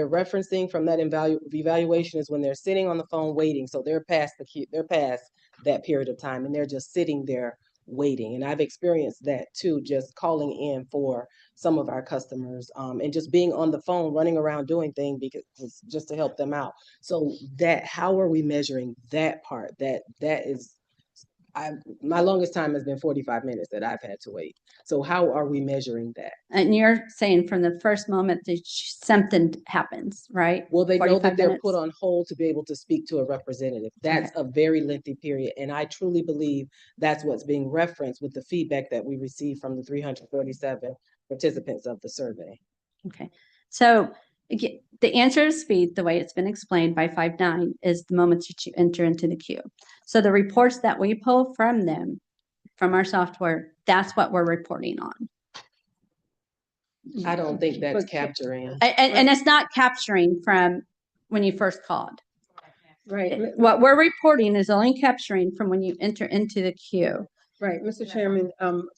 referencing from that evaluation is when they're sitting on the phone waiting. So they're past the queue, they're past that period of time, and they're just sitting there waiting. And I've experienced that too, just calling in for some of our customers, and just being on the phone, running around doing things because just to help them out. So how are we measuring that part? That is, my longest time has been 45 minutes that I've had to wait. So how are we measuring that? And you're saying from the first moment that something happens, right? Well, they know that they're put 45 on hold to be able to speak to a representative. That's a very lengthy period. And I truly believe that's what's being referenced with the feedback that we received from the 337 participants of the survey. Okay. So the answer to speed, the way it's been explained by 5.9, is the moment that you enter into the queue. So the reports that we pull from them, from our software, that's what we're reporting on. I don't think that's capturing. And it's not capturing from when you first called. Right. What we're reporting is only capturing from when you enter into the queue. Right, Mr. Chairman,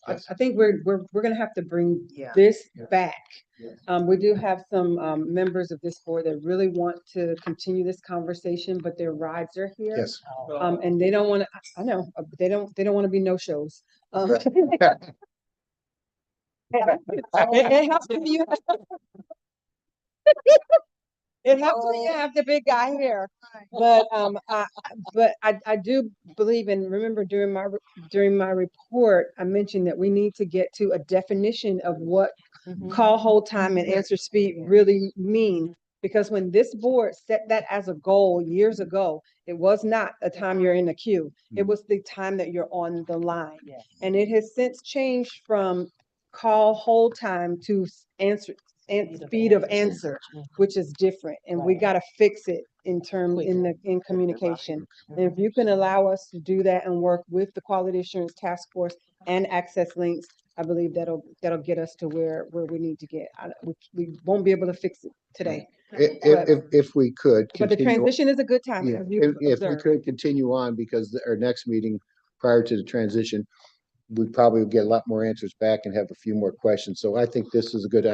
Yes. I think we're gonna have to bring Yeah. this back. Yes. We do have some, members of this board that really want to continue this conversation, but their rides are here. Yes. And they don't wanna, I know, but they don't wanna be no-shows. It helps if you it helps when you have the big guy here. But I do believe, and remember during my report, I mentioned that we need to get to a definition of what call hold time and answer speed really mean. Because when this board set that as a goal years ago, it was not the time you're in the queue. It was the time that you're on the line. And it has since changed from call hold time to answer and speed of answer, which is different. And we gotta fix it in communication. And if you can allow us to do that and work with the Quality Assurance Task Force and Access Links, I believe that'll get us to where we need to get. We won't be able to fix it today. If we could. But the continue- transition is a good time. Yeah, as you if we observed. could continue on, because our next meeting prior to the transition, we probably would get a lot more answers back and have a few more questions. So I think this is a good,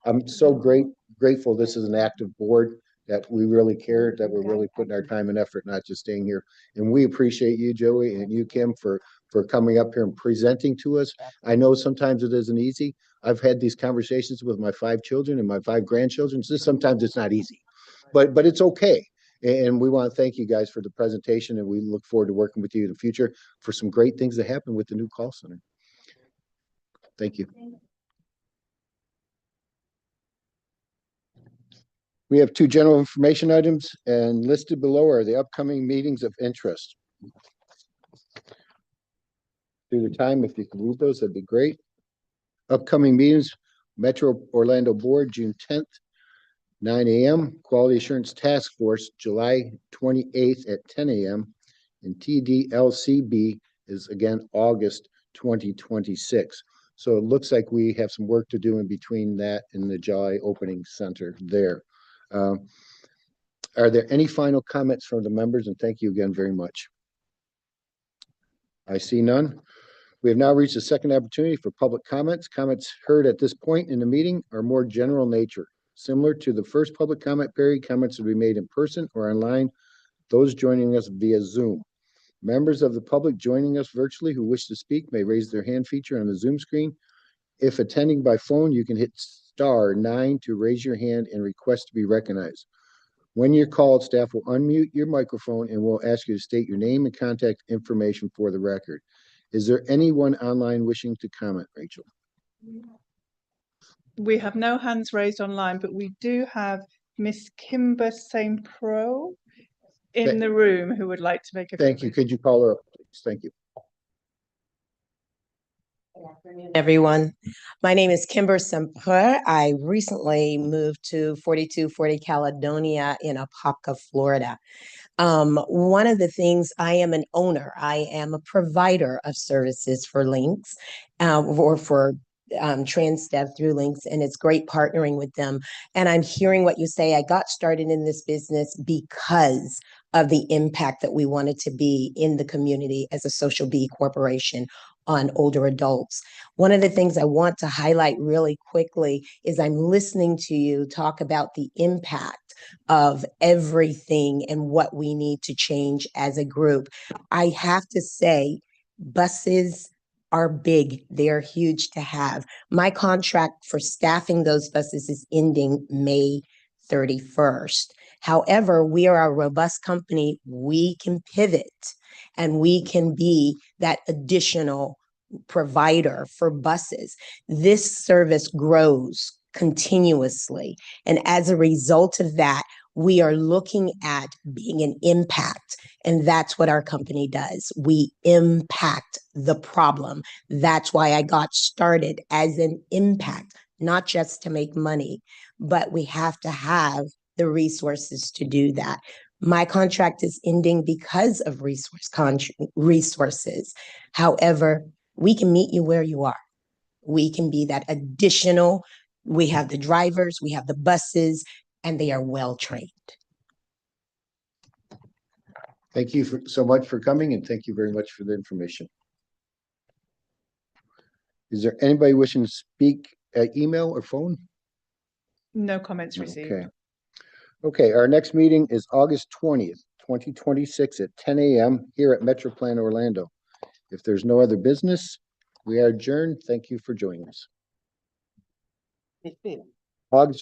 I'm so grateful this is an active board, that we really care, that we're really putting our time and effort, not just staying here. And we appreciate you, Joey, and you, Kim, for coming up here and presenting to us. I know sometimes it isn't easy. I've had these conversations with my 5 children and my 5 grandchildren. So sometimes it's not easy, but it's okay. And we want to thank you guys for the presentation, and we look forward to working with you in the future for some great things that happen with the new call center. Thank you. We have 2 general information items, and listed below are the upcoming meetings of interest. Through the time, if you can read those, that'd be great. Upcoming meetings: Metro Orlando Board, June 10th, 9 a.m. Quality Assurance Task Force, July 28th at 10 a.m. And TDLCB is again August 2026. So it looks like we have some work to do in between that and the July opening center there. Are there any final comments from the members? And thank you again very much. I see none. We have now reached the second opportunity for public comments. Comments heard at this point in the meeting are more general nature. Similar to the first public comment period, comments will be made in person or online, those joining us via Zoom. Members of the public joining us virtually who wish to speak may raise their hand feature on the Zoom screen. If attending by phone, you can hit *9 to raise your hand and request to be recognized. When you're called, staff will unmute your microphone and will ask you to state your name and contact information for the record. Is there anyone online wishing to comment, Rachel? We have no hands raised online, but we do have Miss Kimber St. Pro in the room who would like to make a Thank you. Could you call her up, please? Thank you. Good afternoon, everyone. My name is Kimber Semper. I recently moved to 4240 Caledonia in Apopka, Florida. One of the things, I am an owner. I am a provider of services for Links, or for TransDev through Links, and it's great partnering with them. And I'm hearing what you say. I got started in this business because of the impact that we wanted to be in the community as a social B corporation on older adults. One of the things I want to highlight really quickly is I'm listening to you talk about the impact of everything and what we need to change as a group. I have to say, buses are big. They're huge to have. My contract for staffing those buses is ending May 31st. However, we are a robust company. We can pivot and we can be that additional provider for buses. This service grows continuously. And as a result of that, we are looking at being an impact. And that's what our company does. We impact the problem. That's why I got started as an impact, not just to make money, but we have to have the resources to do that. My contract is ending because of resources. However, we can meet you where you are. We can be that additional. We have the drivers, we have the buses, and they are well trained. Thank you so much for coming, and thank you very much for the information. Is there anybody wishing to speak email or phone? No comments received. Okay. Okay, our next meeting is August 20th, 2026 at 10 a.m. here at Metroplan Orlando. If there's no other business, we are adjourned. Thank you for joining us. August